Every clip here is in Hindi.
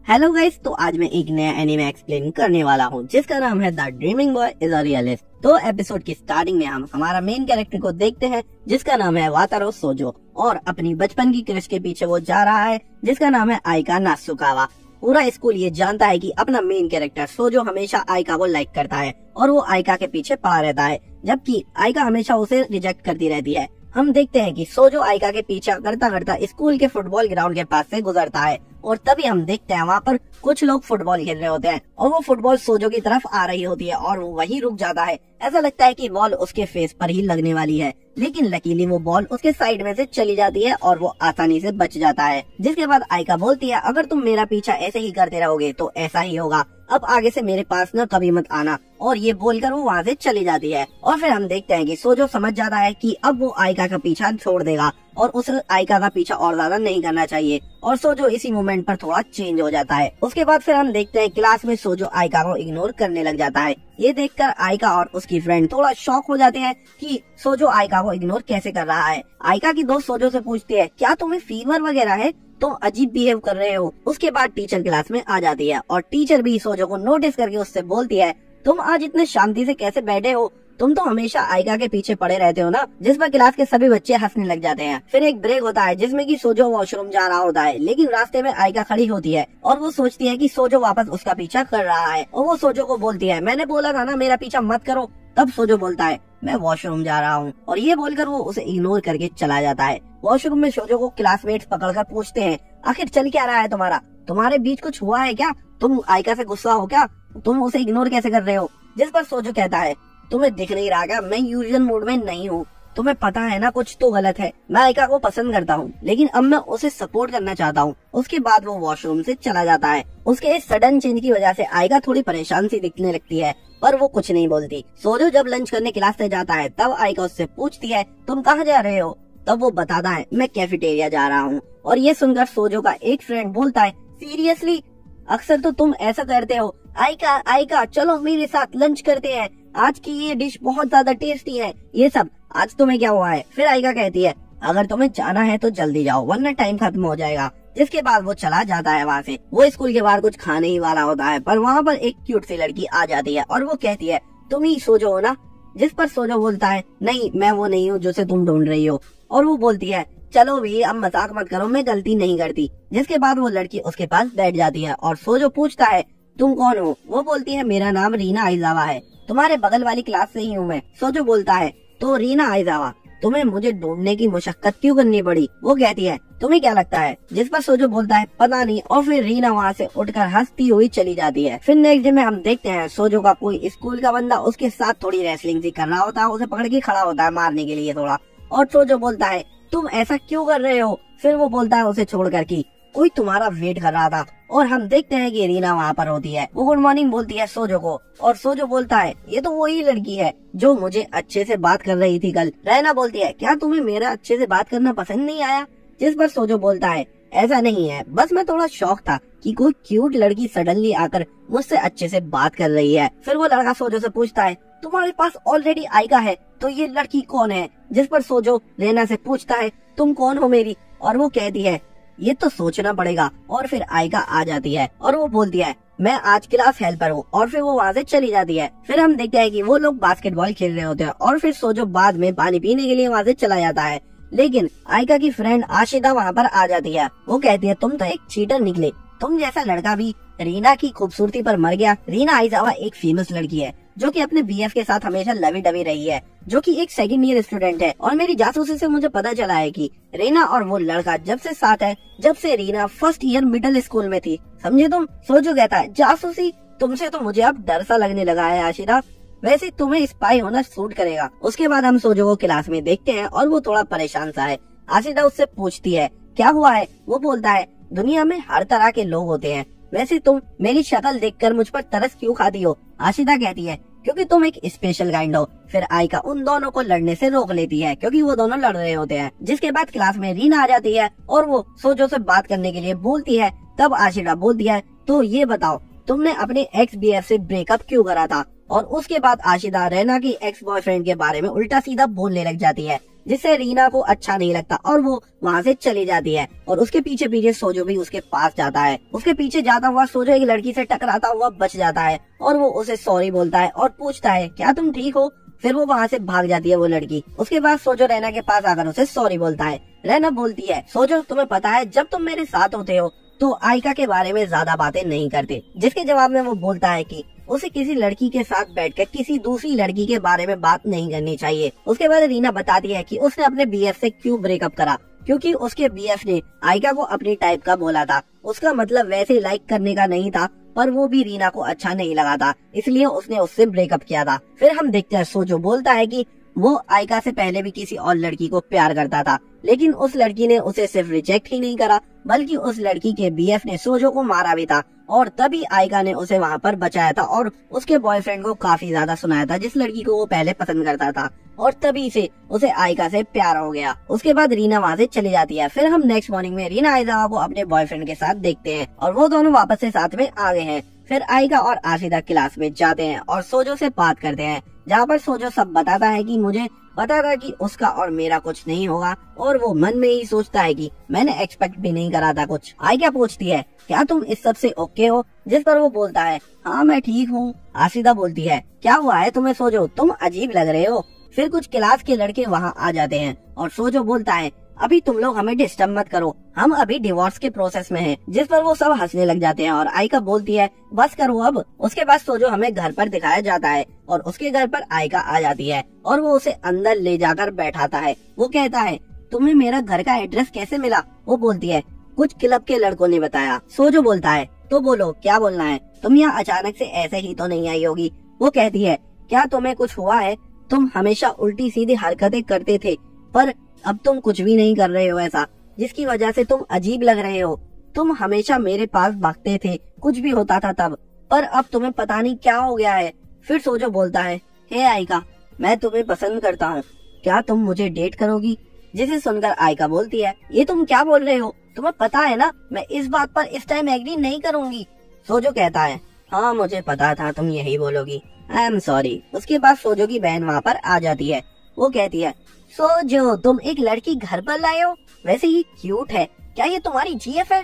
हेलो गाइस, तो आज मैं एक नया एनीमे एक्सप्लेन करने वाला हूँ जिसका नाम है the dreaming boy is a realist. तो एपिसोड की स्टार्टिंग में हम हमारा मेन कैरेक्टर को देखते हैं जिसका नाम है वातारो सोजो, और अपनी बचपन की क्रश के पीछे वो जा रहा है जिसका नाम है आइका नात्सुकावा। पूरा स्कूल ये जानता है कि अपना मेन कैरेक्टर सोजो हमेशा आइका को लाइक करता है और वो आइका के पीछे पड़ा रहता है, जबकि आइका हमेशा उसे रिजेक्ट करती रहती है। हम देखते हैं कि सोजो आइका के पीछा करता करता स्कूल के फुटबॉल ग्राउंड के पास से गुजरता है और तभी हम देखते हैं वहाँ पर कुछ लोग फुटबॉल खेल रहे होते हैं और वो फुटबॉल सोजो की तरफ आ रही होती है और वो वहीं रुक जाता है। ऐसा लगता है कि बॉल उसके फेस पर ही लगने वाली है, लेकिन लकीली वो बॉल उसके साइड में से चली जाती है और वो आसानी से बच जाता है। जिसके बाद आइका बोलती है, अगर तुम मेरा पीछा ऐसे ही करते रहोगे तो ऐसा ही होगा, अब आगे से मेरे पास न कभी मत आना। और ये बोलकर वो वहाँ से चली जाती है और फिर हम देखते हैं कि सोजो समझ जाता है कि अब वो आइका का पीछा छोड़ देगा और उसे आइका का पीछा और ज्यादा नहीं करना चाहिए, और सोजो इसी मोमेंट पर थोड़ा चेंज हो जाता है। उसके बाद फिर हम देखते हैं क्लास में सोजो आइका को इग्नोर करने लग जाता है। ये देखकर आइका और उसकी फ्रेंड थोड़ा शॉक हो जाते हैं कि सोजो आइका को इग्नोर कैसे कर रहा है। आइका की दोस्त सोजो से पूछती है, क्या तुम्हें फीवर वगैरह है, तुम अजीब बिहेव कर रहे हो। उसके बाद टीचर क्लास में आ जाती है और टीचर भी सोजो को नोटिस करके उससे बोलती है, तुम आज इतने शांति से कैसे बैठे हो, तुम तो हमेशा आइका के पीछे पड़े रहते हो ना। जिस पर क्लास के सभी बच्चे हंसने लग जाते हैं। फिर एक ब्रेक होता है जिसमें कि सोजो वॉशरूम जा रहा होता है, लेकिन रास्ते में आइका खड़ी होती है और वो सोचती है कि सोजो वापस उसका पीछा कर रहा है और वो सोजो को बोलती है, मैंने बोला था ना मेरा पीछा मत करो। तब सोजो बोलता है, मैं वॉशरूम जा रहा हूँ, और ये बोलकर वो उसे इग्नोर करके चला जाता है। वॉशरूम में सोजो को क्लासमेट्स पकड़कर पूछते हैं, आखिर चल क्या रहा है तुम्हारे बीच कुछ हुआ है क्या, तुम आइका से गुस्सा हो क्या, तुम उसे इग्नोर कैसे कर रहे हो। जिस पर सोजो कहता है, तुम्हें दिख नहीं रहा क्या मैं यूजुअल मूड में नहीं हूँ, तुम्हें पता है ना कुछ तो गलत है, मैं आइका को पसंद करता हूँ लेकिन अब मैं उसे सपोर्ट करना चाहता हूँ। उसके बाद वो वॉशरूम से चला जाता है। उसके इस सडन चेंज की वजह से आइका थोड़ी परेशान सी दिखने लगती है, पर वो कुछ नहीं बोलती। सोजो जब लंच करने क्लास से जाता है तब आइका उससे पूछती है, तुम कहाँ जा रहे हो। तब वो बताता है, मैं कैफेटेरिया जा रहा हूँ। और ये सुनकर सोजो का एक फ्रेंड बोलता है, सीरियसली, अक्सर तो तुम ऐसा करते हो। आइका चलो मेरे साथ लंच करते हैं, आज की ये डिश बहुत ज्यादा टेस्टी है। ये सब आज तुम्हें क्या हुआ है। फिर आइका कहती है, अगर तुम्हें जाना है तो जल्दी जाओ वरना टाइम खत्म हो जाएगा। जिसके बाद वो चला जाता है वहाँ से। वो स्कूल के बाहर कुछ खाने ही वाला होता है, पर वहाँ पर एक क्यूट सी लड़की आ जाती है और वो कहती है, तुम ही सोजो हो ना। जिस पर सोजो बोलता है, नहीं मैं वो नहीं हूँ जिसे तुम ढूंढ रही हो। और वो बोलती है, चलो भी अब मजाक मत करो, मैं गलती नहीं करती। जिसके बाद वो लड़की उसके पास बैठ जाती है और सोजो पूछता है, तुम कौन हो। वो बोलती है, मेरा नाम रीना आइजावा है, तुम्हारे बगल वाली क्लास से ही हूँ मैं। सोजो बोलता है, तो रीना आइजावा तुम्हें मुझे ढूंढने की मुशक्कत क्यों करनी पड़ी। वो कहती है, तुम्हें क्या लगता है। जिस पर सोजो बोलता है, पता नहीं। और फिर रीना वहाँ से उठकर हंसती हुई चली जाती है। फिर नेक्स्ट डे में हम देखते हैं सोजो का कोई स्कूल का बंदा उसके साथ थोड़ी रेसलिंग सी कर रहा होता है, उसे पकड़ के खड़ा होता है मारने के लिए थोड़ा। और सोजो बोलता है, तुम ऐसा क्यों कर रहे हो। फिर वो बोलता है उसे छोड़कर कि कोई तुम्हारा वेट कर रहा था। और हम देखते हैं कि रीना वहाँ पर होती है। वो गुड मॉर्निंग बोलती है सोजो को और सोजो बोलता है, ये तो वही लड़की है जो मुझे अच्छे से बात कर रही थी कल। रैना बोलती है, क्या तुम्हें मेरा अच्छे से बात करना पसंद नहीं आया। जिस पर सोजो बोलता है, ऐसा नहीं है, बस मैं थोड़ा शौक था कि कोई क्यूट लड़की सडनली आकर मुझसे अच्छे से बात कर रही है। फिर वो लड़का सोजो से पूछता है, तुम्हारे पास ऑलरेडी आइका है तो ये लड़की कौन है। जिस पर सोजो रैना से पूछता है, तुम कौन हो मेरी। और वो कहती है, ये तो सोचना पड़ेगा। और फिर आइका आ जाती है और वो बोलती है, मैं आज क्लास हेल्पर हूँ। और फिर वो वहाँ से चली जाती है। फिर हम देखते हैं कि वो लोग बास्केटबॉल खेल रहे होते हैं और फिर सोजो बाद में पानी पीने के लिए वहाँ से चला जाता है, लेकिन आइका की फ्रेंड आशिदा वहाँ पर आ जाती है। वो कहती है, तुम तो एक चीटर निकले, तुम जैसा लड़का भी रीना की खूबसूरती पर मर गया। रीना आइजावा एक फेमस लड़की है जो कि अपने बीएफ के साथ हमेशा लवी डवी रही है, जो कि एक सेकंड ईयर स्टूडेंट है। और मेरी जासूसी से मुझे पता चला है कि रीना और वो लड़का जब से साथ है जब से Reena first year middle school में थी, समझे तुम। सोजो कहता है, जासूसी, तुमसे तो मुझे अब डर सा लगने लगा है आशिदा, वैसे तुम्हें स्पाई होना सूट करेगा। उसके बाद हम सोजो को क्लास में देखते हैं और वो थोड़ा परेशान सा है। आशिदा उससे पूछती है, क्या हुआ है। वो बोलता है, दुनिया में हर तरह के लोग होते हैं, वैसे तुम मेरी शक्ल देखकर मुझ पर तरस क्यों खाती हो। आशिदा कहती है, क्योंकि तुम एक स्पेशल काइंड हो। फिर आइका उन दोनों को लड़ने से रोक लेती है क्योंकि वो दोनों लड़ रहे होते हैं। जिसके बाद क्लास में रीना आ जाती है और वो सोजो से बात करने के लिए बोलती है। तब आशिदा बोलती है, तो ये बताओ तुमने अपने एक्स बीएफ से ब्रेकअप क्यों करा था। और उसके बाद आशिदा रैना की एक्स बॉयफ्रेंड के बारे में उल्टा सीधा बोलने लग जाती है। जिससे रीना को अच्छा नहीं लगता और वो वहाँ से चली जाती है। और उसके पीछे पीछे सोजो भी उसके पास जाता है। उसके पीछे जाता हुआ सोजो एक लड़की से टकराता हुआ बच जाता है और वो उसे सॉरी बोलता है और पूछता है क्या तुम ठीक हो। फिर वो वहाँ से भाग जाती है वो लड़की। उसके बाद सोजो रैना के पास आकर उसे सॉरी बोलता है। रैना बोलती है सोजो तुम्हें पता है जब तुम मेरे साथ होते हो तो आयका के बारे में ज्यादा बातें नहीं करते। जिसके जवाब में वो बोलता है कि उसे किसी लड़की के साथ बैठकर किसी दूसरी लड़की के बारे में बात नहीं करनी चाहिए। उसके बाद रीना बताती है कि उसने अपने बीएफ से क्यों ब्रेकअप करा, क्योंकि उसके बीएफ ने आयका को अपनी टाइप का बोला था। उसका मतलब वैसे लाइक करने का नहीं था, पर वो भी रीना को अच्छा नहीं लगा था, इसलिए उसने उससे ब्रेकअप किया था। फिर हम देखते हैं सोजो बोलता है कि वो आयका से पहले भी किसी और लड़की को प्यार करता था, लेकिन उस लड़की ने उसे सिर्फ रिजेक्ट ही नहीं करा बल्कि उस लड़की के बीएफ ने सोजो को मारा भी था। और तभी आयका ने उसे वहाँ पर बचाया था और उसके बॉयफ्रेंड को काफी ज्यादा सुनाया था जिस लड़की को वो पहले पसंद करता था, और तभी से उसे आयका से प्यार हो गया। उसके बाद रीना वहाँ से चली जाती है। फिर हम नेक्स्ट मॉर्निंग में रीना आयजा को अपने बॉयफ्रेंड के साथ देखते हैं और वो दोनों वापस से साथ में आ गए हैं। फिर आयका और आशिदा क्लास में जाते हैं और सोजो से बात करते हैं, जहाँ पर सोजो सब बताता है कि मुझे पता था कि उसका और मेरा कुछ नहीं होगा, और वो मन में ही सोचता है कि मैंने एक्सपेक्ट भी नहीं करा था कुछ। आयका पूछती है क्या तुम इस सब से ओके हो, जिस पर वो बोलता है हाँ मैं ठीक हूँ। आशिदा बोलती है क्या हुआ है तुम्हें सोजो, तुम अजीब लग रहे हो। फिर कुछ क्लास के लड़के वहाँ आ जाते हैं और सोजो बोलता है अभी तुम लोग हमें डिस्टर्ब मत करो, हम अभी डिवोर्स के प्रोसेस में हैं। जिस पर वो सब हंसने लग जाते हैं और आयका बोलती है बस करो अब। उसके बाद सोजो हमें घर पर दिखाया जाता है और उसके घर पर आयका आ जाती है और वो उसे अंदर ले जाकर बैठाता है। वो कहता है तुम्हें मेरा घर का एड्रेस कैसे मिला। वो बोलती है कुछ क्लब के लड़कों ने बताया। सोजो बोलता है तो बोलो क्या बोलना है, तुम यहाँ अचानक से ऐसे ही तो नहीं आई होगी। वो कहती है क्या तुम्हें कुछ हुआ है, तुम हमेशा उल्टी सीधी हरकतें करते थे पर अब तुम कुछ भी नहीं कर रहे हो ऐसा, जिसकी वजह से तुम अजीब लग रहे हो। तुम हमेशा मेरे पास भागते थे, कुछ भी होता था तब, पर अब तुम्हें पता नहीं क्या हो गया है। फिर सोजो बोलता है हे आयका मैं तुम्हें पसंद करता हूँ, क्या तुम मुझे डेट करोगी। जिसे सुनकर आयका बोलती है ये तुम क्या बोल रहे हो, तुम्हें पता है ना मैं इस बात पर इस टाइम एग्री नहीं करूंगी। सोजो कहता है हाँ मुझे पता था तुम यही बोलोगी, आई एम सॉरी। उसके बाद सोजो की बहन वहाँ पर आ जाती है। वो कहती है सोजो तुम एक लड़की घर पर लाए हो, वैसे ही क्यूट है, क्या ये तुम्हारी जीएफ है,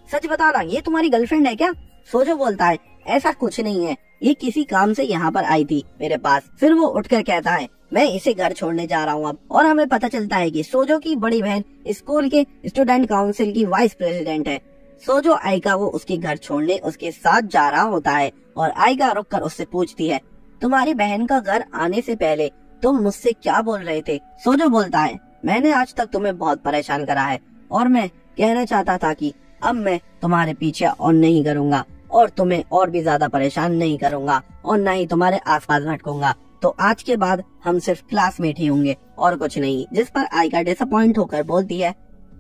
सच बताना ये तुम्हारी गर्लफ्रेंड है क्या। सोजो बोलता है ऐसा कुछ नहीं है, ये किसी काम से यहाँ पर आई थी मेरे पास। फिर वो उठकर कहता है मैं इसे घर छोड़ने जा रहा हूँ अब। और हमें पता चलता है कि सोजो की बड़ी बहन स्कूल के स्टूडेंट काउंसिल की वाइस प्रेसिडेंट है। सोजो आयका वो उसके घर छोड़ने उसके साथ जा रहा होता है और आयका रुक कर उससे पूछती है तुम्हारी बहन का घर आने से पहले तुम मुझसे क्या बोल रहे थे। सोजो बोलता है मैंने आज तक तुम्हें बहुत परेशान करा है और मैं कहना चाहता था कि अब मैं तुम्हारे पीछे और नहीं करूँगा और तुम्हें और भी ज्यादा परेशान नहीं करूँगा और न ही तुम्हारे आसपास भटकूंगा, तो आज के बाद हम सिर्फ क्लासमेट ही होंगे और कुछ नहीं। जिस पर आयका डिसअपॉइंट होकर बोलती है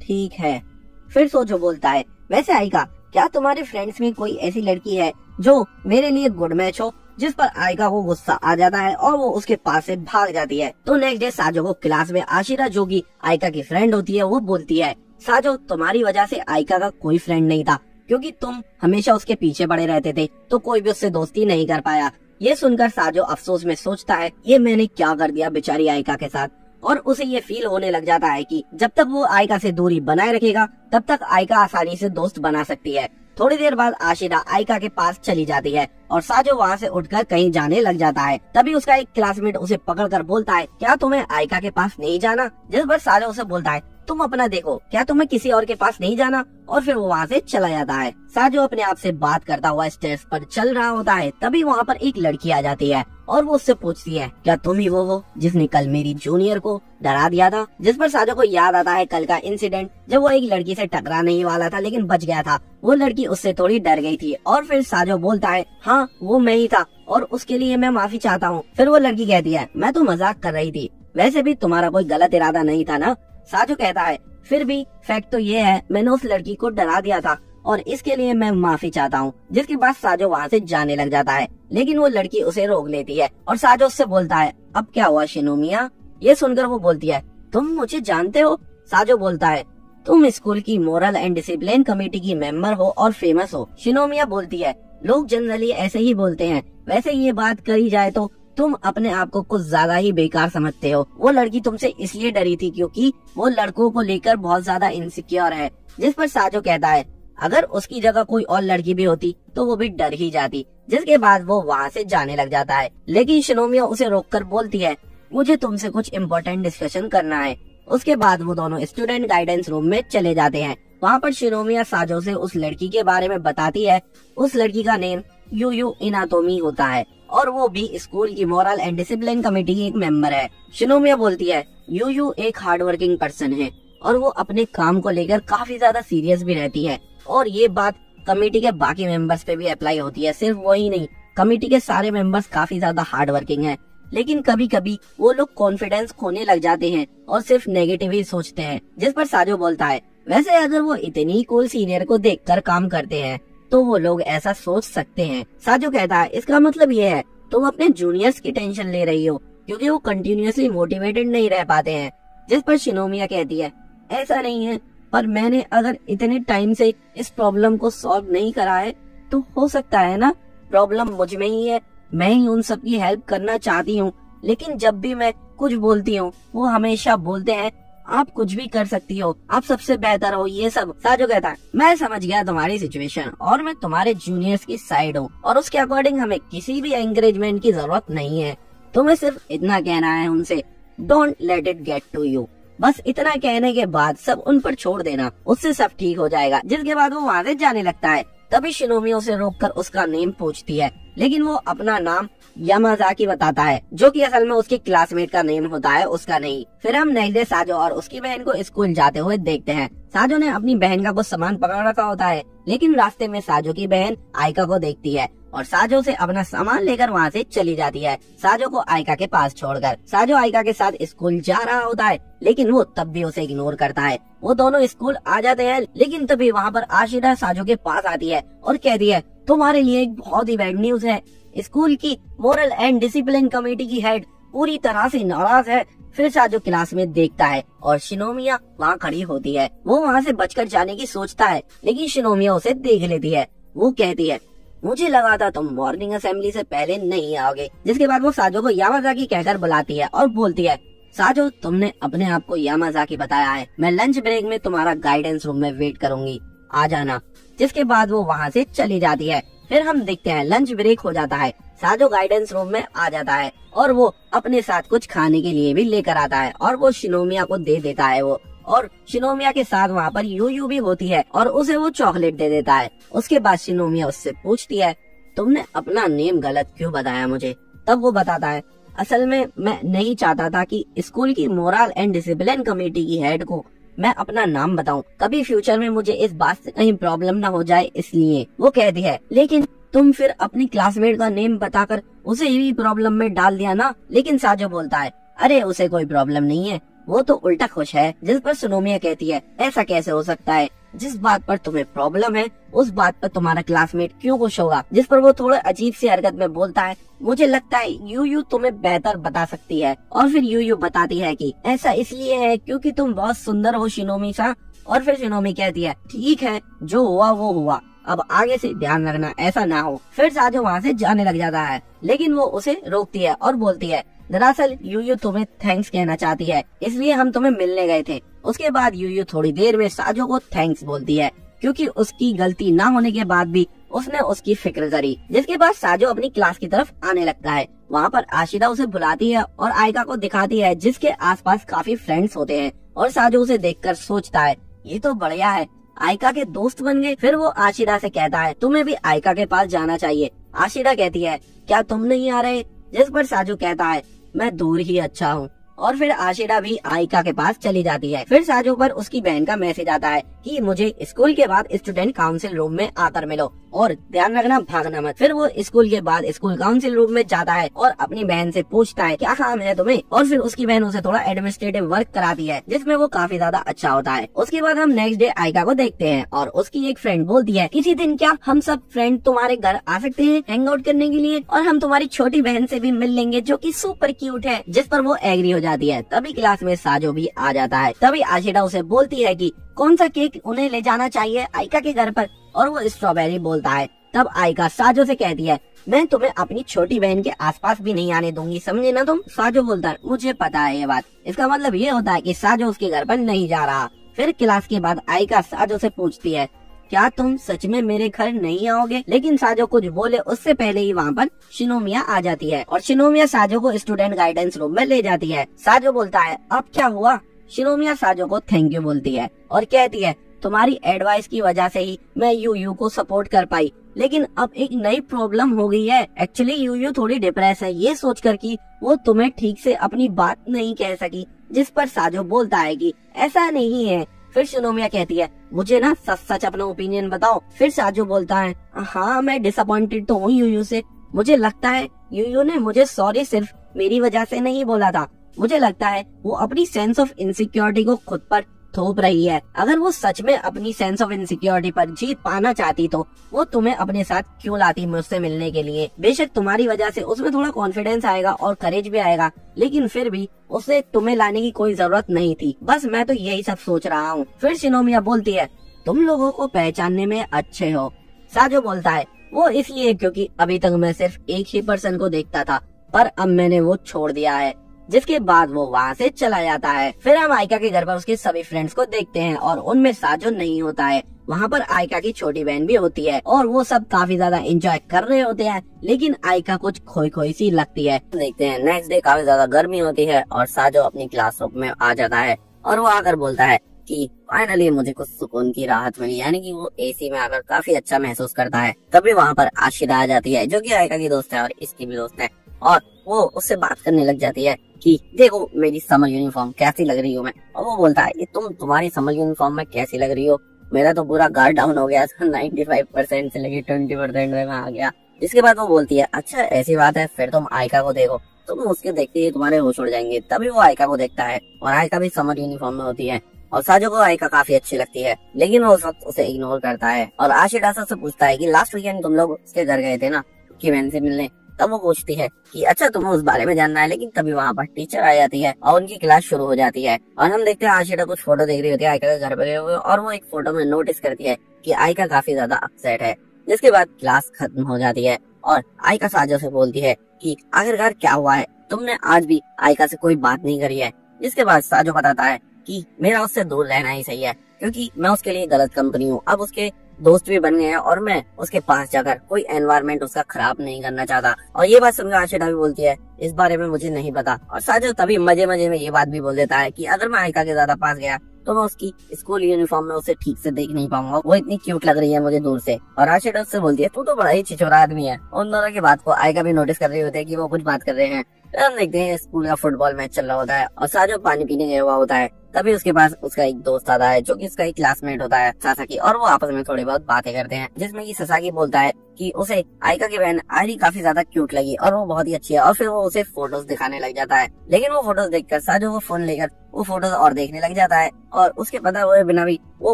ठीक है। फिर सोजो बोलता है वैसे आयका क्या तुम्हारे फ्रेंड्स में कोई ऐसी लड़की है जो मेरे लिए गुड मैच हो। जिस पर आयका को गुस्सा आ जाता है और वो उसके पास से भाग जाती है। तो नेक्स्ट डे साजो को क्लास में आशिरा जो की आयका की फ्रेंड होती है वो बोलती है साजो तुम्हारी वजह से आयका का कोई फ्रेंड नहीं था, क्योंकि तुम हमेशा उसके पीछे पड़े रहते थे तो कोई भी उससे दोस्ती नहीं कर पाया। ये सुनकर साजो अफसोस में सोचता है ये मैंने क्या कर दिया बेचारी आयका के साथ, और उसे ये फील होने लग जाता है कि जब तक वो आयका से दूरी बनाए रखेगा तब तक आयका आसानी से दोस्त बना सकती है। थोड़ी देर बाद आशिरा आयका के पास चली जाती है और साजो वहाँ से उठकर कहीं जाने लग जाता है। तभी उसका एक क्लासमेट उसे पकड़कर बोलता है क्या तुम्हें आयका के पास नहीं जाना। जिस पर साजो उसे बोलता है तुम अपना देखो, क्या तुम्हें किसी और के पास नहीं जाना, और फिर वो वहाँ से चला जाता है। साजो अपने आप से बात करता हुआ स्टेज पर चल रहा होता है। तभी वहाँ पर एक लड़की आ जाती है और वो उससे पूछती है क्या तुम ही वो हो जिसने कल मेरी जूनियर को डरा दिया था। जिस पर साजो को याद आता है कल का इंसिडेंट जब वो एक लड़की से टकराने ही वाला था लेकिन बच गया था। वो लड़की उससे थोड़ी डर गई थी और फिर साजो बोलता है हाँ वो मैं ही था और उसके लिए मैं माफी चाहता हूँ। फिर वो लड़की कहती है मैं तो मजाक कर रही थी, वैसे भी तुम्हारा कोई गलत इरादा नहीं था ना। साजो कहता है फिर भी फैक्ट तो ये है मैंने उस लड़की को डरा दिया था और इसके लिए मैं माफी चाहता हूँ। जिसके बाद साजो वहाँ से जाने लग जाता है लेकिन वो लड़की उसे रोक लेती है और साजो उससे बोलता है अब क्या हुआ शिनोमिया। ये सुनकर वो बोलती है तुम मुझे जानते हो। साजो बोलता है तुम स्कूल की मोरल एंड डिसिप्लिन कमेटी की मेंबर हो और फेमस हो। शिनोमिया बोलती है लोग जनरली ऐसे ही बोलते हैं, वैसे ये बात करी जाए तो तुम अपने आप को कुछ ज्यादा ही बेकार समझते हो। वो लड़की तुमसे इसलिए डरी थी क्योंकि वो लड़कों को लेकर बहुत ज्यादा इनसिक्योर है। जिस पर साजो कहता है अगर उसकी जगह कोई और लड़की भी होती तो वो भी डर ही जाती। जिसके बाद वो वहाँ से जाने लग जाता है, लेकिन शिनोमिया उसे रोककर बोलती है मुझे तुमसे कुछ इम्पोर्टेंट डिस्कशन करना है। उसके बाद वो दोनों स्टूडेंट गाइडेंस रूम में चले जाते हैं। वहाँ पर शिनोमिया साजो से उस लड़की के बारे में बताती है। उस लड़की का नेम यूयू इनातोमी होता है और वो भी स्कूल की मोरल एंड डिसिप्लिन कमेटी की एक मेंबर है। शिनोमिया बोलती है यूयू एक हार्ड वर्किंग पर्सन है और वो अपने काम को लेकर काफी ज्यादा सीरियस भी रहती है और ये बात कमेटी के बाकी मेंबर्स पे भी अप्लाई होती है। सिर्फ वही नहीं, कमेटी के सारे मेंबर्स काफी ज्यादा हार्ड वर्किंग है, लेकिन कभी कभी वो लोग कॉन्फिडेंस खोने लग जाते हैं और सिर्फ नेगेटिव ही सोचते हैं। जिस पर साजो बोलता है वैसे अगर वो इतनी कूल सीनियर को देखकर काम करते हैं तो वो लोग ऐसा सोच सकते हैं। साजो कहता है इसका मतलब ये है तुम अपने जूनियर्स की टेंशन ले रही हो क्योंकि वो कंटिन्यूअसली मोटिवेटेड नहीं रह पाते हैं। जिस पर शिनोमिया कहती है ऐसा नहीं है, पर मैंने अगर इतने टाइम से इस प्रॉब्लम को सॉल्व नहीं करा है तो हो सकता है ना प्रॉब्लम मुझ में ही है। मैं ही उन सब की हेल्प करना चाहती हूँ, लेकिन जब भी मैं कुछ बोलती हूँ वो हमेशा बोलते हैं आप कुछ भी कर सकती हो, आप सबसे बेहतर हो, ये सब। साजो कहता है मैं समझ गया तुम्हारी सिचुएशन और मैं तुम्हारे जूनियर्स की साइड हूँ और उसके अकॉर्डिंग हमें किसी भी एंकरेजमेंट की जरूरत नहीं है। तुम्हें सिर्फ इतना कहना है उनसे don't let it get to you. बस इतना कहने के बाद सब उन पर छोड़ देना, उससे सब ठीक हो जाएगा। जिसके बाद वो वहाँ से जाने लगता है। तभी शिनोमिया उसे रोककर उसका नेम पूछती है, लेकिन वो अपना नाम यामाजाकी बताता है जो कि असल में उसके क्लासमेट का नेम होता है, उसका नहीं। फिर हम नेक्स्ट डे साजो और उसकी बहन को स्कूल जाते हुए देखते हैं। साजो ने अपनी बहन का कुछ सामान पकड़ रखा होता है, लेकिन रास्ते में साजो की बहन आइका को देखती है और साजो से अपना सामान लेकर वहाँ से चली जाती है, साजो को आइका के पास छोड़कर। साजो आइका के साथ स्कूल जा रहा होता है, लेकिन वो तब भी उसे इग्नोर करता है। वो दोनों स्कूल आ जाते हैं, लेकिन तभी वहाँ पर आशिरा साजो के पास आती है और कहती है तुम्हारे लिए एक बहुत ही बैड न्यूज है। स्कूल की मोरल एंड डिसिप्लिन कमेटी की हेड पूरी तरह से नाराज है। फिर साजो क्लास में देखता है और शिनोमिया वहाँ खड़ी होती है। वो वहाँ से बचकर जाने की सोचता है, लेकिन शिनोमिया उसे देख लेती है। वो कहती है मुझे लगा था तुम मॉर्निंग असेंबली से पहले नहीं आओगे। जिसके बाद वो साजो को यामाजाकी कहकर बुलाती है और बोलती है साजो तुमने अपने आप को यामाजाकी बताया है, मैं लंच ब्रेक में तुम्हारा गाइडेंस रूम में वेट करूंगी, आ जाना। जिसके बाद वो वहाँ से चली जाती है। फिर हम देखते हैं लंच ब्रेक हो जाता है, साजो गाइडेंस रूम में आ जाता है और वो अपने साथ कुछ खाने के लिए भी लेकर आता है और वो शिनोमिया को दे देता है। वो और शिनोमिया के साथ वहाँ पर यूयू भी होती है और उसे वो चॉकलेट दे देता है। उसके बाद शिनोमिया उससे पूछती है तुमने अपना नेम गलत क्यों बताया मुझे। तब वो बताता है असल में मैं नहीं चाहता था कि स्कूल की मोरल एंड डिसिप्लिन कमेटी की हेड को मैं अपना नाम बताऊं, कभी फ्यूचर में मुझे इस बात से कहीं प्रॉब्लम ना हो जाए इसलिए। वो कहती है लेकिन तुम फिर अपनी क्लासमेट का नेम बताकर उसे भी प्रॉब्लम में डाल दिया ना। लेकिन साजो बोलता है अरे उसे कोई प्रॉब्लम नहीं है, वो तो उल्टा खुश है। जिस पर शिनोमिया कहती है ऐसा कैसे हो सकता है, जिस बात पर तुम्हें प्रॉब्लम है उस बात पर तुम्हारा क्लासमेट क्यों खुश होगा। जिस पर वो थोड़ा अजीब सी हरकत में बोलता है मुझे लगता है यूयू तुम्हें बेहतर बता सकती है। और फिर यूयू बताती है कि ऐसा इसलिए है क्योंकि तुम बहुत सुंदर हो शिनोमी-सा। और फिर शिनोमी कहती है ठीक है जो हुआ वो हुआ, अब आगे से ध्यान रखना ऐसा ना हो। फिर साजो वहाँ से जाने लग जाता है, लेकिन वो उसे रोकती है और बोलती है दरअसल यूयू तुम्हें थैंक्स कहना चाहती है, इसलिए हम तुम्हें मिलने गए थे। उसके बाद यूयू थोड़ी देर में साजो को थैंक्स बोलती है क्योंकि उसकी गलती ना होने के बाद भी उसने उसकी फिक्र करी। जिसके बाद साजो अपनी क्लास की तरफ आने लगता है। वहाँ पर आशिरा उसे बुलाती है और आइका को दिखाती है जिसके आसपास काफी फ्रेंड्स होते हैं और साजो उसे देखकर सोचता है ये तो बढ़िया है, आइका के दोस्त बन गए। फिर वो आशिरा से कहता है तुम्हें भी आइका के पास जाना चाहिए। आशिरा कहती है क्या तुम नहीं आ रहे। जिस पर साजो कहता है मैं दूर ही अच्छा हूँ। और फिर आशिरा भी आइका के पास चली जाती है। फिर साजो पर उसकी बहन का मैसेज आता है कि मुझे स्कूल के बाद स्टूडेंट काउंसिल रूम में आकर मिलो और ध्यान रखना भागना मत। फिर वो स्कूल के बाद स्कूल काउंसिल रूम में जाता है और अपनी बहन से पूछता है क्या काम है तुम्हें। और फिर उसकी बहन उसे थोड़ा एडमिनिस्ट्रेटिव वर्क कराती है जिसमें वो काफी ज्यादा अच्छा होता है। उसके बाद हम नेक्स्ट डे आइका को देखते हैं और उसकी एक फ्रेंड बोलती है किसी दिन क्या हम सब फ्रेंड तुम्हारे घर आ सकते हैं हैंग आउट करने के लिए और हम तुम्हारी छोटी बहन से भी मिल लेंगे जो कि सुपर क्यूट है। जिस पर वो एग्री हो जाती है। तभी क्लास में साजो भी आ जाता है। तभी आशिरा उसे बोलती है कि कौन सा केक उन्हें ले जाना चाहिए आइका के घर पर और वो स्ट्रॉबेरी बोलता है। तब आयका साजो से कहती है, मैं तुम्हें अपनी छोटी बहन के आसपास भी नहीं आने दूंगी, समझे ना तुम। साजो बोलता है, मुझे पता है ये बात। इसका मतलब ये होता है कि साजो उसके घर पर नहीं जा रहा। फिर क्लास के बाद आयका साजो से पूछती है, क्या तुम सच में मेरे घर नहीं आओगे? लेकिन साजो कुछ बोले उससे पहले ही वहाँ पर शिनोमिया आ जाती है और शिनोमिया साजो को स्टूडेंट गाइडेंस रूम में ले जाती है। साजो बोलता है, अब क्या हुआ? शिनोमिया साजो को थैंक यू बोलती है और कहती है, तुम्हारी एडवाइस की वजह से ही मैं यूयू को सपोर्ट कर पाई, लेकिन अब एक नई प्रॉब्लम हो गई है। एक्चुअली यूयू थोड़ी डिप्रेस है, ये सोचकर कि वो तुम्हें ठीक से अपनी बात नहीं कह सकी। जिस पर साजो बोलता है कि ऐसा नहीं है। फिर शिनोमिया कहती है, मुझे ना सच सच अपना ओपिनियन बताओ। फिर साजो बोलता है, हाँ मैं डिसअपॉइंटेड तो हूँ यूयू से। मुझे लगता है यूयू ने मुझे सॉरी सिर्फ मेरी वजह से नहीं बोला था। मुझे लगता है वो अपनी सेंस ऑफ इनसिक्योरिटी को खुद पर थोप रही है। अगर वो सच में अपनी सेंस ऑफ इनसिक्योरिटी पर जीत पाना चाहती तो वो तुम्हें अपने साथ क्यों लाती मुझसे मिलने के लिए। बेशक तुम्हारी वजह से उसमें थोड़ा कॉन्फिडेंस आएगा और करेज भी आएगा, लेकिन फिर भी उसे तुम्हें लाने की कोई जरूरत नहीं थी। बस मैं तो यही सब सोच रहा हूँ। फिर शिनोमिया बोलती है, तुम लोगों को पहचानने में अच्छे हो। साजो बोलता है, वो इसलिए क्योंकि अभी तक मैं सिर्फ एक ही पर्सन को देखता था, पर अब मैंने वो छोड़ दिया है। जिसके बाद वो वहाँ से चला जाता है। फिर हम आयका के घर पर उसके सभी फ्रेंड्स को देखते हैं और उनमें साजो नहीं होता है। वहाँ पर आयका की छोटी बहन भी होती है और वो सब काफी ज्यादा एंजॉय कर रहे होते हैं, लेकिन आयका कुछ खोई खोई सी लगती है। देखते हैं नेक्स्ट डे काफी ज्यादा गर्मी होती है और साजो अपनी क्लासरूम में आ जाता है और वो आकर बोलता है कि फाइनली मुझे कुछ सुकून की राहत मिली, यानी कि वो एसी में आकर काफी अच्छा महसूस करता है। तभी वहाँ पर आशिरा आ जाती है जो कि आयका की दोस्त है और इसकी भी दोस्त है, और वो उससे बात करने लग जाती है कि देखो मेरी समर यूनिफॉर्म कैसी लग रही हूँ मैं। और वो बोलता है, ये तुम्हारी समर यूनिफॉर्म में कैसी लग रही हो? मेरा तो पूरा गार्ड डाउन हो गया था, 95% से लेके 20% में आ गया। इसके बाद वो बोलती है, अच्छा ऐसी बात है, फिर तुम आयका को देखो, तुम उसके देखते ही तुम्हारे होश उड़ जाएंगे। तभी वो आयका को देखता है और आयका भी समर यूनिफॉर्म में होती है और साजो को आयका काफी अच्छी लगती है, लेकिन वो उस वक्त उसे इग्नोर करता है। और आशिरा से पूछता है कि लास्ट वीकेंड तुम लोग उसके घर गए थे ना कि बहन से मिलने। तब वो पूछती है कि अच्छा तुम्हें उस बारे में जानना है, लेकिन तभी वहाँ पर टीचर आ जाती है और उनकी क्लास शुरू हो जाती है और हम देखते हैं आशिरा कुछ फोटो देख रही होती है आयका के घर पे गए हुए, और वो एक फोटो में नोटिस करती है कि आयका काफी ज्यादा अपसेट है। जिसके बाद क्लास खत्म हो जाती है और आयका साजो से बोलती है कि आखिरकार क्या हुआ है, तुमने आज भी आयका से कोई बात नहीं करी है। जिसके बाद साजो बताता है कि मेरा उससे दूर रहना ही सही है, क्योंकि मैं उसके लिए गलत कंपनी हूँ। अब उसके दोस्त भी बन गए हैं और मैं उसके पास जाकर कोई एनवायरनमेंट उसका खराब नहीं करना चाहता। और ये बात सुनकर आशिरा भी बोलती है, इस बारे में मुझे नहीं पता। और साजो तभी मजे मजे में ये बात भी बोल देता है कि अगर मैं आयका के ज्यादा पास गया तो मैं उसकी स्कूल यूनिफॉर्म में उसे ठीक से देख नहीं पाऊंगा, वो इतनी क्यूट लग रही है मुझे दूर से। और आशिरा उससे बोलती है, तू तो बड़ा ही छिछोरा आदमी है। उन दोनों की बात को आयका भी नोटिस कर रही होती है कि वो कुछ बात कर रहे हैं। हम देखते हैं स्कूल का फुटबॉल मैच चल रहा होता है और साजो पानी पीने गया हुआ होता है। तभी उसके पास उसका एक दोस्त आता है जो कि उसका एक क्लासमेट होता है सासाकी, और वो आपस में थोड़ी बहुत बातें करते हैं, जिसमें कि सासाकी बोलता है कि उसे आयका की बहन आयरी काफी ज्यादा क्यूट लगी और वो बहुत ही अच्छी है, और फिर वो उसे फोटोज दिखाने लग जाता है। लेकिन वो फोटोज देखकर साजो वो फोन लेकर वो फोटोज और देखने लग जाता है और उसके पता हुए बिना भी वो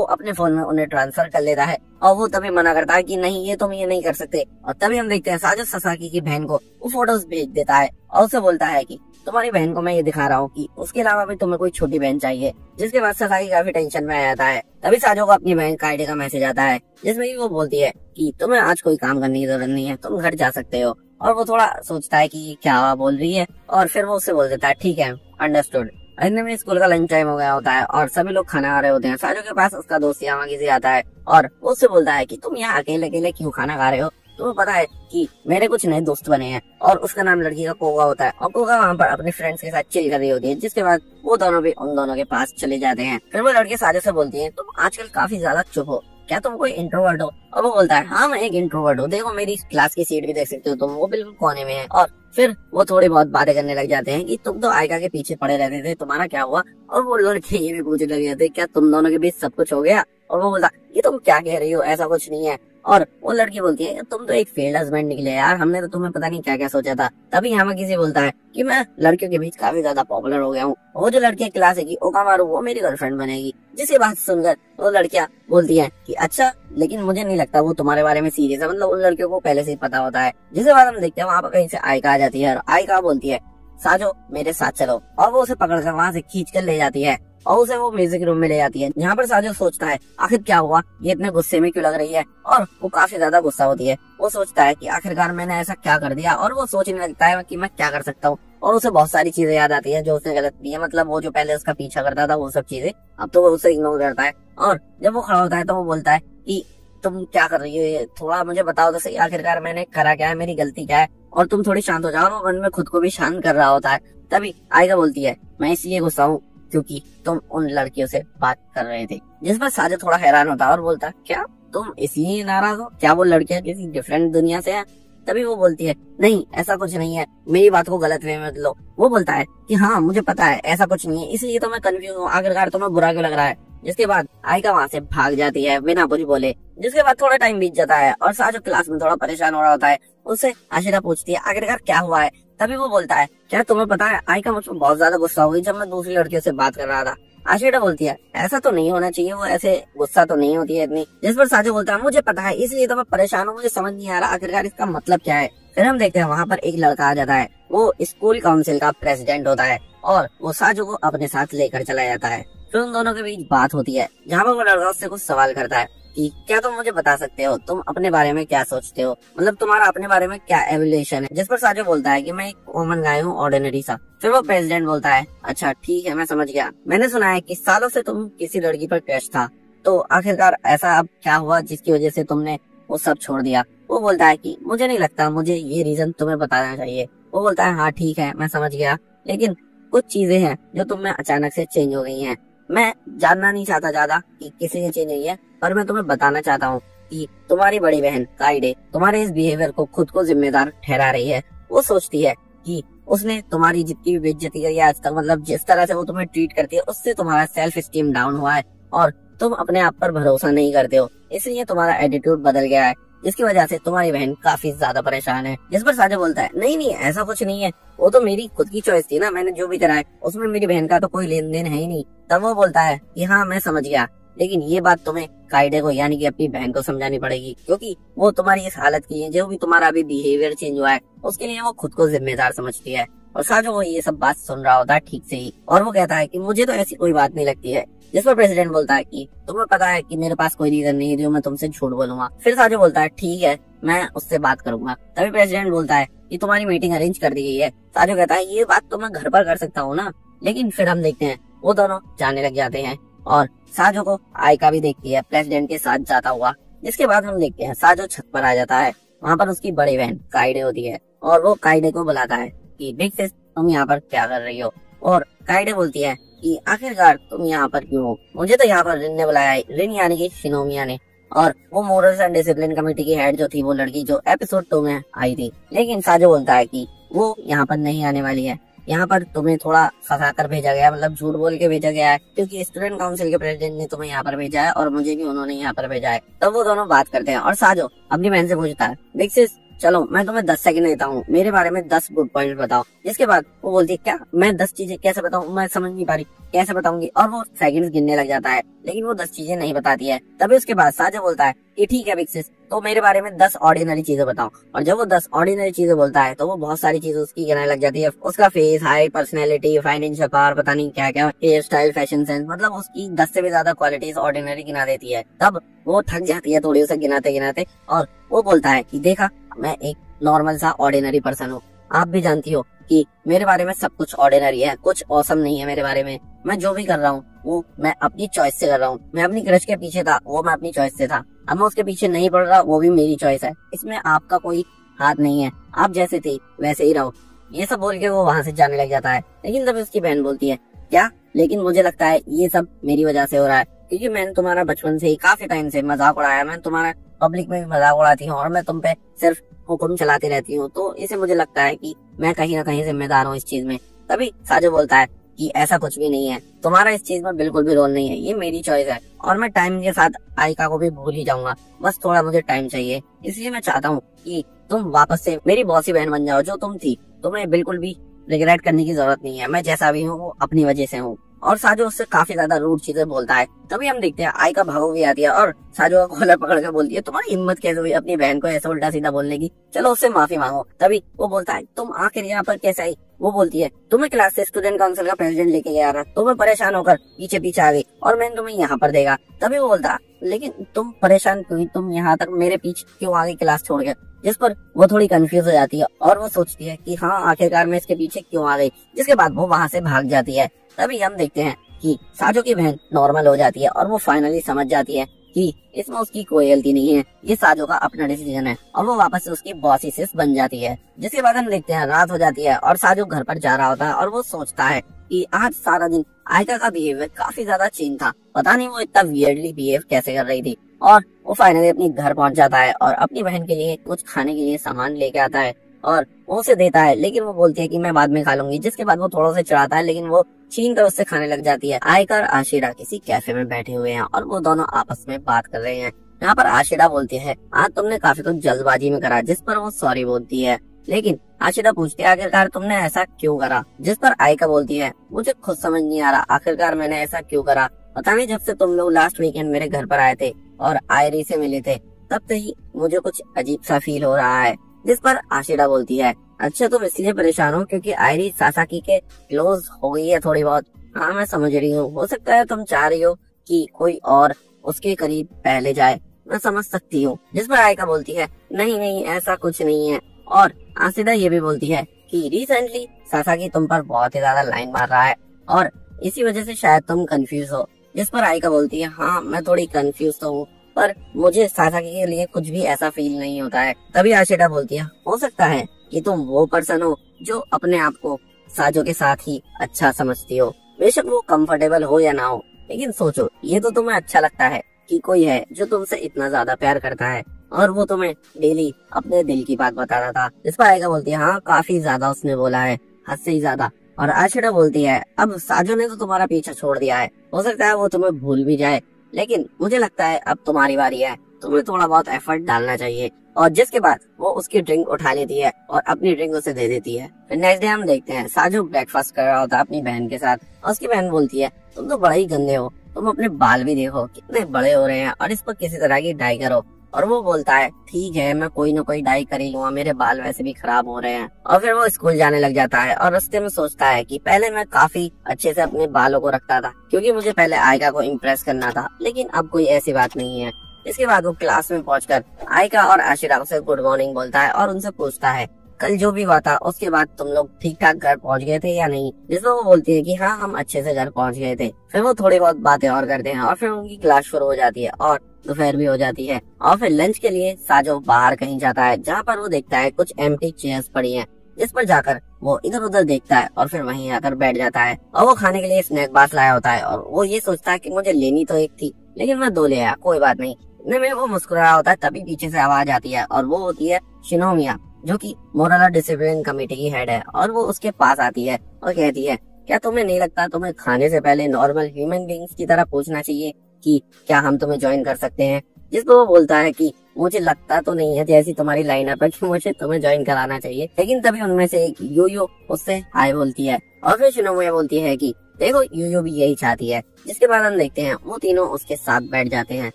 अपने फोन में उन्हें ट्रांसफर कर लेता है और वो तभी मना करता है कि नहीं ये तुम ये नहीं कर सकते। और तभी हम देखते हैं साजो सासाकी की बहन को वो फोटोज भेज देता है और उसे बोलता है कि तुम्हारी बहन को मैं ये दिखा रहा हूँ कि उसके अलावा भी तुम्हें कोई छोटी बहन चाहिए। जिसके बाद सासाकी काफी टेंशन में आ जाता है। तभी साजो को अपनी बहन काइडे का मैसेज आता है जिसमें कि वो बोलती है कि तुम्हें आज कोई काम करने की जरूरत नहीं है, तुम घर जा सकते हो। और वो थोड़ा सोचता है कि क्या बोल रही है और फिर वो उससे बोल देता है ठीक है अंडरस्टूड। इतने में स्कूल का लंच टाइम हो गया होता है और सभी लोग खाना खा रहे होते हैं। साजो के पास उसका दोस्त यामागिजी आता है और वो उससे बोलता है कि तुम यहाँ अकेले अकेले क्यों खाना खा रहे हो, तुम्हें पता है कि मेरे कुछ नए दोस्त बने हैं। और उसका नाम लड़की का कोगा होता है और कोगा वहाँ पर अपने फ्रेंड्स के साथ चिल कर रही होती है। जिसके बाद वो दोनों भी उन दोनों के पास चले जाते हैं। फिर वो लड़के साजो से बोलती है तुम आजकल काफी ज्यादा चुप हो, क्या तुम कोई इंट्रोवर्ट हो? और वो बोलता है हाँ मैं एक इंट्रोवर्ट हूँ, देखो मेरी क्लास की सीट भी देख सकते हो तुम, वो बिल्कुल कोने में है। और फिर वो थोड़ी बहुत बातें करने लग जाते हैं कि तुम तो आयका के पीछे पड़े रहते थे, तुम्हारा क्या हुआ? और वो लड़के ये भी पूछने लग जाते क्या तुम दोनों के बीच सब कुछ हो गया? और वो बोलता ये तुम क्या कह रही हो, ऐसा कुछ नहीं है। और वो लड़की बोलती है तुम तो एक फेल्ड हस्बैंड निकले यार, हमने तो तुम्हें पता नहीं क्या क्या सोचा था। तभी यामागिजी बोलता है कि मैं लड़कियों के बीच काफी ज्यादा पॉपुलर हो गया हूँ, वो जो लड़की क्लास है ओकामारू वो मेरी गर्लफ्रेंड बनेगी। जिसे बात सुनकर वो लड़कियां बोलती हैं कि अच्छा, लेकिन मुझे नहीं लगता वो तुम्हारे बारे में सीरियस है, मतलब उन लड़कियों को पहले से ही पता होता है। जिसे बाद हम देखते हैं वहाँ पर कहीं से आयका आ जाती है और आयका बोलती है साजो मेरे साथ चलो, और वो उसे पकड़कर वहाँ से खींच कर ले जाती है। और उसे वो म्यूजिक रूम में ले जाती है, जहाँ पर साजो सोचता है आखिर क्या हुआ, ये इतने गुस्से में क्यों लग रही है, और वो काफी ज्यादा गुस्सा होती है। वो सोचता है कि आखिरकार मैंने ऐसा क्या कर दिया, और वो सोचने लगता है कि मैं क्या कर सकता हूँ, और उसे बहुत सारी चीजें याद आती है जो उसने गलत की है। मतलब वो जो पहले उसका पीछा करता था वो सब चीजें अब तो वो उसे इग्नोर करता है। और जब वो खड़ा होता है तो वो बोलता है कि तुम क्या कर रही हो, ये थोड़ा मुझे बताओ तो सही, आखिरकार मैंने करा क्या है, मेरी गलती क्या है, और तुम थोड़ी शांत हो जाओ। और वो मन में खुद को भी शांत कर रहा होता है। तभी आयका बोलती है मैं इसलिए गुस्सा हूँ क्योंकि तुम उन लड़कियों से बात कर रहे थे। जिस पर साजिद थोड़ा हैरान होता है और बोलता है क्या तुम इसलिए नाराज हो, क्या वो लड़कियां किसी डिफरेंट दुनिया से हैं? तभी वो बोलती है नहीं ऐसा कुछ नहीं है, मेरी बात को गलत वे में मत लो। वो बोलता है कि हाँ मुझे पता है ऐसा कुछ नहीं है, इसलिए तो मैं कंफ्यूज हूँ, आखिरकार तुम्हें बुरा क्यों लग रहा है। जिसके बाद आयका वहाँ से भाग जाती है बिना कुछ बोले। जिसके बाद थोड़ा टाइम बीत जाता है और साजो क्लास में थोड़ा परेशान हो रहा होता है। उससे आशिरा पूछती है आखिरकार क्या हुआ है। तभी वो बोलता है क्या तुम्हें पता है आयका मुझ पर बहुत ज्यादा गुस्सा हो गई जब मैं दूसरी लड़कियों से बात कर रहा था। आशिरा बोलती है ऐसा तो नहीं होना चाहिए, वो ऐसे गुस्सा तो नहीं होती है इतनी। जिस पर साजो बोलता है मुझे पता है इसलिए तो मैं परेशान हूँ, मुझे समझ नहीं आ रहा आखिरकार इसका मतलब क्या है। फिर हम देखते हैं वहाँ पर एक लड़का आ जाता है, वो स्कूल काउंसिल का प्रेसिडेंट होता है और वो साजो को अपने साथ लेकर चला जाता है। फिर उन दोनों के बीच बात होती है जहाँ पर वो लड़का उससे कुछ सवाल करता है कि क्या तुम मुझे बता सकते हो तुम अपने बारे में क्या सोचते हो, मतलब तुम्हारा अपने बारे में क्या एवोल्यूशन है। जिस पर साजो बोलता है कि मैं एक कॉमन गाय हूँ, ऑर्डिनरी सा। फिर वो प्रेसिडेंट बोलता है अच्छा ठीक है मैं समझ गया, मैंने सुना है कि सालों से तुम किसी लड़की पर क्रश था, तो आखिरकार ऐसा अब क्या हुआ जिसकी वजह से तुमने वो सब छोड़ दिया। वो बोलता है कि मुझे नहीं लगता मुझे ये रीजन तुम्हें बताना चाहिए। वो बोलता है हाँ ठीक है मैं समझ गया, लेकिन कुछ चीजें हैं जो तुम में अचानक से चेंज हो गई हैं। मैं जानना नहीं चाहता ज्यादा कि किसी ने चेंज हुई है, पर मैं तुम्हें बताना चाहता हूँ कि तुम्हारी बड़ी बहन काइडे तुम्हारे इस बिहेवियर को खुद को जिम्मेदार ठहरा रही है। वो सोचती है कि उसने तुम्हारी जितनी भी बेइज्जती करी है आज तक, मतलब जिस तरह से वो तुम्हें ट्रीट करती है उससे तुम्हारा सेल्फ स्टीम डाउन हुआ है और तुम अपने आप पर भरोसा नहीं करते हो, इसलिए तुम्हारा एटीट्यूड बदल गया है, जिसकी वजह से तुम्हारी बहन काफी ज्यादा परेशान है। जिस पर साजो बोलता है नहीं नहीं ऐसा कुछ नहीं है, वो तो मेरी खुद की चॉइस थी ना, मैंने जो भी करा है उसमें मेरी बहन का तो कोई लेन देन है ही नहीं। तब वो बोलता है कि हाँ मैं समझ गया, लेकिन ये बात तुम्हें काइडे को यानी कि अपनी बहन को समझानी पड़ेगी, क्योंकि वो तुम्हारी इस हालत की है, जो भी तुम्हारा अभी बिहेवियर चेंज हुआ है उसके लिए वो खुद को जिम्मेदार समझती है। और साजो वो ये सब बात सुन रहा होता है ठीक से ही, और वो कहता है कि मुझे तो ऐसी कोई बात नहीं लगती है। जिस पर प्रेसिडेंट बोलता है कि तुम्हें पता है कि मेरे पास कोई रीजन नहीं है जो मैं तुमसे झूठ बोलूंगा। फिर साजो बोलता है ठीक है मैं उससे बात करूंगा। तभी प्रेसिडेंट बोलता है कि तुम्हारी मीटिंग अरेंज कर दी गई है। साजो कहता है ये बात तो मैं घर पर कर सकता हूँ ना। लेकिन फिर हम देखते हैं वो दोनों जाने लग जाते हैं और साजो को आयका भी देखती है प्रेसिडेंट के साथ जाता हुआ। जिसके बाद हम देखते हैं साजो छत पर आ जाता है, वहाँ पर उसकी बड़ी बहन काइडे होती है और वो काइडे को बुलाता है कि बिग फिश तुम यहाँ पर क्या कर रही हो। और काइडे बोलती है कि आखिरकार तुम यहाँ पर क्यों हो, मुझे तो यहाँ पर रिन ने बुलाया है, रिन यानी कि शिनोमिया ने, और वो मोरल्स एंड डिसिप्लिन कमेटी की हेड जो थी वो लड़की जो एपिसोड 2 में आई थी। लेकिन साजो बोलता है कि वो यहाँ पर नहीं आने वाली है, यहाँ पर तुम्हें थोड़ा फंसा कर भेजा गया, मतलब झूठ बोल के भेजा गया है, क्योंकि स्टूडेंट काउंसिल के प्रेसिडेंट ने तुम्हें यहाँ पर भेजा है और मुझे भी उन्होंने यहाँ पर भेजा है। तब वो दोनों बात करते हैं और साजो अपनी बहन से पूछता है बिग सिस चलो मैं तुम्हें 10 सेकंड देता हूँ, मेरे बारे में 10 गुड पॉइंट बताओ। जिसके बाद वो बोलती है क्या मैं 10 चीजें कैसे बताऊँ, मैं समझ नहीं पा रही कैसे बताऊंगी, और वो सेकंड्स गिनने लग जाता है लेकिन वो 10 चीजें नहीं बताती है। तभी उसके बाद साजो बोलता है कि ठीक है बिग सिस तो मेरे बारे में 10 ऑर्डिनरी चीजें बताओ। और जब वो 10 ऑर्डिनरी चीजें बोलता है तो वो बहुत सारी चीजें उसकी गिनाने लग जाती है, उसका face, height, personality, financial power, पता नहीं क्या क्या, हेयर स्टाइल, फैशन सेंस, मतलब उसकी 10 से भी ज्यादा क्वालिटीज ऑर्डिनरी गिना देती है। तब वो थक जाती है थोड़ी उसे गिनाते गिनाते और वो बोलता है कि देखा मैं एक नॉर्मल सा ऑर्डिनरी पर्सन हूँ, आप भी जानती हो कि मेरे बारे में सब कुछ ऑर्डिनरी है, कुछ औसम नहीं है मेरे बारे में, मैं जो भी कर रहा हूँ वो मैं अपनी चॉइस से कर रहा हूँ, मैं अपनी क्रश के पीछे था वो मैं अपनी चॉइस से था, अब मैं उसके पीछे नहीं पड़ रहा वो भी मेरी चॉइस है, इसमें आपका कोई हाथ नहीं है, आप जैसे थे वैसे ही रहो। ये सब बोल के वो वहाँ से जाने लग जाता है। लेकिन तब उसकी बहन बोलती है क्या, लेकिन मुझे लगता है ये सब मेरी वजह से हो रहा है, क्योंकि मैंने तुम्हारा बचपन से ही काफी टाइम से मजाक उड़ाया, मैं तुम्हारा पब्लिक में भी मजाक उड़ाती हूँ और मैं तुम पे सिर्फ हुक्म चलाती रहती हूँ, तो इसे मुझे लगता है कि मैं कहीं ना कहीं जिम्मेदार हूँ इस चीज में। तभी साजो बोलता है कि ऐसा कुछ भी नहीं है, तुम्हारा इस चीज में बिल्कुल भी रोल नहीं है, ये मेरी चॉइस है और मैं टाइम के साथ आयका को भी भूल ही जाऊंगा, बस थोड़ा मुझे टाइम चाहिए, इसलिए मैं चाहता हूँ कि तुम वापस से मेरी बॉसी बहन बन जाओ जो तुम थी, तुम्हें बिल्कुल भी रिग्रेट करने की जरूरत नहीं है, मैं जैसा भी हूँ वो अपनी वजह से हूँ। और साजो उससे काफी ज्यादा रूड चीजें बोलता है। तभी हम देखते हैं आयका भागो भी आती है और साजो का कॉलर पकड़ के बोलती है तुम्हारी हिम्मत कैसे हुई अपनी बहन को ऐसा उल्टा सीधा बोलने की, चलो उससे माफी मांगो। तभी वो बोलता है तुम आखिर यहाँ पर कैसे आई। वो बोलती है तुम्हें क्लास से स्टूडेंट काउंसिल का प्रेसिडेंट लेके गया था, तुम्हें परेशान होकर पीछे पीछे आ गई और मैंने तुम्हें यहाँ पर देखा। तभी वो बोलता लेकिन तुम परेशान क्यों, तुम यहाँ तक मेरे पीछे क्यों आ गई क्लास छोड़ के। जिस पर वो थोड़ी कंफ्यूज हो जाती है और वो सोचती है कि हाँ आखिरकार मैं इसके पीछे क्यों आ गई, जिसके बाद वो वहाँ से भाग जाती है। तभी हम देखते हैं कि साजो की बहन नॉर्मल हो जाती है और वो फाइनली समझ जाती है कि इसमें उसकी कोई गलती नहीं है, ये साजो का अपना डिसीजन है और वो वापस से उसकी बॉसी से बन जाती है। जिसके बाद हम देखते हैं रात हो जाती है और साजो घर पर जा रहा होता है और वो सोचता है कि आज सारा दिन आयका का बिहेवियर काफी ज्यादा चेंज था, पता नहीं वो इतना वियर्डली बिहेव कैसे कर रही थी। और वो फाइनली अपने घर पहुंच जाता है और अपनी बहन के लिए कुछ खाने के लिए सामान लेके आता है और वो उसे देता है, लेकिन वो बोलती है कि मैं बाद में खा लूंगी। जिसके बाद वो थोड़ा सा चिढ़ाता है लेकिन वो छीन कर उससे खाने लग जाती है। आयका और आशिरा किसी कैफे में बैठे हुए हैं और वो दोनों आपस में बात कर रहे हैं। यहाँ पर आशिरा बोलती है आज तुमने काफी कुछ जल्दबाजी में करा, जिस पर वो सॉरी बोलती है। लेकिन आशिरा पूछती है आखिरकार तुमने ऐसा क्यों करा, जिस पर आयका बोलती है मुझे खुद समझ नहीं आ रहा आखिरकार मैंने ऐसा क्यों करा, पता नहीं जब से तुम लोग लास्ट वीकेंड मेरे घर पर आए थे और आयरी से मिले थे तब से ही मुझे कुछ अजीब सा फील हो रहा है। जिस पर आशिरा बोलती है अच्छा तुम इसलिए परेशान हो क्योंकि आयरी सासाकी के क्लोज हो गई है थोड़ी बहुत। हाँ मैं समझ रही हूँ, हो सकता है तुम चाह रही हो कि कोई और उसके करीब पहले जाए, मैं समझ सकती हूँ। जिस पर आयका बोलती है नहीं नहीं ऐसा कुछ नहीं है। और आशिरा ये भी बोलती है कि रिसेंटली सासाकी तुम पर बहुत ही ज्यादा लाइन मार रहा है और इसी वजह से शायद तुम कंफ्यूज हो। जिस पर आयका बोलती है हाँ मैं थोड़ी कंफ्यूज तो हूँ पर मुझे सासाकी के लिए कुछ भी ऐसा फील नहीं होता है। तभी आशिरा बोलती है हो सकता है कि तुम वो पर्सन हो जो अपने आप को साजो के साथ ही अच्छा समझती हो, बेशक वो कंफर्टेबल हो या ना हो, लेकिन सोचो ये तो तुम्हें अच्छा लगता है कि कोई है जो तुमसे इतना ज्यादा प्यार करता है और वो तुम्हें डेली अपने दिल की बात बताता था। इस पर आयका बोलती है हाँ काफी ज्यादा उसने बोला है, हद से ही ज्यादा। और आशिरा बोलती है अब साजो ने तो तुम्हारा पीछा छोड़ दिया है, हो सकता है वो तुम्हें भूल भी जाए, लेकिन मुझे लगता है अब तुम्हारी बारी है, तुम्हें थोड़ा बहुत एफर्ट डालना चाहिए। और जिसके बाद वो उसकी ड्रिंक उठा लेती है और अपनी ड्रिंक उसे दे देती है। फिर नेक्स्ट डे हम देखते हैं साजो ब्रेकफास्ट कर रहा होता है अपनी बहन के साथ और उसकी बहन बोलती है तुम तो बड़ा ही गंदे हो, तुम अपने बाल भी देखो कितने बड़े हो रहे हैं और इस पर किसी तरह की डाई करो। और वो बोलता है ठीक है मैं कोई ना कोई डाई कर ही लूंगा, मेरे बाल वैसे भी खराब हो रहे हैं। और फिर वो स्कूल जाने लग जाता है और रास्ते में सोचता है कि पहले मैं काफी अच्छे से अपने बालों को रखता था क्योंकि मुझे पहले आयका को इम्प्रेस करना था, लेकिन अब कोई ऐसी बात नहीं है। इसके बाद वो क्लास में पहुंचकर आयका और आशिरा से गुड मॉर्निंग बोलता है और उनसे पूछता है कल जो भी हुआ था उसके बाद तुम लोग ठीक ठाक घर पहुंच गए थे या नहीं। जिसमें वो बोलती है कि हाँ हम अच्छे से घर पहुंच गए थे। फिर वो थोड़ी बहुत बातें और करते हैं और फिर उनकी क्लास शुरू हो जाती है और दोपहर भी हो जाती है। और फिर लंच के लिए साजो बाहर कहीं जाता है जहाँ पर वो देखता है कुछ एम्प्टी चेयर्स पड़ी हैं, जिस पर जाकर वो इधर उधर देखता है और फिर वहीं आकर बैठ जाता है। और वो खाने के लिए स्नैक बार लाया होता है और वो ये सोचता है कि मुझे लेनी तो एक थी लेकिन मैं 2 ले आया, कोई बात नहीं। इतने में वो मुस्कुरा रहा होता है तभी पीछे से आवाज आती है और वो होती है शिनोमिया जो कि मोरल डिसिप्लिन कमेटी की हेड है। और वो उसके पास आती है और कहती है क्या तुम्हें नहीं लगता तुम्हें खाने से पहले नॉर्मल ह्यूमन बीइंग्स की तरह पूछना चाहिए कि क्या हम तुम्हें ज्वाइन कर सकते हैं। जिसको वो बोलता है कि मुझे लगता तो नहीं है जैसी तुम्हारी लाइनअप है कि मुझे तुम्हें ज्वाइन कराना चाहिए। लेकिन तभी उनमें से एक यूयो उससे हाय बोलती है और फिर शिनोमिया बोलती है कि देखो यूयो भी यही चाहती है। जिसके बाद हम देखते हैं वो तीनों उसके साथ बैठ जाते हैं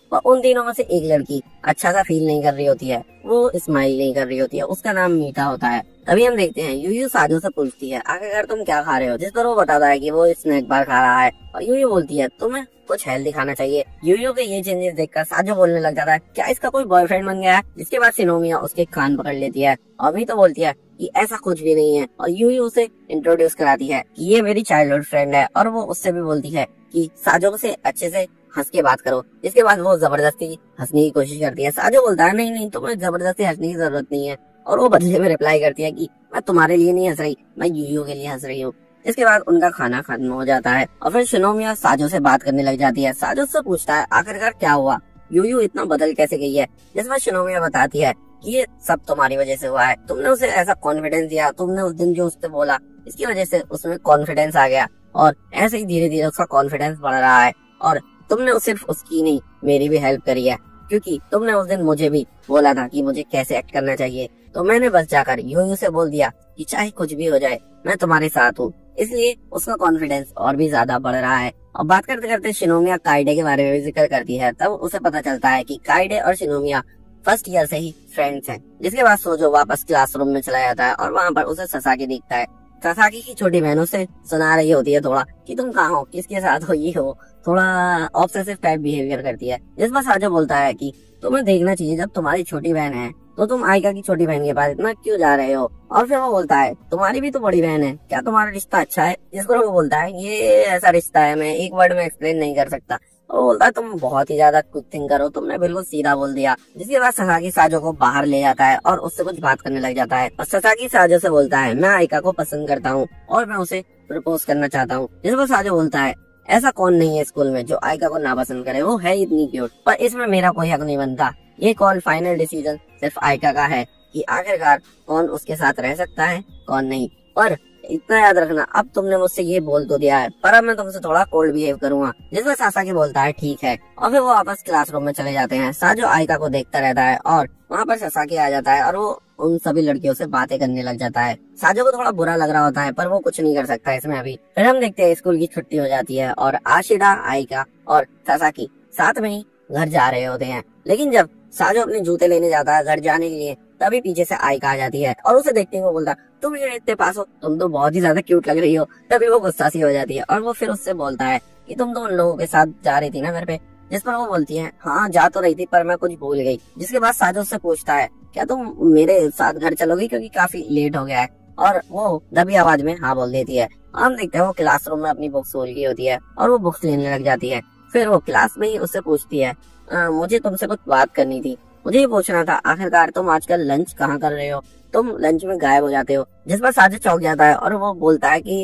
और उन तीनों में से एक लड़की अच्छा सा फील नहीं कर रही होती है, वो स्माइल नहीं कर रही होती है, उसका नाम मीठा होता है। तभी हम देखते हैं यूयू साजो से पूछती है आखिरकार तुम क्या खा रहे हो, जिस पर वो बताता है कि वो स्नैक बार खा रहा है। और यूयू बोलती है तुम्हें कुछ हेल्दी खाना चाहिए। यूयू के ये चेंजेस देखकर साजो बोलने लग जाता है क्या इसका कोई बॉयफ्रेंड बन गया है। जिसके बाद शिनोमिया उसके कान पकड़ लेती है और भी तो बोलती है कि ऐसा कुछ भी नहीं है। और यूयू उसे इंट्रोड्यूस कराती है कि ये मेरी चाइल्डहुड फ्रेंड है और वो उससे भी बोलती है कि साजो से अच्छे से हंस के बात करो। इसके बाद वो जबरदस्ती हंसने की कोशिश करती है। साजो बोलता है नहीं नहीं तुम्हें जबरदस्ती हंसने की जरूरत नहीं है और वो बदले में रिप्लाई करती है कि मैं तुम्हारे लिए नहीं हंस रही, मैं यूयू के लिए हंस रही हूँ। इसके बाद उनका खाना खत्म हो जाता है और फिर शिनोमिया साजो से बात करने लग जाती है। साजो से पूछता है आखिरकार क्या हुआ, यूयू इतना बदल कैसे गई है। जिसमें शिनोमिया बताती है कि ये सब तुम्हारी वजह से हुआ है, तुमने उसे ऐसा कॉन्फिडेंस दिया, तुमने उस दिन जो उससे बोला इसकी वजह से उसमें कॉन्फिडेंस आ गया और ऐसे ही धीरे धीरे उसका कॉन्फिडेंस बढ़ रहा है। और तुमने सिर्फ उसकी नहीं मेरी भी हेल्प करी है क्योंकि तुमने उस दिन मुझे भी बोला था कि मुझे कैसे एक्ट करना चाहिए, तो मैंने बस जाकर यूयू से बोल दिया कि चाहे कुछ भी हो जाए मैं तुम्हारे साथ हूँ। इसलिए उसका कॉन्फिडेंस और भी ज्यादा बढ़ रहा है। और बात करते करते शिनोमिया काइडे के बारे में भी जिक्र करती है। तब उसे पता चलता है कि काइडे और शिनोमिया फर्स्ट ईयर से ही फ्रेंड्स हैं। जिसके बाद सोजो वापस क्लासरूम में चला जाता है और वहाँ पर उसे ससाकी दिखता है। ससाकी की छोटी बहन उसे सुना रही होती है थोड़ा कि तुम कहाँ हो, किसके साथ हो, ये हो, थोड़ा ऑब्सेसिव टाइप बिहेवियर करती है। जिस पर साजो बोलता है कि तुम्हें देखना चाहिए, जब तुम्हारी छोटी बहन है तो तुम आइका की छोटी बहन के पास इतना क्यों जा रहे हो। और फिर वो बोलता है तुम्हारी भी तो बड़ी बहन है, क्या तुम्हारा रिश्ता अच्छा है। जिस पर वो बोलता है ये ऐसा रिश्ता है, मैं एक वर्ड में एक्सप्लेन नहीं कर सकता। वो बोलता है तुम बहुत ही ज्यादा कुछ थिंक करो, तुमने बिल्कुल सीधा बोल दिया। जिसके बाद ससाकी साजो को बाहर ले जाता है और उससे कुछ बात करने लग जाता है। और ससाकी साजो से बोलता है मैं आइका को पसंद करता हूँ और मैं उसे प्रपोज करना चाहता हूँ। जिस पर साजो बोलता है ऐसा कौन नहीं है स्कूल में जो आइका को नापसंद करे, वो है इतनी क्यूट, पर इसमें मेरा कोई हक नहीं बनता। ये कॉल फाइनल डिसीजन सिर्फ आइका का है कि आखिरकार कौन उसके साथ रह सकता है कौन नहीं। पर इतना याद रखना, अब तुमने मुझसे ये बोल तो दिया है, पर अब मैं तुमसे थोड़ा कोल्ड बिहेव करूंगा। जिसमें सासाकी बोलता है ठीक है। और फिर वो वापस क्लासरूम में चले जाते हैं। साजो आइका को देखता रहता है और वहाँ पर ससाकी आ जाता है और वो उन सभी लड़कियों से बातें करने लग जाता है। साजो को थोड़ा बुरा लग रहा होता है पर वो कुछ नहीं कर सकता इसमें अभी। फिर हम देखते हैं स्कूल की छुट्टी हो जाती है और आशिडा, आइका और ससाकी साथ में ही घर जा रहे होते हैं। लेकिन जब साजो अपने जूते लेने जाता है घर जाने के लिए, तभी पीछे से आइका आ जाती है और उसे देखते हुए बोलता तुम ये इतने पास हो, तुम तो बहुत ही ज्यादा क्यूट लग रही हो। तभी वो गुस्सा सी हो जाती है और वो फिर उससे बोलता है कि तुम तो उन लोगों के साथ जा रही थी ना घर पे। जिस पर वो बोलती है हाँ जा तो रही थी पर मैं कुछ भूल गई। जिसके बाद साजो उससे पूछता है क्या तुम मेरे साथ घर चलोगी क्योंकि काफी लेट हो गया है। और वो दबी आवाज में हाँ बोल देती है। हम देखते हैं वो क्लासरूम में अपनी बुक्स भूल गई होती है और वो बुक्स लेने लग जाती है। फिर वो क्लास में ही उससे पूछती है मुझे तुमसे कुछ बात करनी थी, मुझे ये पूछना था आखिरकार तुम आजकल लंच कहाँ कर रहे हो, तुम लंच में गायब हो जाते हो। जिस पर साजिद चौंक जाता है और वो बोलता है कि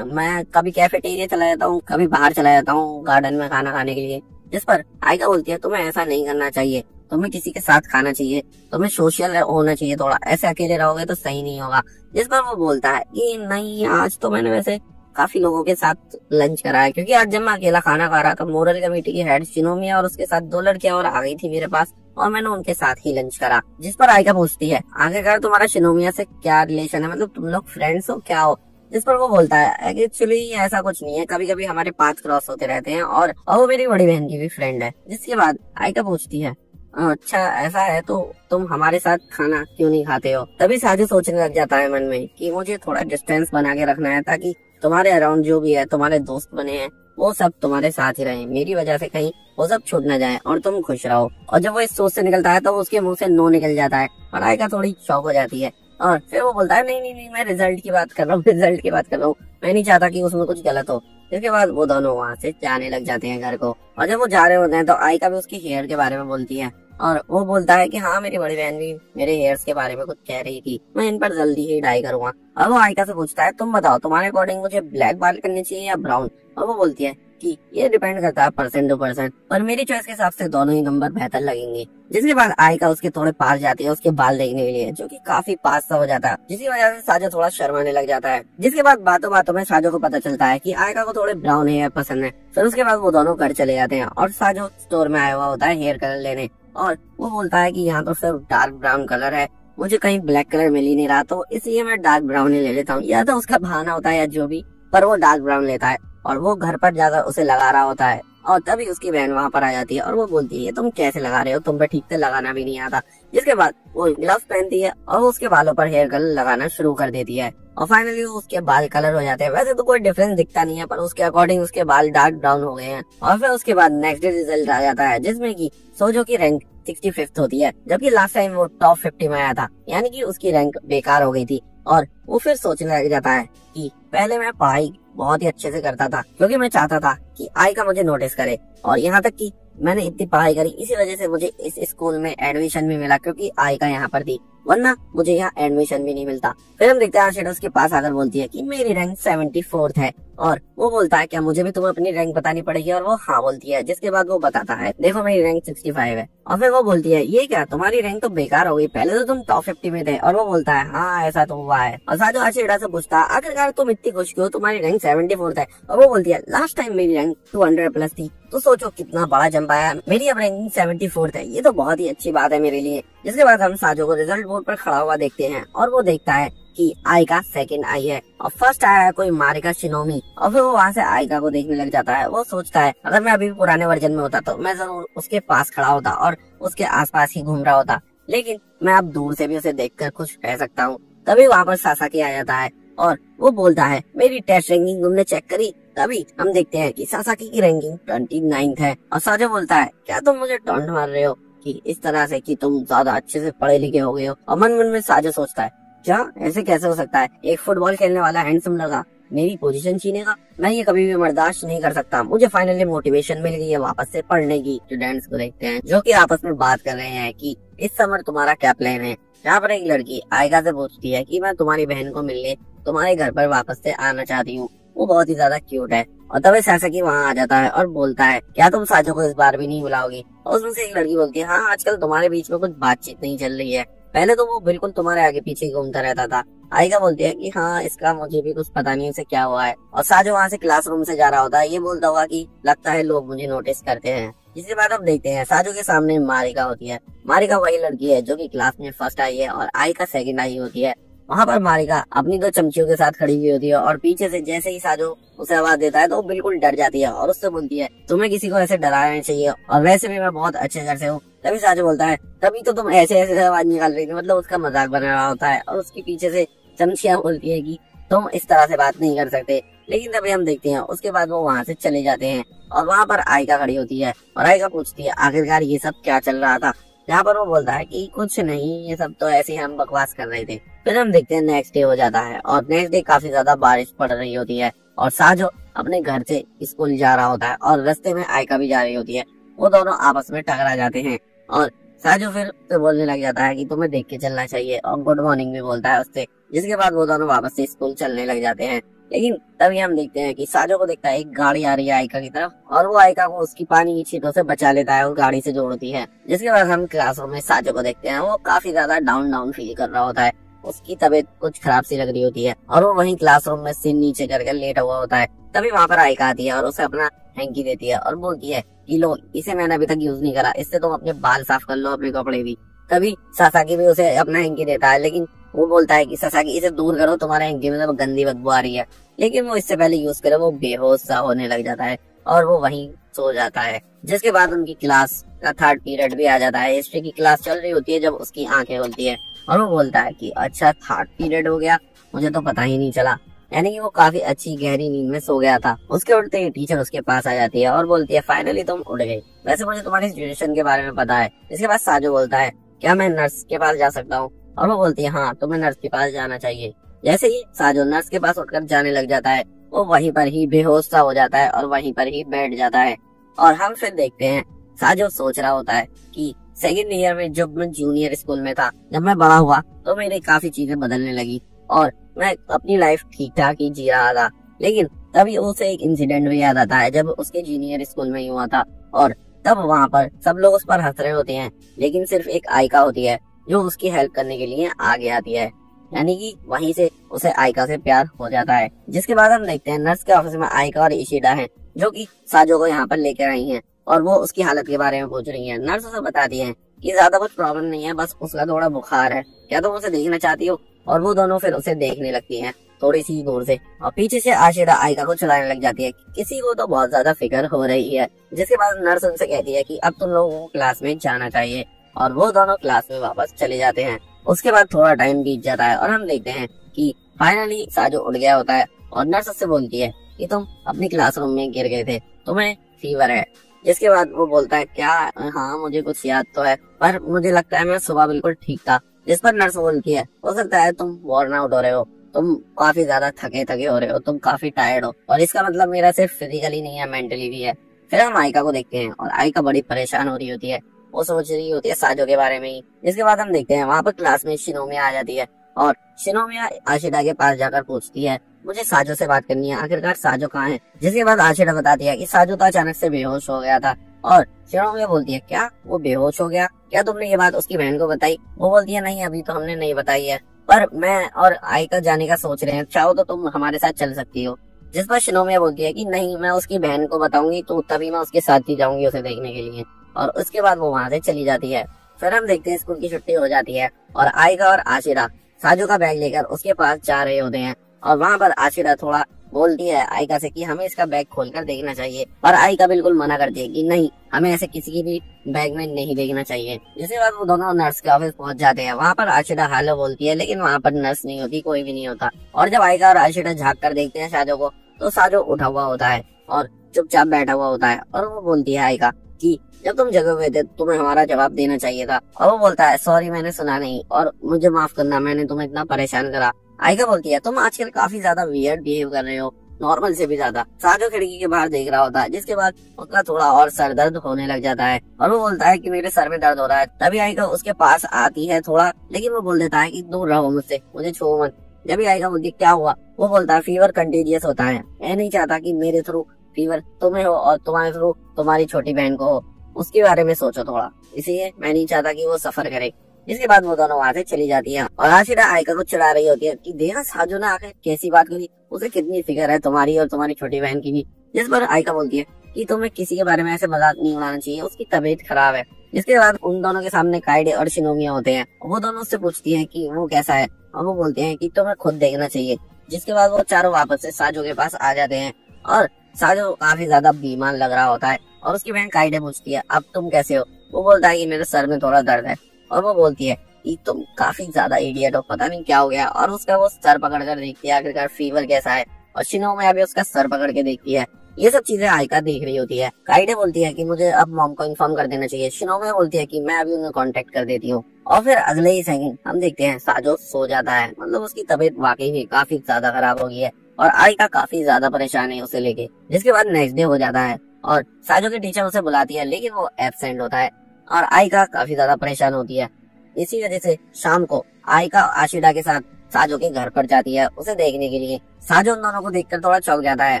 मैं कभी कैफेटेरिया चला जाता हूँ, कभी बाहर चला जाता हूँ गार्डन में खाना खाने के लिए। जिस पर आइका बोलती है तुम्हें ऐसा नहीं करना चाहिए, तुम्हें किसी के साथ खाना चाहिए, तुम्हें सोशल होना चाहिए थोड़ा, ऐसे अकेले रहोगे तो सही नहीं होगा। जिस पर वो बोलता है कि नहीं आज तो मैंने वैसे काफी लोगों के साथ लंच करा है, क्योंकि आज जब मैं अकेला खाना खा रहा था मोरल कमेटी की हेड शिनोमिया और उसके साथ 2 लड़कियां और आ गई थी मेरे पास और मैंने उनके साथ ही लंच करा। जिस पर आइका पूछती है आखिरकार तुम्हारा शिनोमिया से क्या रिलेशन है, मतलब तुम लोग फ्रेंड्स हो क्या हो। जिस पर वो बोलता है एक्चुअली ऐसा कुछ नहीं है, कभी कभी हमारे पाथ क्रॉस होते रहते हैं और वो मेरी बड़ी बहन की भी फ्रेंड है। जिसके बाद आइका पूछती है अच्छा ऐसा है तो तुम हमारे साथ खाना क्यों नहीं खाते हो। तभी साजिद सोचने लग जाता है मन में कि मुझे थोड़ा डिस्टेंस बना के रखना है ताकि तुम्हारे अराउंड जो भी है तुम्हारे दोस्त बने हैं वो सब तुम्हारे साथ ही रहे, मेरी वजह से कहीं वो सब छूट न जाए और तुम खुश रहो। और जब वो इस सोच से निकलता है तो उसके मुंह से नो निकल जाता है और आइका थोड़ी शॉक हो जाती है। और फिर वो बोलता है नहीं नहीं नहीं मैं रिजल्ट की बात कर रहा हूँ, रिजल्ट की बात कर रहा हूँ, मैं नहीं चाहता कि उसमें कुछ गलत हो। इसके बाद वो दोनों वहाँ से जाने लग जाते हैं घर को। और जब वो जा रहे होते हैं तो आइका भी उसकी हेयर के बारे में बोलती है और वो बोलता है कि हाँ मेरी बड़ी बहन भी मेरे हेयर्स के बारे में कुछ कह रही थी, मैं इन पर जल्दी ही डाई करूंगा। अब वो आइका से पूछता है तुम बताओ तुम्हारे अकॉर्डिंग मुझे ब्लैक बाल करने चाहिए या ब्राउन। और वो बोलती है कि ये डिपेंड करता है परसेंट टू परसेंट, पर मेरी चॉइस के हिसाब से दोनों ही नंबर बेहतर लगेंगे। जिसके बाद आइका उसके थोड़े पास जाती है उसके बाल देखने के लिए, जो कि काफी पास सा हो जाता है, जिसकी वजह से साजो थोड़ा शर्माने लग जाता है। जिसके बाद बातों बातों में साजो को पता चलता है कि आइका को थोड़े ब्राउन हेयर पसंद है। फिर उसके बाद वो दोनों घर चले जाते हैं और साजो स्टोर में आया हुआ होता है हेयर कलर लेने और वो बोलता है कि यहाँ तो सिर्फ डार्क ब्राउन कलर है, मुझे कहीं ब्लैक कलर मिल ही नहीं रहा तो इसलिए मैं डार्क ब्राउन ही ले लेता हूँ। या तो उसका बहाना होता है या जो भी, पर वो डार्क ब्राउन लेता है और वो घर पर जाकर उसे लगा रहा होता है। और तभी उसकी बहन वहाँ पर आ जाती है और वो बोलती है तुम कैसे लगा रहे हो, तुम पे ठीक से लगाना भी नहीं आता। जिसके बाद वो ग्लव्स पहनती है और उसके बालों पर हेयर कलर लगाना शुरू कर देती है और फाइनली उसके बाल कलर हो जाते हैं। वैसे तो कोई डिफरेंस दिखता नहीं है पर उसके अकॉर्डिंग उसके बाल डार्क ब्राउन हो गए हैं। और फिर उसके बाद नेक्स्ट डे रिजल्ट आ जाता है जिसमें कि सोजो की रैंक 65th होती है, जबकि लास्ट टाइम वो टॉप 50 में आया था, यानी कि उसकी रैंक बेकार हो गई थी। और वो फिर सोचने लग जाता है कि पहले मैं पढ़ाई बहुत ही अच्छे से करता था क्योंकि मैं चाहता था कि आइका मुझे नोटिस करे, और यहाँ तक कि मैंने इतनी पढ़ाई करी इसी वजह से मुझे इस स्कूल में एडमिशन भी मिला क्योंकि आइका यहाँ पर थी, वरना मुझे यहाँ एडमिशन भी नहीं मिलता। फिर हम देखते हैं आशिरा उसके पास आकर बोलती है कि मेरी रैंक 74th है और वो बोलता है क्या मुझे भी तुम्हें अपनी रैंक बतानी पड़ेगी, और वो हाँ बोलती है। जिसके बाद वो बताता है देखो मेरी रैंक 65 है। और फिर वो बोलती है ये क्या तुम्हारी रैंक तो बेकार हो गई, पहले तो तुम टॉप 50 में थे। और वो बोलता है हाँ ऐसा तो हुआ है। और साजो आशिरा से पूछता है आखिरकार तुम इतनी खुश क्यों, तुम्हारी रैंक 74th है। और वो बोलती है लास्ट टाइम मेरी रैंक 200+ थी, तो सोचो कितना बड़ा जंप आया, मेरी अब रैंकिंग 74th है, ये तो बहुत ही अच्छी बात है मेरे लिए। जिसके बाद हम साजो को रिजल्ट बोर्ड पर खड़ा हुआ देखते हैं और वो देखता है कि आइका सेकंड आई है और फर्स्ट आया है कोई मारिका शिनोमी। और फिर वो वहाँ से आइका को देखने लग जाता है। वो सोचता है अगर मैं अभी भी पुराने वर्जन में होता तो मैं जरूर उसके पास खड़ा होता और उसके आसपास ही घूम रहा होता, लेकिन मैं अब दूर से भी उसे देखकर खुश रह सकता हूँ। तभी वहाँ पर सासाकी आ जाता है और वो बोलता है मेरी टेस्ट रैंकिंग तुमने चेक करी? तभी हम देखते हैं कि सासाकी की रैंकिंग 29th है और साजो बोलता है क्या तुम मुझे टॉन्ट मार रहे हो कि इस तरह से कि तुम ज्यादा अच्छे से पढ़े लिखे हो गए हो। और मन मन में साजो सोचता है क्या ऐसे कैसे हो सकता है, एक फुटबॉल खेलने वाला हैंडसम लड़का मेरी पोजीशन छीनेगा, मैं ये कभी भी बर्दाश्त नहीं कर सकता। मुझे फाइनली मोटिवेशन मिल गई है वापस से पढ़ने की। स्टूडेंट्स को देखते हैं जो कि आपस में बात कर रहे हैं कि इस समर तुम्हारा क्या प्लान है। यहाँ पर एक लड़की आयका से पूछती है कि मैं तुम्हारी बहन को मिलने तुम्हारे घर पर वापस से आना चाहती हूँ, वो बहुत ही ज्यादा क्यूट है। और तभी सासाकी वहाँ आ जाता है और बोलता है क्या तुम साजो को इस बार भी नहीं बुलाओगी? और उसमें से एक लड़की बोलती है हाँ आजकल तुम्हारे बीच में कुछ बातचीत नहीं चल रही है, पहले तो वो बिल्कुल तुम्हारे आगे पीछे घूमता रहता था। आयका बोलती है कि हाँ इसका मुझे भी कुछ पता नहीं इसे क्या हुआ है। और साजो वहाँ से क्लासरूम से जा रहा होता है, ये बोलता हुआ कि लगता है लोग मुझे नोटिस करते हैं। जिसके बाद हम देखते हैं साजो के सामने मारिका होती है। मारिका वही लड़की है जो कि क्लास में फर्स्ट आई है और आयका सेकंड आई होती है। वहाँ पर मारिका अपनी 2 चमचियों के साथ खड़ी हुई होती है और पीछे से जैसे ही साजो उसे आवाज देता है तो वो बिल्कुल डर जाती है और उससे बोलती है तुम्हें किसी को ऐसे डराना चाहिए और वैसे भी मैं बहुत अच्छे घर से हूँ। तभी साजो बोलता है तभी तो तुम ऐसे ऐसे आवाज निकाल रही थी, मतलब उसका मजाक बना रहा होता है। और उसके पीछे से चमचियां बोलती है कि तुम इस तरह से बात नहीं कर सकते। लेकिन तभी हम देखते हैं उसके बाद वो वहाँ से चले जाते हैं और वहाँ पर आयका खड़ी होती है और आयका पूछती है आखिरकार ये सब क्या चल रहा था। यहाँ पर वो बोलता है कि कुछ नहीं, ये सब तो ऐसे ही हम बकवास कर रहे थे। फिर हम देखते हैं नेक्स्ट डे हो जाता है और नेक्स्ट डे काफी ज्यादा बारिश पड़ रही होती है और साजो अपने घर से स्कूल जा रहा होता है और रास्ते में आयका भी जा रही होती है। वो दोनों आपस में टकरा जाते हैं और साजो फिर से बोलने लग जाता है कि तुम्हें देख के चलना चाहिए और गुड मॉर्निंग भी बोलता है उससे। जिसके बाद वो दोनों वापस से स्कूल चलने लग जाते हैं। लेकिन तभी हम देखते हैं कि साजो को देखता है एक गाड़ी आ रही है आयका की तरफ और वो आयका को उसकी पानी की छींटों से बचा लेता है और गाड़ी से जोड़ती है। जिसके बाद हम क्लासरूम में साजो को देखते हैं, वो काफी ज्यादा डाउन फील कर रहा होता है, उसकी तबीयत कुछ खराब सी लग रही होती है और वो वहीं क्लासरूम में सिर नीचे करके लेटा हुआ होता है। तभी वहाँ पर आयका आती है और उसे अपना हैंकी देती है और बोलती है कि लो इसे मैंने अभी तक यूज नहीं करा, इससे तुम अपने बाल साफ कर लो, अपने कपड़े भी। तभी सासाकी भी उसे अपना हैंकी देता है, लेकिन वो बोलता है कि सासाकी इसे दूर करो, तुम्हारे हैंकी में तो गंदी बदबू आ रही है। लेकिन वो इससे पहले यूज करे वो बेहोश सा होने लग जाता है और वो वहीं सो जाता है। जिसके बाद उनकी क्लास का 3rd पीरियड भी आ जाता है। हिस्ट्री की क्लास चल रही होती है जब उसकी आंखें खुलती है और वो बोलता है कि अच्छा 3rd पीरियड हो गया, मुझे तो पता ही नहीं चला। यानी कि वो काफी अच्छी गहरी नींद में सो गया था। उसके उठते ही टीचर उसके पास आ जाती है और बोलती है फाइनली तुम उठ गई, वैसे मुझे तुम्हारी सिचुएशन के बारे में पता है। इसके बाद साजो बोलता है क्या मैं नर्स के पास जा सकता हूँ? और वो बोलती है हाँ तुम्हें नर्स के पास जाना चाहिए। जैसे ही साजो नर्स के पास उठकर जाने लग जाता है वो वहीं पर ही बेहोश सा हो जाता है और वहीं पर ही बैठ जाता है। और हम फिर देखते हैं साजो सोच रहा होता है कि 2nd ईयर में जब मैं जूनियर स्कूल में था, जब मैं बड़ा हुआ तो मेरी काफी चीजें बदलने लगी और मैं अपनी लाइफ ठीक ठाक ही जी रहा था। लेकिन तभी उसे एक इंसिडेंट भी याद आता है जब उसके जूनियर स्कूल में ही हुआ था और तब वहाँ पर सब लोग उस पर हंस रहे होते हैं, लेकिन सिर्फ एक आयका होती है जो उसकी हेल्प करने के लिए आगे आती है। यानी कि वहीं से उसे आयका से प्यार हो जाता है। जिसके बाद हम देखते हैं नर्स के ऑफिस में आयका और इशिडा हैं जो कि साजो को यहाँ पर लेकर आई हैं और वो उसकी हालत के बारे में पूछ रही हैं। नर्स उसे बताती है कि ज्यादा कुछ प्रॉब्लम नहीं है, बस उसका थोड़ा बुखार है, क्या तुम उसे देखना चाहती हो? और वो दोनों फिर उसे देखने लगती हैं थोड़ी सी दूर से और पीछे से आशिरा आयका को चलाने लग जाती है। किसी को तो बहुत ज्यादा फिक्र हो रही है। जिसके बाद नर्स उनसे कहती है कि अब तुम लोगों को क्लास में जाना चाहिए और वो दोनों क्लास में वापस चले जाते हैं। उसके बाद थोड़ा टाइम बीत जाता है और हम देखते हैं कि फाइनली साजो उठ गया होता है और नर्स उससे बोलती है कि तुम अपनी क्लासरूम में गिर गए थे, तुम्हें फीवर है। जिसके बाद वो बोलता है क्या हाँ मुझे कुछ याद तो है, पर मुझे लगता है मैं सुबह बिल्कुल ठीक था। जिस पर नर्स बोलती है हो सकता है तुम वॉर्न आउट हो रहे हो, तुम काफी ज्यादा थके हो रहे हो, तुम काफी टायर्ड हो और इसका मतलब मेरा सिर्फ फिजिकली नहीं है मेंटली भी है। फिर हम आयका को देखते हैं और आयका बड़ी परेशान हो रही होती है, वो सोच रही होती है साजो के बारे में ही। जिसके बाद हम देखते हैं वहाँ पर क्लास में शिनोमिया आ जाती है और शिनोमिया आशिरा के पास जाकर पूछती है मुझे साजो से बात करनी है, आखिरकार साजो कहाँ है? जिसके बाद आशिरा बताती है कि साजो तो अचानक से बेहोश हो गया था और शिनोमिया बोलती है क्या वो बेहोश हो गया? क्या तुमने ये बात उसकी बहन को बताई? वो बोलती है नहीं अभी तो हमने नहीं बताई है, पर मैं और आयका जाने का सोच रहे हैं, चाहो तो तुम हमारे साथ चल सकती हो। जिस पर शिनोमिया बोलती है कि नहीं मैं उसकी बहन को बताऊंगी तो तभी मैं उसके साथ ही जाऊंगी उसे देखने के लिए। और उसके बाद वो वहाँ से चली जाती है। फिर हम देखते हैं स्कूल की छुट्टी हो जाती है और आयका और आशिरा साजो का बैग लेकर उसके पास जा रहे होते हैं। और वहाँ पर आशिरा थोड़ा बोलती है आयका से कि हमें इसका बैग खोलकर देखना चाहिए, और आयका बिल्कुल मना करती है कि नहीं, हमें ऐसे किसी की भी बैग में नहीं देखना चाहिए। जिसके बाद वो दोनों नर्स के ऑफिस पहुंच जाते हैं। वहाँ पर आशिरा हेलो बोलती है, लेकिन वहाँ पर नर्स नहीं होती, कोई भी नहीं होता। और जब आयका और आशिरा झाँक कर देखते हैं साजो को, तो साजो उठा हुआ होता है और चुपचाप बैठा हुआ होता है। और वो बोलती है आयका कि जब तुम जगे हुए थे तुम्हें हमारा जवाब देना चाहिए था। और वो बोलता है सॉरी, मैंने सुना नहीं और मुझे माफ करना, मैंने तुम्हें इतना परेशान करा। आयका बोलती है तुम आजकल काफी ज्यादा वियर्ड बिहेव कर रहे हो, नॉर्मल से भी ज्यादा। साजो खिड़की के बाहर देख रहा होता है, जिसके बाद उसका थोड़ा और सर दर्द होने लग जाता है और वो बोलता है कि मेरे सर में दर्द हो रहा है। तभी आयका उसके पास आती है थोड़ा, लेकिन वो बोल देता है कि दूर रहो मुझसे, मुझे छुओ मत। जब भी आयका बोलती है क्या हुआ, वो बोलता है फीवर कंटेजियस होता है, मैं नहीं चाहता कि मेरे थ्रू फीवर तुम्हें हो और तुम्हारे थ्रू तुम्हारी छोटी बहन को हो, उसके बारे में सोचो थोड़ा, इसलिए मैं नहीं चाहता कि वो सफर करे। इसके बाद वो दोनों वहाँ से चली जाती है और आशिरा आयका को चिढ़ा रही होती है कि देखा साजो ने आकर कैसी बात करी, उसे कितनी फिक्र है तुम्हारी और तुम्हारी छोटी बहन की भी। जिस पर आयका बोलती है कि तुम्हें किसी के बारे में ऐसे मजाक नहीं उड़ाना चाहिए, उसकी तबीयत खराब है। जिसके बाद उन दोनों के सामने काइडे और शिनोमिया होते हैं। वो दोनों उससे पूछती है कि वो कैसा है और वो बोलते हैं कि तुम्हें खुद देखना चाहिए। जिसके बाद वो चारों वापस से साजो के पास आ जाते हैं और साजो काफी ज्यादा बीमार लग रहा होता है और उसकी बहन काइडे पूछती है अब तुम कैसे हो। वो बोलता है कि मेरे सर में थोड़ा दर्द है और वो बोलती है कि तुम काफी ज्यादा इडियट हो, पता नहीं क्या हो गया। और उसका वो सर पकड़ कर देखती है आखिरकार फीवर कैसा है, और शिनोमिया भी उसका सर पकड़ के देखती है। ये सब चीजें आयका देख रही होती है। काइडे बोलती है कि मुझे अब मॉम को इन्फॉर्म कर देना चाहिए। शिनोमिया बोलती है कि मैं अभी उन्हें कांटेक्ट कर देती हूँ। और फिर अगले ही सेकंड हम देखते हैं साजो सो जाता है, मतलब उसकी तबीयत वाकई में काफी ज्यादा खराब हो गई है और आयका काफी ज्यादा परेशान है उसे लेके। जिसके बाद नेक्स्ट डे हो जाता है और साजो की टीचर उसे बुलाती है, लेकिन वो एब्सेंट होता है और आयका काफी ज्यादा परेशान होती है। इसी वजह से शाम को आयका आशिरा के साथ साजो के घर पर जाती है उसे देखने के लिए। साजो उन दोनों को देखकर थोड़ा चौंक जाता है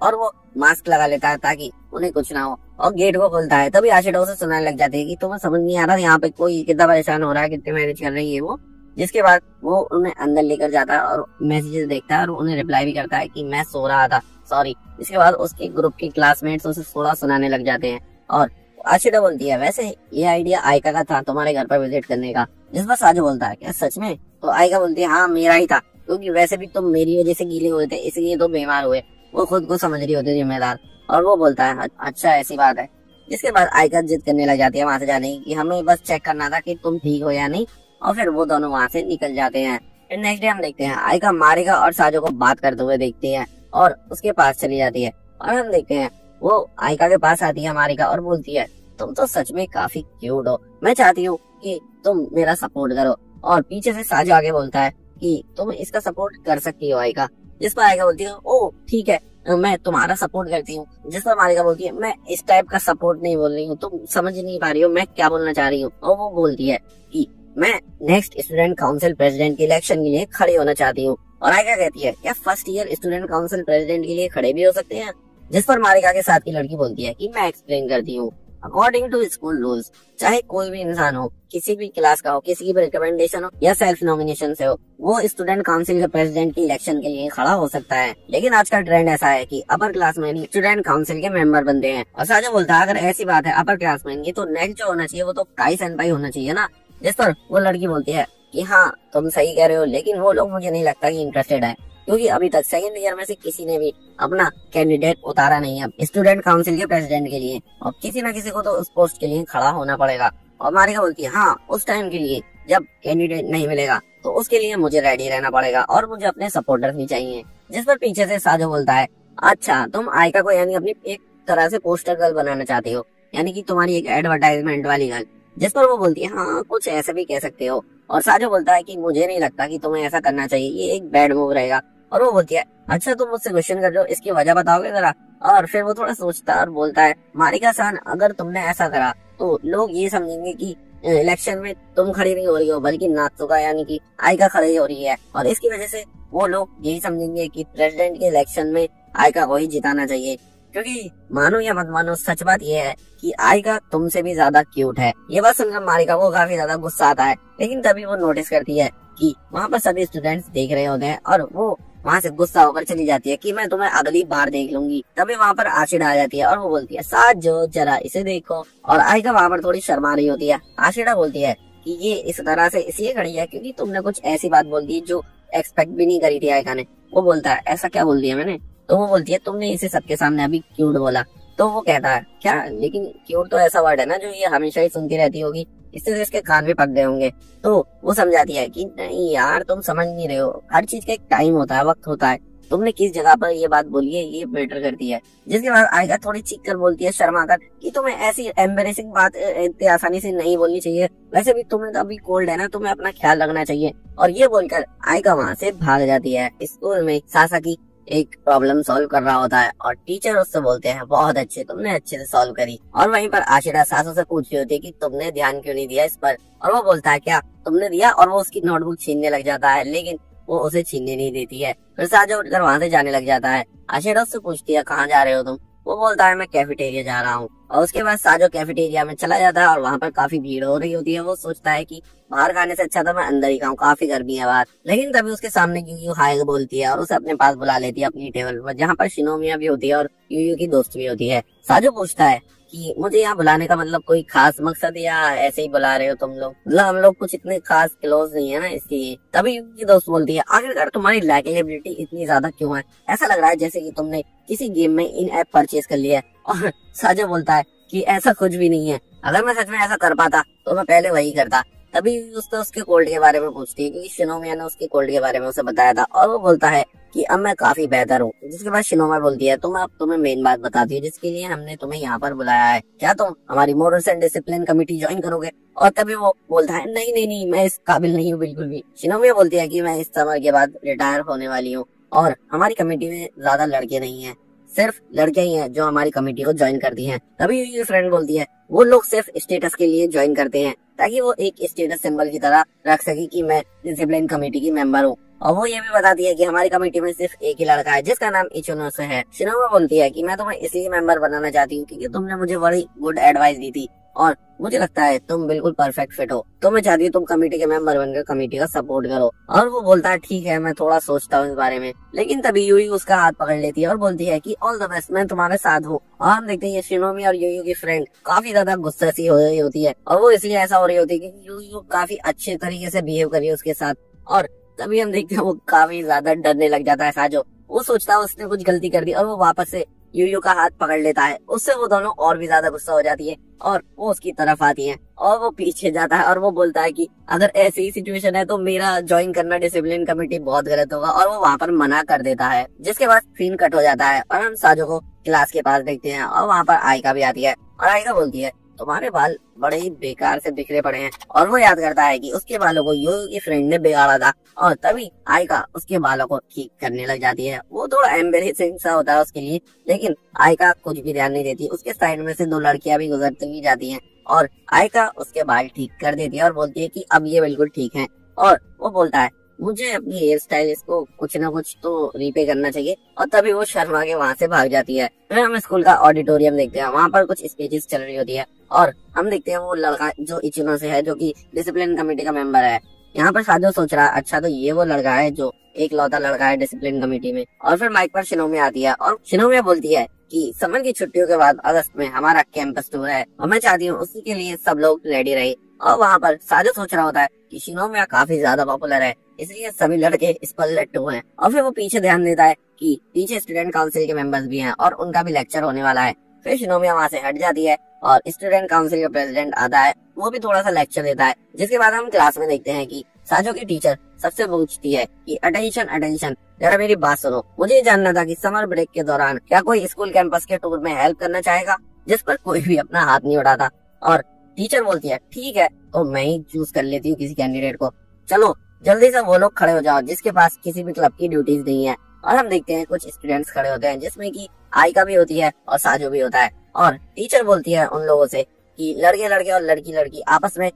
और वो मास्क लगा लेता है ताकि उन्हें कुछ ना हो, और गेट को खोलता है। तभी आशिरा उसे सुनाने लग जाती है कि तुम्हें समझ नहीं आ रहा यहाँ पे कोई कितना परेशान हो रहा है, कितने मैनेज कर रही है वो। जिसके बाद वो उन्हें अंदर लेकर जाता है और मैसेजेस देखता है और उन्हें रिप्लाई भी करता है कि मैं सो रहा था, सॉरी। इसके बाद उसके ग्रुप के क्लासमेट्स उसे थोड़ा सुनाने लग जाते हैं और आशिरा बोलती है वैसे ये आइडिया आयका का था तुम्हारे घर पर विजिट करने का। जिस पर साजो बोलता है क्या सच में? तो आयका बोलती है हाँ मेरा ही था, क्योंकि वैसे भी तुम मेरी वजह से गीले हुए थे इसलिए तो बीमार हुए। वो खुद को समझ रही होती है जिम्मेदार, और वो बोलता है अच्छा ऐसी बात है। जिसके बाद आयका जिद करने लग जाती है वहां से जाने की, हमें बस चेक करना था कि तुम ठीक हो या नहीं, और फिर वो दोनों वहां से निकल जाते हैं। फिर नेक्स्ट डे हम देखते हैं आयका मारिका और साजो को बात करते हुए देखते हैं और उसके पास चली जाती है। और हम देखते हैं वो आयका के पास आती है मारिका और बोलती है तुम तो सच में काफी क्यूट हो, मैं चाहती हूँ कि तुम मेरा सपोर्ट करो। और पीछे से साजो आगे बोलता है कि तुम इसका सपोर्ट कर सकती हो आयका। जिस पर आयका बोलती है ओ ठीक है मैं तुम्हारा सपोर्ट करती हूँ। जिस पर मारिका बोलती है मैं इस टाइप का सपोर्ट नहीं बोल रही हूँ, तुम समझ नहीं पा रही हो मैं क्या बोलना चाह रही हूँ। और वो बोलती है कि मैं नेक्स्ट स्टूडेंट काउंसिल प्रेसिडेंट के इलेक्शन के लिए खड़े होना चाहती हूँ। और आयका कहती है क्या first year student council president के लिए खड़े भी हो सकते हैं? जिस पर मारिका के साथ की लड़की बोलती है कि मैं एक्सप्लेन करती हूँ। अकॉर्डिंग टू स्कूल रूल्स चाहे कोई भी इंसान हो, किसी भी क्लास का हो, किसी की भी रिकमेंडेशन हो या सेल्फ नॉमिनेशन से हो, वो स्टूडेंट काउंसिल के प्रेसिडेंट की इलेक्शन के लिए खड़ा हो सकता है। लेकिन आज का ट्रेंड ऐसा है कि अपर क्लास में ही स्टूडेंट काउंसिल के मेंबर बनते हैं। और साजो बोलता है अगर ऐसी बात है अपर क्लास में की, तो नेक्स्ट जो होना चाहिए वो तो काई सेनपाई होना चाहिए ना। जिस पर वो लड़की बोलती है कि हाँ तुम सही कह रहे हो, लेकिन वो लोग मुझे नहीं लगता कि इंटरेस्टेड है, क्योंकि अभी तक सेकंड ईयर में से किसी ने भी अपना कैंडिडेट उतारा नहीं है स्टूडेंट काउंसिल के प्रेसिडेंट के लिए, और किसी न किसी को तो उस पोस्ट के लिए खड़ा होना पड़ेगा। और मारिका बोलती है हाँ उस टाइम के लिए जब कैंडिडेट नहीं मिलेगा तो उसके लिए मुझे रेडी रहना पड़ेगा और मुझे अपने सपोर्टर्स भी चाहिए। जिस पर पीछे से साजो बोलता है अच्छा तुम आयका को यानी अपनी एक तरह से पोस्टर गर्ल बनाना चाहती हो, यानी कि तुम्हारी एक एडवर्टाइजमेंट वाली गर्ल। जिस पर वो बोलती है हाँ कुछ ऐसे भी कह सकते हो। और साजो बोलता है कि मुझे नहीं लगता कि तुम्हें ऐसा करना चाहिए, ये एक बैड मूव रहेगा। और वो बोलती है अच्छा तुम मुझसे क्वेश्चन कर रहे हो, इसकी वजह बताओगे जरा। और फिर वो थोड़ा सोचता है और बोलता है मारिका सान अगर तुमने ऐसा करा तो लोग ये समझेंगे कि इलेक्शन में तुम खड़ी नहीं हो रही हो बल्कि नात्सुका यानी कि आयका खड़ी हो रही है, और इसकी वजह से वो लोग यही समझेंगे कि प्रेसिडेंट के इलेक्शन में आयका को ही जिताना चाहिए। क्योंकि मानो या मत मानो सच बात यह है कि आयका तुमसे भी ज्यादा क्यूट है। ये बात सुनकर मारिका को काफी ज्यादा गुस्सा आता है, लेकिन तभी वो नोटिस करती है कि वहाँ पर सभी स्टूडेंट्स देख रहे होते हैं और वो वहाँ से गुस्सा होकर चली जाती है कि मैं तुम्हें अगली बार देख लूंगी। तभी वहाँ पर आशिरा आ जाती है और वो बोलती है साजो जरा इसे देखो। और आयका वहाँ पर थोड़ी शर्मा रही होती है। आशिरा बोलती है कि ये इस तरह से इसलिए खड़ी है क्योंकि तुमने कुछ ऐसी बात बोल दी जो एक्सपेक्ट भी नहीं करी थी आयका ने। वो बोलता है ऐसा क्या बोल दिया मैंने? तो वो बोलती है तुमने इसे सबके सामने अभी क्यूट बोला। तो वो कहता है क्या, लेकिन क्यूट तो ऐसा वर्ड है ना जो ये हमेशा ही सुनती रहती होगी, इससे तो इसके कान भी पक गए होंगे। तो वो समझाती है कि नहीं यार तुम समझ नहीं रहे हो, हर चीज का एक टाइम होता है, वक्त होता है, तुमने किस जगह पर ये बात बोली है ये मैटर करती है। जिसके बाद आयका थोड़ी चीख कर बोलती है शर्मा कर कि तुम्हें ऐसी एम्बेरेसिंग बात इतनी आसानी से नहीं बोलनी चाहिए, वैसे भी तुम्हें तो अभी कोल्ड है ना, तुम्हें अपना ख्याल रखना चाहिए। और ये बोलकर आयका वहाँ से भाग जाती है। स्कूल में सासाकी एक प्रॉब्लम सॉल्व कर रहा होता है और टीचर उससे बोलते हैं बहुत अच्छे, तुमने अच्छे से सॉल्व करी। और वहीं पर आशिरा सासू से पूछ रही होती है कि तुमने ध्यान क्यों नहीं दिया इस पर, और वो बोलता है क्या तुमने दिया, और वो उसकी नोटबुक छीनने लग जाता है, लेकिन वो उसे छीनने नहीं देती है। फिर साजो उठकर वहाँ से जाने लग जाता है। आशिरा उससे पूछती है कहाँ जा रहे हो तुम? वो बोलता है मैं कैफेटेरिया जा रहा हूँ। और उसके बाद साजो कैफेटेरिया में चला जाता है और वहाँ पर काफी भीड़ हो रही होती है। वो सोचता है कि बाहर खाने से अच्छा तो मैं अंदर ही खाऊं, काफी गर्मी है बाहर। लेकिन तभी उसके सामने यूयू हाय बोलती है और उसे अपने पास बुला लेती है अपनी टेबल पर, जहाँ पर शिनोमिया भी होती है और यूयू की दोस्त भी होती है। साजो पूछता है कि मुझे यहाँ बुलाने का मतलब कोई खास मकसद या ऐसे ही बुला रहे हो तुम लोग? मतलब हम लोग कुछ इतने खास क्लोज नहीं है ना इसलिए। तभी की दोस्त बोलती है आखिरकार तुम्हारी लाइकेबिलिटी इतनी ज्यादा क्यों है? ऐसा लग रहा है जैसे कि तुमने किसी गेम में इन ऐप परचेज कर लिया है। और साजो बोलता है कि ऐसा कुछ भी नहीं है, अगर मैं सच में ऐसा कर पाता तो मैं पहले वही करता। तभी उसके कोल्ड के बारे में पूछती है क्योंकि शिनोमिया ने उसके कोल्ड के बारे में उसे बताया था, और वो बोलता है कि अब मैं काफी बेहतर हूँ। जिसके बाद शिनोमिया बोलती है तुम अब तुम्हें मेन बात बताती है जिसके लिए हमने तुम्हें यहाँ पर बुलाया है, क्या तुम हमारी morals and discipline committee join करोगे? और तभी वो बोलता है नहीं नहीं नहीं, मैं इस काबिल नहीं हूँ बिल्कुल भी। शिनोमिया बोलती है कि मैं इस समर के बाद रिटायर होने वाली हूँ और हमारी कमेटी में ज्यादा लड़के नहीं है, सिर्फ लड़के ही हैं जो हमारी कमेटी को ज्वाइन करती हैं। तभी ये फ्रेंड बोलती है वो लोग सिर्फ स्टेटस के लिए ज्वाइन करते हैं ताकि वो एक स्टेटस सिंबल की तरह रख सके कि मैं डिसिप्लिन कमेटी की मेंबर हूँ। और वो ये भी बताती है कि हमारी कमेटी में सिर्फ एक ही लड़का है जिसका नाम इचुनोसे है। शिनोमिया बोलती है कि मैं तुम्हें इसलिए मेंबर बनाना चाहती हूँ क्योंकि तुमने मुझे बड़ी गुड एडवाइस दी थी और मुझे लगता है तुम बिल्कुल परफेक्ट फिट हो, तो मैं चाहती हूँ तुम कमेटी के मेंबर बनकर कमेटी का सपोर्ट करो। और वो बोलता है ठीक है मैं थोड़ा सोचता हूँ इस बारे में। लेकिन तभी यूयी उसका हाथ पकड़ लेती है और बोलती है कि ऑल द बेस्ट, मैं तुम्हारे साथ हूँ। और हम देखते हैं शिनोमिया और यूयी की फ्रेंड काफी ज्यादा गुस्से सी हो रही होती है, और वो इसलिए ऐसा हो रही होती है क्योंकि यूयी काफी अच्छे तरीके से बिहेव कर रही है उसके साथ। और तभी हम देखते हैं वो काफी ज्यादा डरने लग जाता है साजो। वो सोचता है उसने कुछ गलती कर दी और वो वापस से यूयू का हाथ पकड़ लेता है। उससे वो दोनों और भी ज्यादा गुस्सा हो जाती है और वो उसकी तरफ आती है और वो पीछे जाता है और वो बोलता है कि अगर ऐसी ही सिचुएशन है तो मेरा ज्वाइन करना डिसिप्लिन कमेटी बहुत गलत होगा, और वो वहाँ पर मना कर देता है। जिसके बाद सीन कट हो जाता है और हम साजो को क्लास के पास देखते हैं और वहाँ पर आयका भी आती है और आयका बोलती है तुम्हारे बाल बड़े ही बेकार से बिखरे पड़े हैं। और वो याद करता है कि उसके बालों को यूयू की फ्रेंड ने बिगाड़ा था और तभी आयका उसके बालों को ठीक करने लग जाती है। वो थोड़ा एम्बेरेसिंग सा होता है उसके लिए, लेकिन आयका कुछ भी ध्यान नहीं देती। उसके साइड में से दो लड़कियां भी गुजरती हुई जाती हैं और आयका उसके बाल ठीक कर देती है और बोलती है कि अब ये बिल्कुल ठीक है। और वो बोलता है मुझे अपनी हेयर स्टाइल इसको कुछ ना कुछ तो रीपे करना चाहिए। और तभी वो शर्मा के वहाँ से भाग जाती है। फिर हम स्कूल का ऑडिटोरियम देखते हैं, वहाँ पर कुछ स्पीचेस चल रही होती है और हम देखते हैं वो लड़का जो इचिनोसे है जो कि डिसिप्लिन कमेटी का मेंबर है। यहाँ पर साजो सोच रहा है अच्छा तो ये वो लड़का है जो एक लौता लड़का है डिसिप्लिन कमेटी में। और फिर माइक पर शिनोमिया आती है और शिनोमिया बोलती है कि समर की छुट्टियों के बाद अगस्त में हमारा कैंपस टूर है और मैं चाहती हूँ उसी के लिए सब लोग रेडी रहे। और वहाँ पर साजो सोच रहा होता है कि शिनोमिया काफी ज्यादा पॉपुलर है इसलिए सभी लड़के इस पर लट्टू हैं। और फिर वो पीछे ध्यान देता है कि पीछे स्टूडेंट काउंसिल के मेंबर्स भी हैं और उनका भी लेक्चर होने वाला है। फिर शिनोमिया वहाँ से हट जाती है और स्टूडेंट काउंसिल का प्रेसिडेंट आता है, वो भी थोड़ा सा लेक्चर देता है। जिसके बाद हम क्लास में देखते हैं कि साजो की टीचर सबसे पूछती है कि अटेंशन अटेंशन, जरा मेरी बात सुनो, मुझे ये जानना था कि समर ब्रेक के दौरान क्या कोई स्कूल कैंपस के टूर में हेल्प करना चाहेगा? जिस पर कोई भी अपना हाथ नहीं उठाता और टीचर बोलती है ठीक है तो मैं ही चूज कर लेती हूँ किसी कैंडिडेट को, चलो जल्दी से वो लोग खड़े हो जाओ जिसके पास किसी भी क्लब की ड्यूटीज नहीं है। और हम देखते हैं कुछ स्टूडेंट्स खड़े होते हैं जिसमें कि आयका भी होती है और साजो भी होता है। और टीचर बोलती है उन लोगों से कि लड़के लड़के और लड़की लड़की आपस में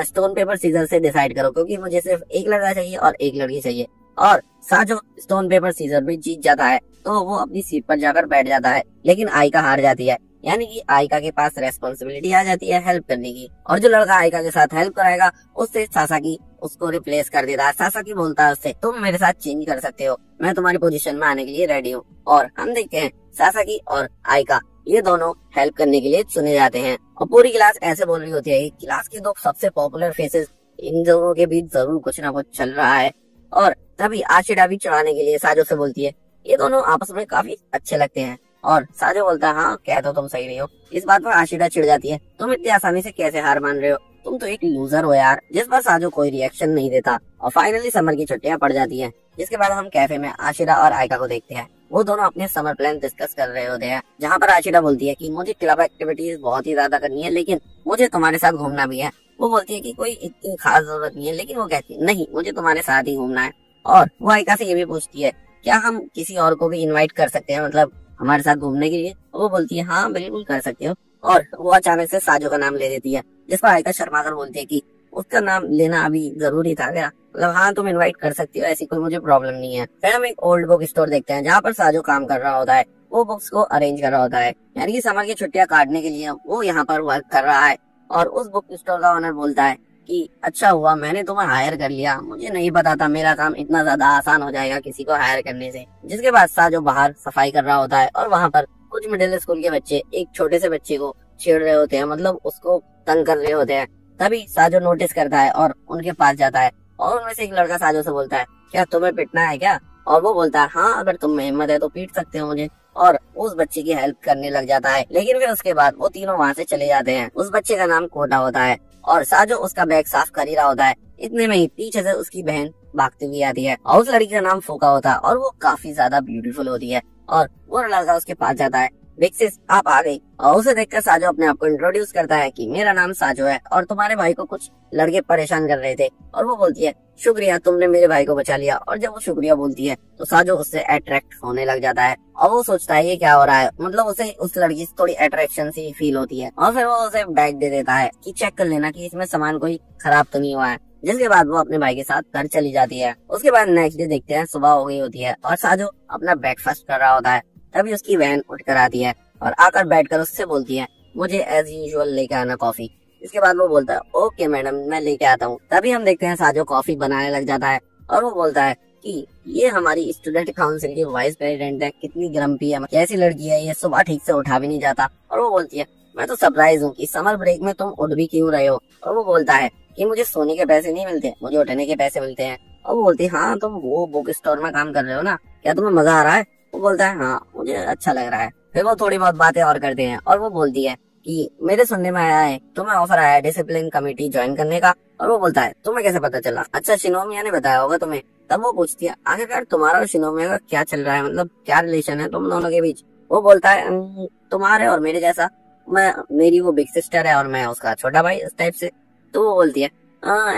स्टोन पेपर सीजर से डिसाइड करो, क्योंकि मुझे सिर्फ एक लड़का चाहिए और एक लड़की चाहिए। और साजो स्टोन पेपर सीजर में जीत जाता है तो वो अपनी सीट पर जाकर बैठ जाता है, लेकिन आयका हार जाती है, यानी कि आयका के पास रेस्पॉन्सिबिलिटी आ जाती है हेल्प करने की। और जो लड़का आयका के साथ हेल्प कराएगा उससे सासाकी उसको रिप्लेस कर देता है। सासाकी बोलता है उससे तुम मेरे साथ चेंज कर सकते हो, मैं तुम्हारी पोजीशन में आने के लिए रेडी हूँ। और हम देखते हैं सासाकी और आयका ये दोनों हेल्प करने के लिए चुने जाते हैं। और पूरी क्लास ऐसे बोल रही होती है कि क्लास के दो सबसे पॉपुलर फेसेस, इन दोनों के बीच जरूर कुछ ना कुछ चल रहा है। और तभी आशिरा भी चढ़ाने के लिए साजो से बोलती है ये दोनों आपस में काफी अच्छे लगते हैं। और साजो बोलता है हाँ कह तो तुम सही रही हो। इस बात पर आशिरा चिढ़ जाती है, तुम इतनी आसानी से कैसे हार मान रहे हो, तुम तो एक लूजर हो यार। जिस पर साजो कोई रिएक्शन नहीं देता और फाइनली समर की छुट्टियां पड़ जाती हैं। जिसके बाद हम कैफे में आशिरा और आयका को देखते हैं। वो दोनों अपने समर प्लान डिस्कस कर रहे होते हैं, जहाँ पर आशिरा बोलती है कि मुझे क्लब एक्टिविटीज बहुत ही ज्यादा करनी है, लेकिन मुझे तुम्हारे साथ घूमना भी है। वो बोलती है कि कोई इतनी खास जरूरत नहीं है, लेकिन वो कहती है नहीं मुझे तुम्हारे साथ ही घूमना है। और वो आयका से ये भी पूछती है क्या हम किसी और को भी इनवाइट कर सकते हैं, मतलब हमारे साथ घूमने के लिए। वो बोलती है हाँ बिल्कुल कर सकते हो। और वो अचानक से साजो का नाम ले देती है, जिस पर आयका शर्माकर बोलती है कि उसका नाम लेना अभी जरूरी था क्या, मतलब हाँ तुम इनवाइट कर सकती हो, ऐसी कोई मुझे प्रॉब्लम नहीं है। फिर हम एक ओल्ड बुक स्टोर देखते हैं, जहाँ पर साजो काम कर रहा होता है। वो बुक्स को अरेंज कर रहा होता है, यानी कि समर की छुट्टियां काटने के लिए वो यहाँ पर वर्क कर रहा है। और उस बुक स्टोर का ओनर बोलता है कि अच्छा हुआ मैंने तुम्हें हायर कर लिया, मुझे नहीं पता था मेरा काम इतना ज्यादा आसान हो जाएगा किसी को हायर करने से। जिसके बाद साजो बाहर सफाई कर रहा होता है और वहाँ पर कुछ मिडिल स्कूल के बच्चे एक छोटे से बच्चे को छेड़ रहे होते हैं, मतलब उसको तंग कर रहे होते हैं। तभी साजो नोटिस करता है और उनके पास जाता है और उनमें से एक लड़का साजो से बोलता है क्या तुम्हें पिटना है क्या। और वो बोलता है हाँ अगर तुम में हिम्मत है तो पीट सकते हो मुझे। और उस बच्चे की हेल्प करने लग जाता है, लेकिन फिर उसके बाद वो तीनों वहाँ से चले जाते हैं। उस बच्चे का नाम कोटा होता है और साजो उसका बैग साफ कर ही रहा होता है। इतने में ही पीछे से उसकी बहन भागती हुई आती है और उस लड़की का नाम फोका होता है और वो काफी ज्यादा ब्यूटीफुल होती है। और वो लड़का उसके पास जाता है, विक्सिस आप आ गई। और उसे देखकर साजो अपने आप को इंट्रोड्यूस करता है कि मेरा नाम साजो है और तुम्हारे भाई को कुछ लड़के परेशान कर रहे थे। और वो बोलती है शुक्रिया तुमने मेरे भाई को बचा लिया। और जब वो शुक्रिया बोलती है तो साजो उससे अट्रैक्ट होने लग जाता है और वो सोचता है ये क्या हो रहा है, मतलब उसे उस लड़की से थोड़ी अट्रैक्शन सी फील होती है। और फिर वो उसे बैग दे देता है कि चेक कर लेना कि इसमें सामान कोई खराब तो नहीं हुआ है। जिसके बाद वो अपने भाई के साथ घर चली जाती है। उसके बाद नेक्स्ट डे देखते हैं, सुबह हो गई होती है और साजो अपना ब्रेकफास्ट कर रहा होता है। तभी उसकी बहन उठकर आती है और आकर बैठकर उससे बोलती है मुझे एज यूजुअल लेके आना कॉफी। इसके बाद वो बोलता है ओके मैडम मैं लेके आता हूँ। तभी हम देखते हैं साजो कॉफी बनाने लग जाता है और वो बोलता है कि ये हमारी स्टूडेंट काउंसिल की वाइस प्रेसिडेंट है, कितनी ग्रम्पी है, कैसी लड़की है ये, सुबह ठीक से उठा भी नहीं जाता। और वो बोलती है मैं तो सरप्राइज हूँ कि समर ब्रेक में तुम उठ भी क्यों रहे हो। और वो बोलता है कि मुझे सोने के पैसे नहीं मिलते, मुझे उठने के पैसे मिलते हैं। और वो बोलती है हाँ तुम वो बुक स्टोर में काम कर रहे हो ना, क्या तुम्हें मजा आ रहा है। वो बोलता है हाँ मुझे अच्छा लग रहा है। फिर वो थोड़ी बहुत बातें और करते हैं और वो बोलती है कि मेरे सुनने में आया है तुम्हें ऑफर आया है डिसिप्लिन कमेटी ज्वाइन करने का। और वो बोलता है तुम्हें कैसे पता चला, अच्छा शिनोमिया ने बताया होगा तुम्हें। तब वो पूछती है आखिरकार तुम्हारा और शिनोमिया का क्या चल रहा है, मतलब क्या रिलेशन है तुम दोनों के बीच। वो बोलता है तुम्हारे और मेरे जैसा, मेरी वो बिग सिस्टर है और मैं उसका छोटा भाई, इस टाइप से। तो वो बोलती है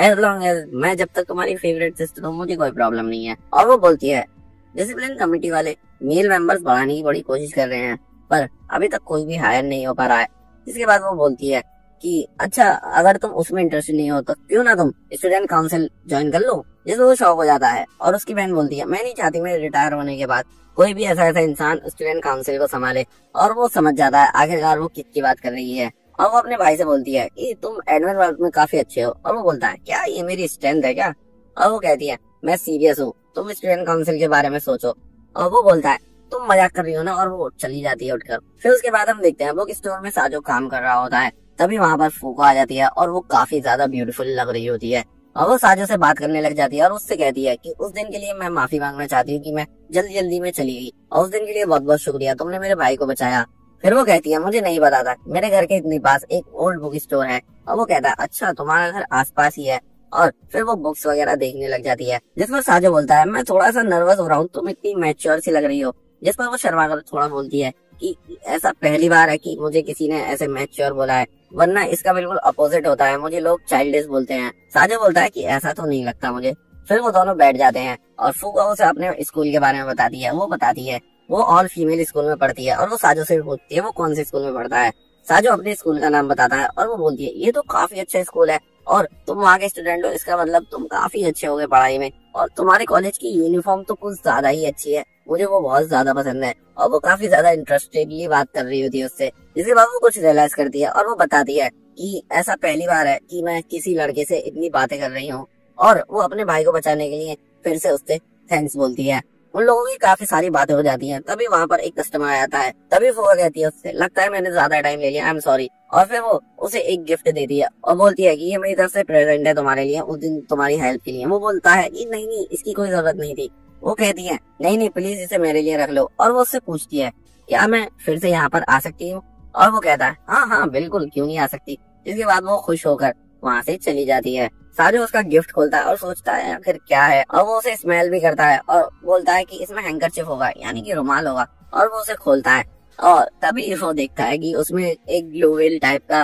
एज लॉन्ग एज मैं जब तक तुम्हारी फेवरेट सिस्टर हूँ मुझे कोई प्रॉब्लम नहीं है। और वो बोलती है डिसिप्लिन कमेटी वाले मेल मेंबर्स बढ़ाने की बड़ी कोशिश कर रहे हैं पर अभी तक कोई भी हायर नहीं हो पा रहा है। इसके बाद वो बोलती है कि अच्छा अगर तुम उसमें इंटरेस्टेड नहीं हो तो क्यों ना तुम स्टूडेंट काउंसिल ज्वाइन कर लो। जिससे वो शौक हो जाता है और उसकी बहन बोलती है मैं नहीं चाहती मेरे रिटायर होने के बाद कोई भी ऐसा इंसान स्टूडेंट काउंसिल को संभाले। और वो समझ जाता है आखिरकार वो किसकी बात कर रही है और वो अपने भाई से बोलती है कि तुम एनुअल वर्क में काफी अच्छे हो। और वो बोलता है क्या ये मेरी स्ट्रेंथ है क्या। और वो कहती है मैं सीरियस हूँ, तुम स्टूडेंट काउंसिल के बारे में सोचो। और वो बोलता है तुम मजाक कर रही हो ना, और वो चली जाती है उठकर। फिर उसके बाद हम देखते हैं बुक स्टोर में साजो काम कर रहा होता है। तभी वहाँ पर फूको आ जाती है और वो काफी ज्यादा ब्यूटीफुल लग रही होती है और वो साजो से बात करने लग जाती है और उससे कहती है कि उस दिन के लिए मैं माफी मांगना चाहती हूँ कि मैं जल्दी जल्दी में चली गई और उस दिन के लिए बहुत बहुत शुक्रिया, तुमने मेरे भाई को बचाया। फिर वो कहती है मुझे नहीं पता था मेरे घर के इतने पास एक ओल्ड बुक स्टोर है। और वो कहता है अच्छा तुम्हारा घर आसपास ही है। और फिर वो बुक्स वगैरह देखने लग जाती है। जिस पर साजो बोलता है मैं थोड़ा सा नर्वस हो रहा हूँ, तुम इतनी मैच्योर सी लग रही हो। जिस पर वो शर्मा कर थोड़ा बोलती है कि ऐसा पहली बार है कि मुझे किसी ने ऐसे मैच्योर बोला है, वरना इसका बिल्कुल अपोजिट होता है, मुझे लोग चाइल्डिश बोलते हैं। साजो बोलता है कि ऐसा तो नहीं लगता मुझे। फिर वो दोनों बैठ जाते हैं और फूको उसे अपने स्कूल के बारे में बताती है। वो बताती है वो ऑल फीमेल स्कूल में पढ़ती है और वो साजो से भी पूछती है वो कौन से स्कूल में पढ़ता है। साजो अपने स्कूल का नाम बताता है और वो बोलती है ये तो काफी अच्छा स्कूल है और तुम वहाँ के स्टूडेंट हो, इसका मतलब तुम काफी अच्छे हो गए पढ़ाई में, और तुम्हारे कॉलेज की यूनिफॉर्म तो कुछ ज्यादा ही अच्छी है, मुझे वो बहुत ज्यादा पसंद है। और वो काफी ज्यादा इंटरेस्टेडली बात कर रही होती है उससे। जिसके बाद वो कुछ रियलाइज करती है और वो बताती है कि ऐसा पहली बार है कि मैं किसी लड़के से इतनी बातें कर रही हूँ। और वो अपने भाई को बचाने के लिए फिर से उससे थैंक्स बोलती है। उन लोगों की काफी सारी बातें हो जाती हैं। तभी वहाँ पर एक कस्टमर आ जाता है। तभी फुआ कहती है उससे, लगता है मैंने ज्यादा टाइम ले लिया, आई एम सॉरी। और फिर वो उसे एक गिफ्ट देती है और बोलती है कि ये मेरी तरफ से प्रेजेंट है तुम्हारे लिए, उस दिन तुम्हारी हेल्प के लिए। वो बोलता है कि नहीं नहीं, इसकी कोई जरूरत नहीं थी। वो कहती है नहीं नहीं प्लीज इसे मेरे लिए रख लो। और वो उससे पूछती है क्या मैं फिर से यहाँ पर आ सकती हूँ? और वो कहता है हाँ हाँ बिल्कुल, क्यों नहीं आ सकती। जिसके बाद वो खुश होकर वहाँ से चली जाती है। साजो उसका गिफ्ट खोलता है और सोचता है आखिर क्या है, और वो उसे स्मेल भी करता है और बोलता है कि इसमें हैंकरचिप होगा, यानी कि रुमाल होगा। और वो उसे खोलता है और तभी वो देखता है कि उसमें एक ग्लोवेल टाइप का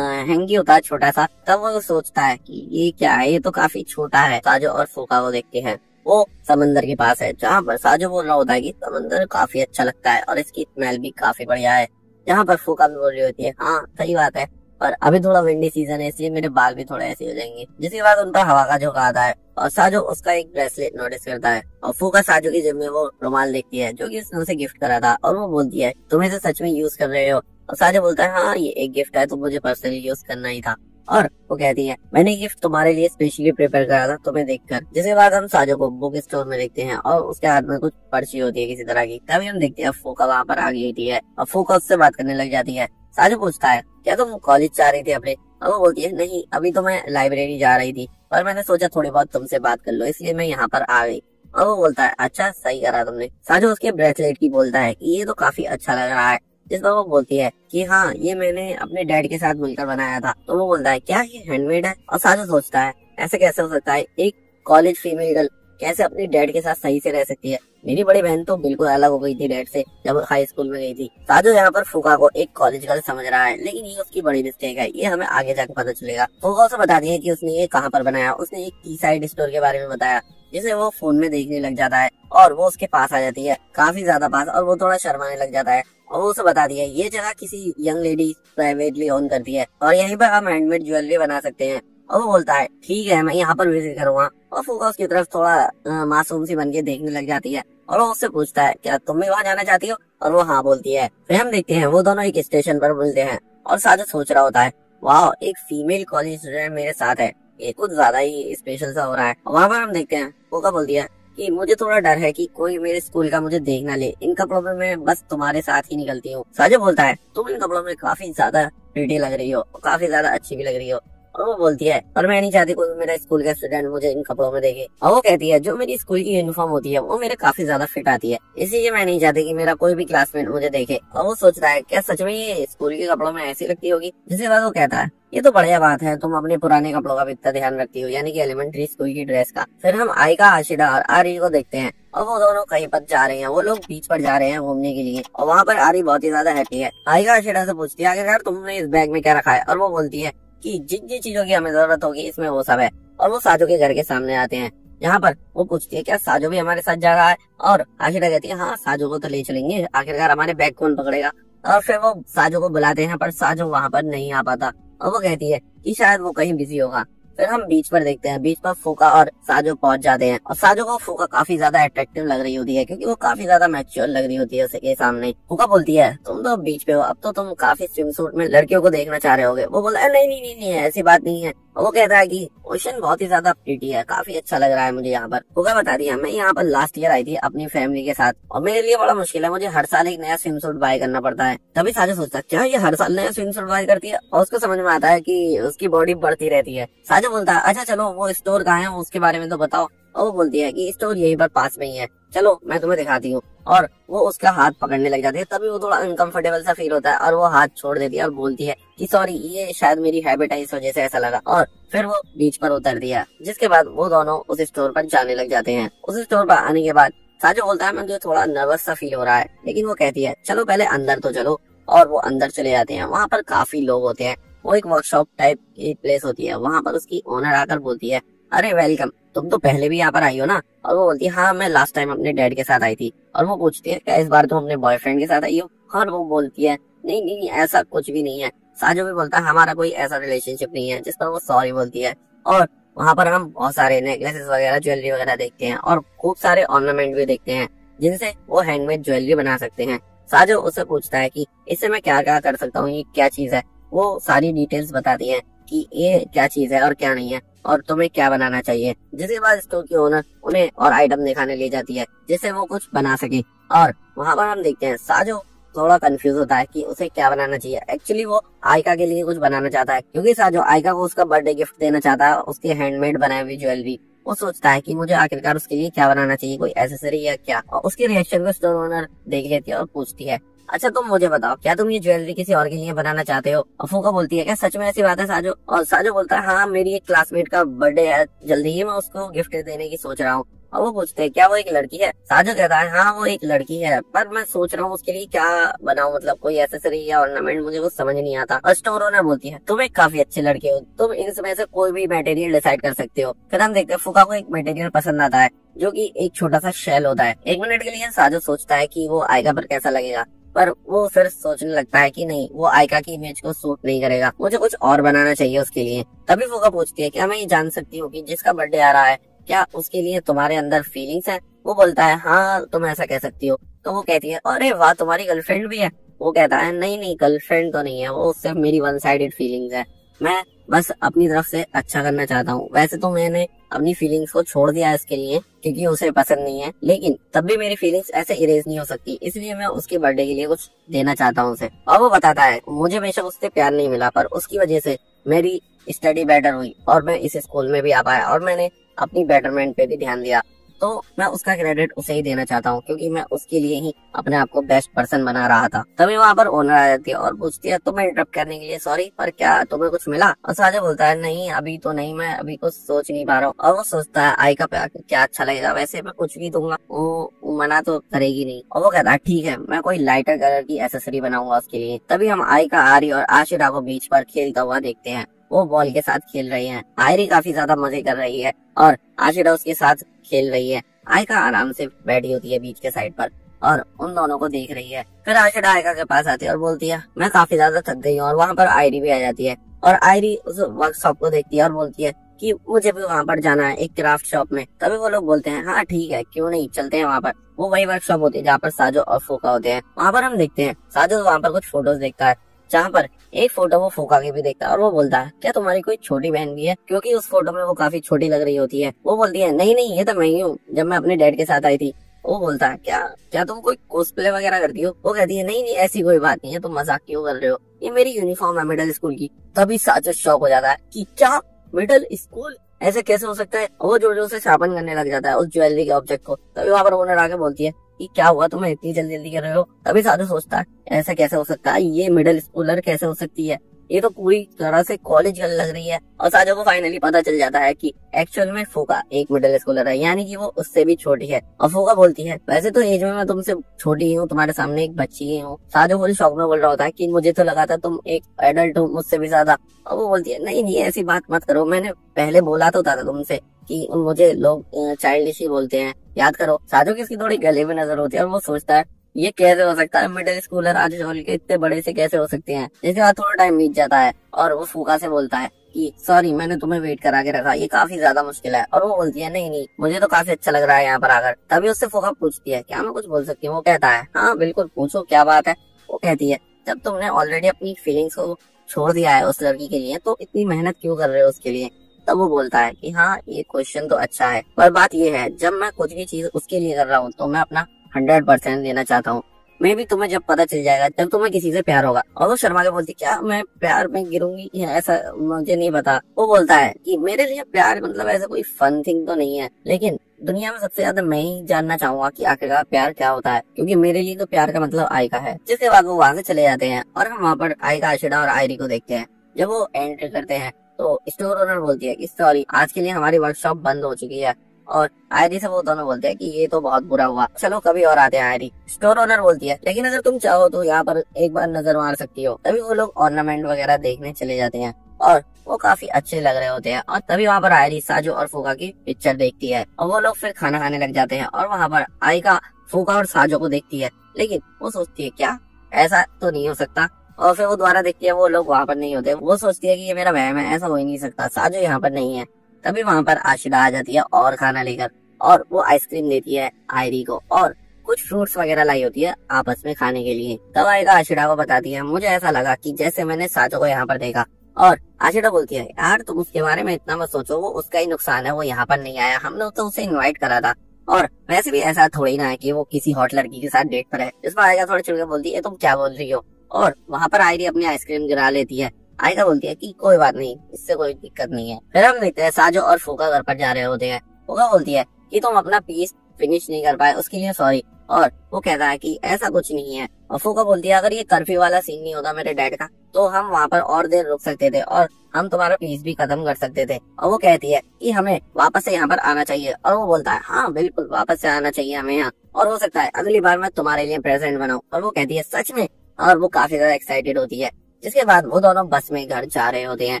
हैंकी होता है छोटा सा। तब वो सोचता है कि ये क्या है, ये तो काफी छोटा है। साजो और फूका वो देखते हैं, वो समंदर के पास है, जहाँ पर साजो बोल रहा होता है कि समंदर काफी अच्छा लगता है और इसकी स्मेल भी काफी बढ़िया है। जहाँ पर फूका भी बोल रही होती है हाँ सही बात है, पर अभी थोड़ा विंडी सीजन है इसलिए मेरे बाल भी थोड़े ऐसे हो जाएंगे। जिसके बाद उन पर हवा का झोंका आता है और साजो उसका एक ब्रेसलेट नोटिस करता है और फूका साजो की जेब में वो रुमाल देखती है जो कि उसने उसे गिफ्ट करा था। और वो बोलती है तुम इसे सच में यूज कर रहे हो? और साजो बोलता है हाँ ये एक गिफ्ट है तो मुझे पर्सनली यूज करना ही था। और वो कहती है मैंने गिफ्ट तुम्हारे लिए स्पेशली प्रिपेयर करा था तुम्हें देखकर। जिसके बाद हम साजो को बुक स्टोर में देखते हैं और उसके हाथ में कुछ पर्ची होती है किसी तरह की। तभी हम देखते हैं फूका वहाँ पर आ गई होती है और फूका उससे बात करने लग जाती है। साजो पूछता है क्या तुम कॉलेज जा रही थी अपने? और वो बोलती है नहीं अभी तो मैं लाइब्रेरी जा रही थी, पर मैंने सोचा थोड़ी बहुत तुमसे बात कर लो इसलिए मैं यहाँ पर आ गई। और वो बोलता है अच्छा सही करा तुमने। साजो उसके ब्रेसलेट की बोलता है कि ये तो काफी अच्छा लग रहा है। जिस पर वो बोलती है कि हाँ ये मैंने अपने डैड के साथ मिलकर बनाया था। तो वो बोलता है क्या ये हैंडमेड है? और साजो सोचता है ऐसे कैसे हो सकता है, एक कॉलेज फीमेल गर्ल कैसे अपने डैड के साथ सही से रह सकती है? मेरी बड़ी बहन तो बिल्कुल अलग हो गई थी डैड से जब हाई स्कूल में गई थी। साजो यहाँ पर फूका को एक कॉलेज गर्ल समझ रहा है, लेकिन ये उसकी बड़ी मिस्टेक है, ये हमें आगे जाकर पता चलेगा। फूका उसे बता दिया कि उसने ये कहाँ पर बनाया। उसने एक टी साइड स्टोर के बारे में बताया जिसे वो फोन में देखने लग जाता है और वो उसके पास आ जाती है, काफी ज्यादा पास, और वो थोड़ा शर्माने लग जाता है। और वो उसे बता दिया ये जगह किसी यंग लेडी प्राइवेटली ओन करती है और यहीं पर हम हैंडमेड ज्वेलरी बना सकते हैं। और वो बोलता है ठीक है मैं यहाँ पर विजिट करूंगा। और फूका उसकी तरफ थोड़ा मासूम सी बन के देखने लग जाती है और वो उससे पूछता है क्या तुम भी वहाँ जाना चाहती हो? और वो हाँ बोलती है। फिर हम देखते हैं वो दोनों एक स्टेशन पर मिलते हैं और साजो सोच रहा होता है वाह एक फीमेल कॉलेज स्टूडेंट मेरे साथ है, ये कुछ ज्यादा ही स्पेशल सा हो रहा है। वहाँ पर हम देखते हैं फूका बोलती है कि मुझे थोड़ा डर है कि कोई मेरे स्कूल का मुझे देख ना ले, इन कपड़ों में मैं बस तुम्हारे साथ ही निकलती हूँ। साजो बोलता है तुम इन कपड़ों में काफी ज्यादा प्रीटी लग रही हो, काफी ज्यादा अच्छी भी लग रही हो। और वो बोलती है पर मैं नहीं चाहती कोई मेरा स्कूल का स्टूडेंट मुझे इन कपड़ों में देखे। और वो कहती है जो मेरी स्कूल की यूनिफॉर्म होती है वो मेरे काफी ज्यादा फिट आती है, इसीलिए मैं नहीं चाहती कि मेरा कोई भी क्लासमेट मुझे देखे। और वो सोचता है क्या सच में ये स्कूल के कपड़ों में ऐसी लगती होगी? जिसके बाद वो कहता है ये तो बढ़िया बात है, तुम अपने पुराने कपड़ों का भी इतना ध्यान रखती हो, यानी कि एलिमेंट्री स्कूल की ड्रेस का। फिर हम आयका, आशिरा और आरी को देखते हैं और वो दोनों कहीं पर जा रहे हैं, वो लोग बीच पर जा रहे हैं घूमने के लिए। और वहाँ पर आरी बहुत ही ज्यादा हैप्पी है। आयका आशिरा से पूछती है आखिरकार तुमने इस बैग में क्या रखा है? और वो बोलती है कि जिन जिन चीजों की हमें जरूरत होगी इसमें वो सब है। और वो साजो के घर के सामने आते हैं जहाँ पर वो पूछती है क्या साजो भी हमारे साथ जा रहा है? और आशिरा कहती है हाँ साजो को तो ले चलेंगे, आखिरकार हमारे बैग कौन पकड़ेगा? और फिर वो साजो को बुलाते हैं पर साजो वहाँ पर नहीं आ पाता और वो कहती है कि शायद वो कहीं बिजी होगा। फिर हम बीच पर देखते हैं, बीच पर फूका और साजो पहुंच जाते हैं और साजो को फूका काफी ज्यादा अट्रैक्टिव लग रही होती है क्योंकि वो काफी ज्यादा मैच्योर लग रही होती है उसके सामने। फूका बोलती है तुम तो बीच पे हो, अब तो तुम काफी स्विम सूट में लड़कियों को देखना चाह रहे होगे। वो बोला नहीं नहीं नहीं नहीं ऐसी बात नहीं है। और वो कहता है कि ओशन बहुत ही ज्यादा प्रीटी है, काफी अच्छा लग रहा है मुझे यहाँ पर। फूका बता दिया मैं यहाँ पर लास्ट ईयर आई थी अपनी फैमिली के साथ और मेरे लिए बड़ा मुश्किल है, मुझे हर साल एक नया स्विम सूट बाय करना पड़ता है। तभी साजो सोचता है क्या ये हर साल नया स्विम सूट बाय करती है? और उसको समझ में आता है कि उसकी बॉडी बढ़ती रहती है। साजो बोलता है अच्छा चलो वो स्टोर कहाँ है उसके बारे में तो बताओ। और वो बोलती है कि स्टोर यहीं पर पास में ही है, चलो मैं तुम्हें दिखाती हूँ। और वो उसका हाथ पकड़ने लग जाती है। तभी वो थोड़ा अनकंफर्टेबल सा फील होता है और वो हाथ छोड़ देती है और बोलती है कि सॉरी ये शायद मेरी हैबिट है इस वजह से ऐसा लगा। और फिर वो बीच पर उतर दिया। जिसके बाद वो दोनों उस स्टोर पर जाने लग जाते हैं। उस स्टोर पर आने के बाद साजो बोलता है मुझे थोड़ा नर्वस सा फील हो रहा है, लेकिन वो कहती है चलो पहले अंदर तो चलो। और वो अंदर चले जाते हैं। वहाँ पर काफी लोग होते हैं, वो एक वर्कशॉप टाइप की प्लेस होती है। वहाँ पर उसकी ओनर आकर बोलती है अरे वेलकम, तुम तो पहले भी यहाँ पर आई हो ना? और वो बोलती है हाँ मैं लास्ट टाइम अपने डैड के साथ आई थी। और वो पूछती है क्या इस बार तुम अपने बॉयफ्रेंड के साथ आई हो? और वो बोलती है नहीं नहीं ऐसा कुछ भी नहीं है। साजो भी बोलता है हमारा कोई ऐसा रिलेशनशिप नहीं है। जिस पर वो सॉरी बोलती है। और वहाँ पर हम बहुत सारे नेकलेसेस वगैरह ज्वेलरी वगैरह देखते हैं और खूब सारे ऑर्नामेंट भी देखते हैं जिनसे वो हैंडमेड ज्वेलरी बना सकते हैं। साजो उससे पूछता है कि इससे मैं क्या क्या कर सकता हूँ, ये क्या चीज है? वो सारी डिटेल्स बताती है कि ये क्या चीज है और क्या नहीं है। और तुम्हें क्या बनाना चाहिए। जिसके बाद स्टोर की ओनर उन्हें और आइटम दिखाने ले जाती है जिससे वो कुछ बना सके। और वहाँ पर हम देखते हैं साजो थोड़ा कंफ्यूज होता है कि उसे क्या बनाना चाहिए। एक्चुअली वो आयका के लिए कुछ बनाना चाहता है क्योंकि साजो आयका को उसका बर्थडे गिफ्ट देना चाहता है, उसके हैंडमेड बनाई हुई ज्वेलरी। वो सोचता है कि मुझे आखिरकार उसके लिए क्या बनाना चाहिए, कोई एसेसरी या क्या। और उसके रिएक्शन को स्टोर ओनर देख लेती है और पूछती है, अच्छा तुम मुझे बताओ, क्या तुम ये ज्वेलरी किसी और के लिए बनाना चाहते हो। अफूका बोलती है, क्या सच में ऐसी बात है साजो। और साजो बोलता है, हाँ मेरी एक क्लासमेट का बर्थडे है जल्दी ही, मैं उसको गिफ्ट देने की सोच रहा हूँ। और वो पूछते हैं, क्या वो एक लड़की है। साजो कहता है, हाँ वो एक लड़की है, पर मैं सोच रहा हूँ उसके लिए क्या बनाऊं, मतलब कोई एसेसरी या ऑर्नामेंट, मुझे कुछ समझ नहीं आता। और स्टोर ओनर बोलती है, तुम एक काफी अच्छे लड़के हो, तुम इनमें से कोई भी मटेरियल डिसाइड कर सकते हो। फिर हम देखते हैं फूका को एक मटेरियल पसंद आता है जो कि एक छोटा सा शेल होता है। एक मिनट के लिए साजो सोचता है कि वो आयका पर कैसा लगेगा, पर वो फिर सोचने लगता है कि नहीं, वो आयका की इमेज को सूट नहीं करेगा, मुझे कुछ और बनाना चाहिए उसके लिए। तभी फूका पूछती है, क्या मैं ये जान सकती हूँ कि जिसका बर्थडे आ रहा है क्या उसके लिए तुम्हारे अंदर फीलिंग्स है। वो बोलता है, हाँ तुम ऐसा कह सकती हो। तो वो कहती है, अरे वाह तुम्हारी गर्लफ्रेंड भी है। वो कहता है, नहीं नहीं गर्लफ्रेंड तो नहीं है, वो सिर्फ मेरी वन साइडेड फीलिंग्स है, मैं बस अपनी तरफ से अच्छा करना चाहता हूँ। वैसे तो मैंने अपनी फीलिंग्स को छोड़ दिया इसके लिए क्योंकि उसे पसंद नहीं है, लेकिन तब भी मेरी फीलिंग्स ऐसे इरेज नहीं हो सकती, इसलिए मैं उसके बर्थडे के लिए कुछ देना चाहता हूँ उसे। और वो बताता है, मुझे हमेशा उससे प्यार नहीं मिला, पर उसकी वजह से मेरी स्टडी बेटर हुई और मैं इस स्कूल में भी आ पाया और मैंने अपनी बेटरमेंट पे भी ध्यान दिया, तो मैं उसका क्रेडिट उसे ही देना चाहता हूँ क्योंकि मैं उसके लिए ही अपने आप को बेस्ट पर्सन बना रहा था। तभी वहाँ पर ओनर आ जाती है और पूछती है, तुम्हें इंटरप्ट करने के लिए सॉरी, पर क्या तुम्हें कुछ मिला। और साजो बोलता है, नहीं अभी तो नहीं, मैं अभी कुछ सोच नहीं पा रहा हूँ। और वो सोचता है, आई का क्या अच्छा लगेगा, वैसे मैं कुछ भी दूंगा वो मना तो करेगी नहीं। और वो कहता है, ठीक है मैं कोई लाइटर कलर की एसेसरी बनाऊंगा उसके लिए। तभी हम आई का, आरी और आशिरा को बीच पर खेलता हुआ देखते हैं। वो बॉल के साथ खेल रही है, आयरी काफी ज्यादा मजे कर रही है और आशिरा उसके साथ खेल रही है। आयका आराम से बैठी होती है बीच के साइड पर और उन दोनों को देख रही है। फिर आशिरा आयका के पास आती है और बोलती है, मैं काफी ज्यादा थक गई हूँ। और वहाँ पर आयरी भी आ जाती है और आयरी उस वर्कशॉप को देखती है और बोलती है कि मुझे भी वहाँ पर जाना है एक क्राफ्ट शॉप में। तभी वो लोग बोलते हैं, हाँ ठीक है क्यों नहीं, चलते हैं वहाँ पर। वो वही वर्कशॉप होती है जहाँ पर साजो और फूका होते हैं। वहाँ पर हम देखते हैं साजो वहाँ पर कुछ फोटोज देखता है, जहाँ पर एक फोटो वो फूका की भी देखता है और वो बोलता है, क्या तुम्हारी कोई छोटी बहन भी है, क्योंकि उस फोटो में वो काफी छोटी लग रही होती है। वो बोलती है, नहीं नहीं ये तो मैं ही हूँ, जब मैं अपने डैड के साथ आई थी। वो बोलता है, क्या क्या तुम कोई कॉस्प्ले वगैरह करती हो। वो कहती है, नहीं नहीं ऐसी कोई बात नहीं है, तुम मजाक क्यों कर रहे हो, ये मेरी यूनिफॉर्म है मिडिल स्कूल की। तभी साजो शॉक हो जाता है कि क्या मिडिल स्कूल, ऐसे कैसे हो सकता है। वो जोर जोर से शापन करने लग जाता है उस ज्वेलरी के ऑब्जेक्ट को। तभी वहाँ पर ओनर आके बोलती है कि क्या हुआ, तुम्हें इतनी जल्दी जल्दी कर रहे हो। तभी साजो सोचता है, ऐसा कैसे हो सकता है, ये मिडिल स्कूलर कैसे हो सकती है, ये तो पूरी तरह से कॉलेज गर्ल लग रही है। और साजो को फाइनली पता चल जाता है कि एक्चुअल में फूका एक मिडिल स्कूलर है, यानी कि वो उससे भी छोटी है। और फूका बोलती है, वैसे तो एज में मैं तुमसे छोटी ही हूँ, तुम्हारे सामने एक बच्ची ही हूँ। साजो फुल शौक में बोल रहा होता है कि मुझे तो लगा था तुम एक एडल्ट हो मुझसे भी ज्यादा। और वो बोलती है, नहीं नहीं ऐसी बात मत करो, मैंने पहले बोला तो था तुमसे कि मुझे लोग चाइल्डिश ही बोलते हैं, याद करो। साजो की इसकी थोड़ी गले में नजर होती है और वो सोचता है, ये कैसे हो सकता है, मिडिल स्कूलर आज के इतने बड़े से कैसे हो सकते हैं। जिसके बाद थोड़ा टाइम बीत जाता है और वो फूका से बोलता है कि सॉरी मैंने तुम्हें वेट करा के रखा, ये काफी ज्यादा मुश्किल है। और वो बोलती है, नहीं नहीं मुझे तो काफी अच्छा लग रहा है यहाँ पर आकर। तभी उससे फूका पूछती है, क्या मैं कुछ बोल सकती हूँ। वो कहता है, हाँ बिल्कुल पूछो क्या बात है। वो कहती है, जब तुमने ऑलरेडी अपनी फीलिंग्स को छोड़ दिया है उस लड़की के लिए, तो इतनी मेहनत क्यों कर रहे हो उसके लिए। तब वो बोलता है कि हाँ ये क्वेश्चन तो अच्छा है, पर बात ये है जब मैं कुछ भी चीज उसके लिए कर रहा हूँ तो मैं अपना 100% देना चाहता हूँ। मैं भी तुम्हें जब पता चल जाएगा जब तुम्हें किसी से प्यार होगा। और वो शर्मा के बोलती, क्या मैं प्यार में गिरूंगी, ऐसा मुझे नहीं पता। वो बोलता है कि मेरे लिए प्यार मतलब ऐसा कोई फन थिंग तो नहीं है, लेकिन दुनिया में सबसे ज्यादा मैं ही जानना चाहूंगा कि आखिरकार प्यार क्या होता है, क्योंकि मेरे लिए तो प्यार का मतलब आयका है। जिसके बाद वो वहां से चले जाते हैं और हम वहाँ पर आयका, आशिरा और आयरी को देखते हैं। जब वो एंटर करते हैं तो स्टोर ओनर बोलती है कि सॉरी आज के लिए हमारी वर्कशॉप बंद हो चुकी है। और आयरी से वो दोनों बोलते हैं कि ये तो बहुत बुरा हुआ, चलो कभी और आते हैं। आयरी, स्टोर ओनर बोलती है, लेकिन अगर तुम चाहो तो यहाँ पर एक बार नजर मार सकती हो। तभी वो लोग ऑर्नामेंट वगैरह देखने चले जाते हैं और वो काफी अच्छे लग रहे होते हैं। और तभी वहाँ पर आयरी साजो और फूका की पिक्चर देखती है और वो लोग फिर खाना खाने लग जाते हैं। और वहाँ पर आयका फूका और साजो को देखती है, लेकिन वो सोचती है क्या ऐसा तो नहीं हो सकता। और फिर वो दोबारा देखती है, वो लोग वहाँ पर नहीं होते। वो सोचती है कि ये मेरा वहम है, ऐसा हो ही नहीं सकता, साजो यहाँ पर नहीं है। तभी वहाँ पर आशिरा आ जाती है और खाना लेकर, और वो आइसक्रीम देती है आयरी को और कुछ फ्रूट्स वगैरह लाई होती है आपस में खाने के लिए। तब आयका आशिरा को बताती है, मुझे ऐसा लगा कि जैसे मैंने साजो को यहाँ पर देखा और आशिता बोलती है यार तुम उसके बारे में इतना मत सोचो, वो उसका ही नुकसान है, वो यहाँ पर नहीं आया, हमने तो उसे इनवाइट करा था। और वैसे भी ऐसा थोड़ी ना है कि वो किसी हॉट लड़की के साथ डेट पर है। इस पर आयका थोड़ी चिढ़कर बोलती है तुम क्या बोल रही हो, और वहाँ पर आयरी अपनी आइसक्रीम गिरा लेती है। आयका बोलती है कि कोई बात नहीं, इससे कोई दिक्कत नहीं है। फिर हम देखते हैं साजो और फूका घर पर जा रहे होते हैं। फूका बोलती है कि तुम अपना पीस फिनिश नहीं कर पाए उसके लिए सॉरी, और वो कहता है कि ऐसा कुछ नहीं है। और फूका बोलती है अगर ये कर्फ्यू वाला सीन नहीं होता मेरे डैड का तो हम वहाँ पर और देर रुक सकते थे और हम तुम्हारा पीस भी खत्म कर सकते थे। और वो कहती है कि हमें वापस से यहाँ पर आना चाहिए, और वो बोलता है हाँ बिल्कुल वापस से आना चाहिए हमें यहाँ, और हो सकता है अगली बार मैं तुम्हारे लिए प्रेजेंट बनाऊं। और वो कहती है सच में, और वो काफी ज्यादा एक्साइटेड होती है। जिसके बाद वो दोनों बस में घर जा रहे होते हैं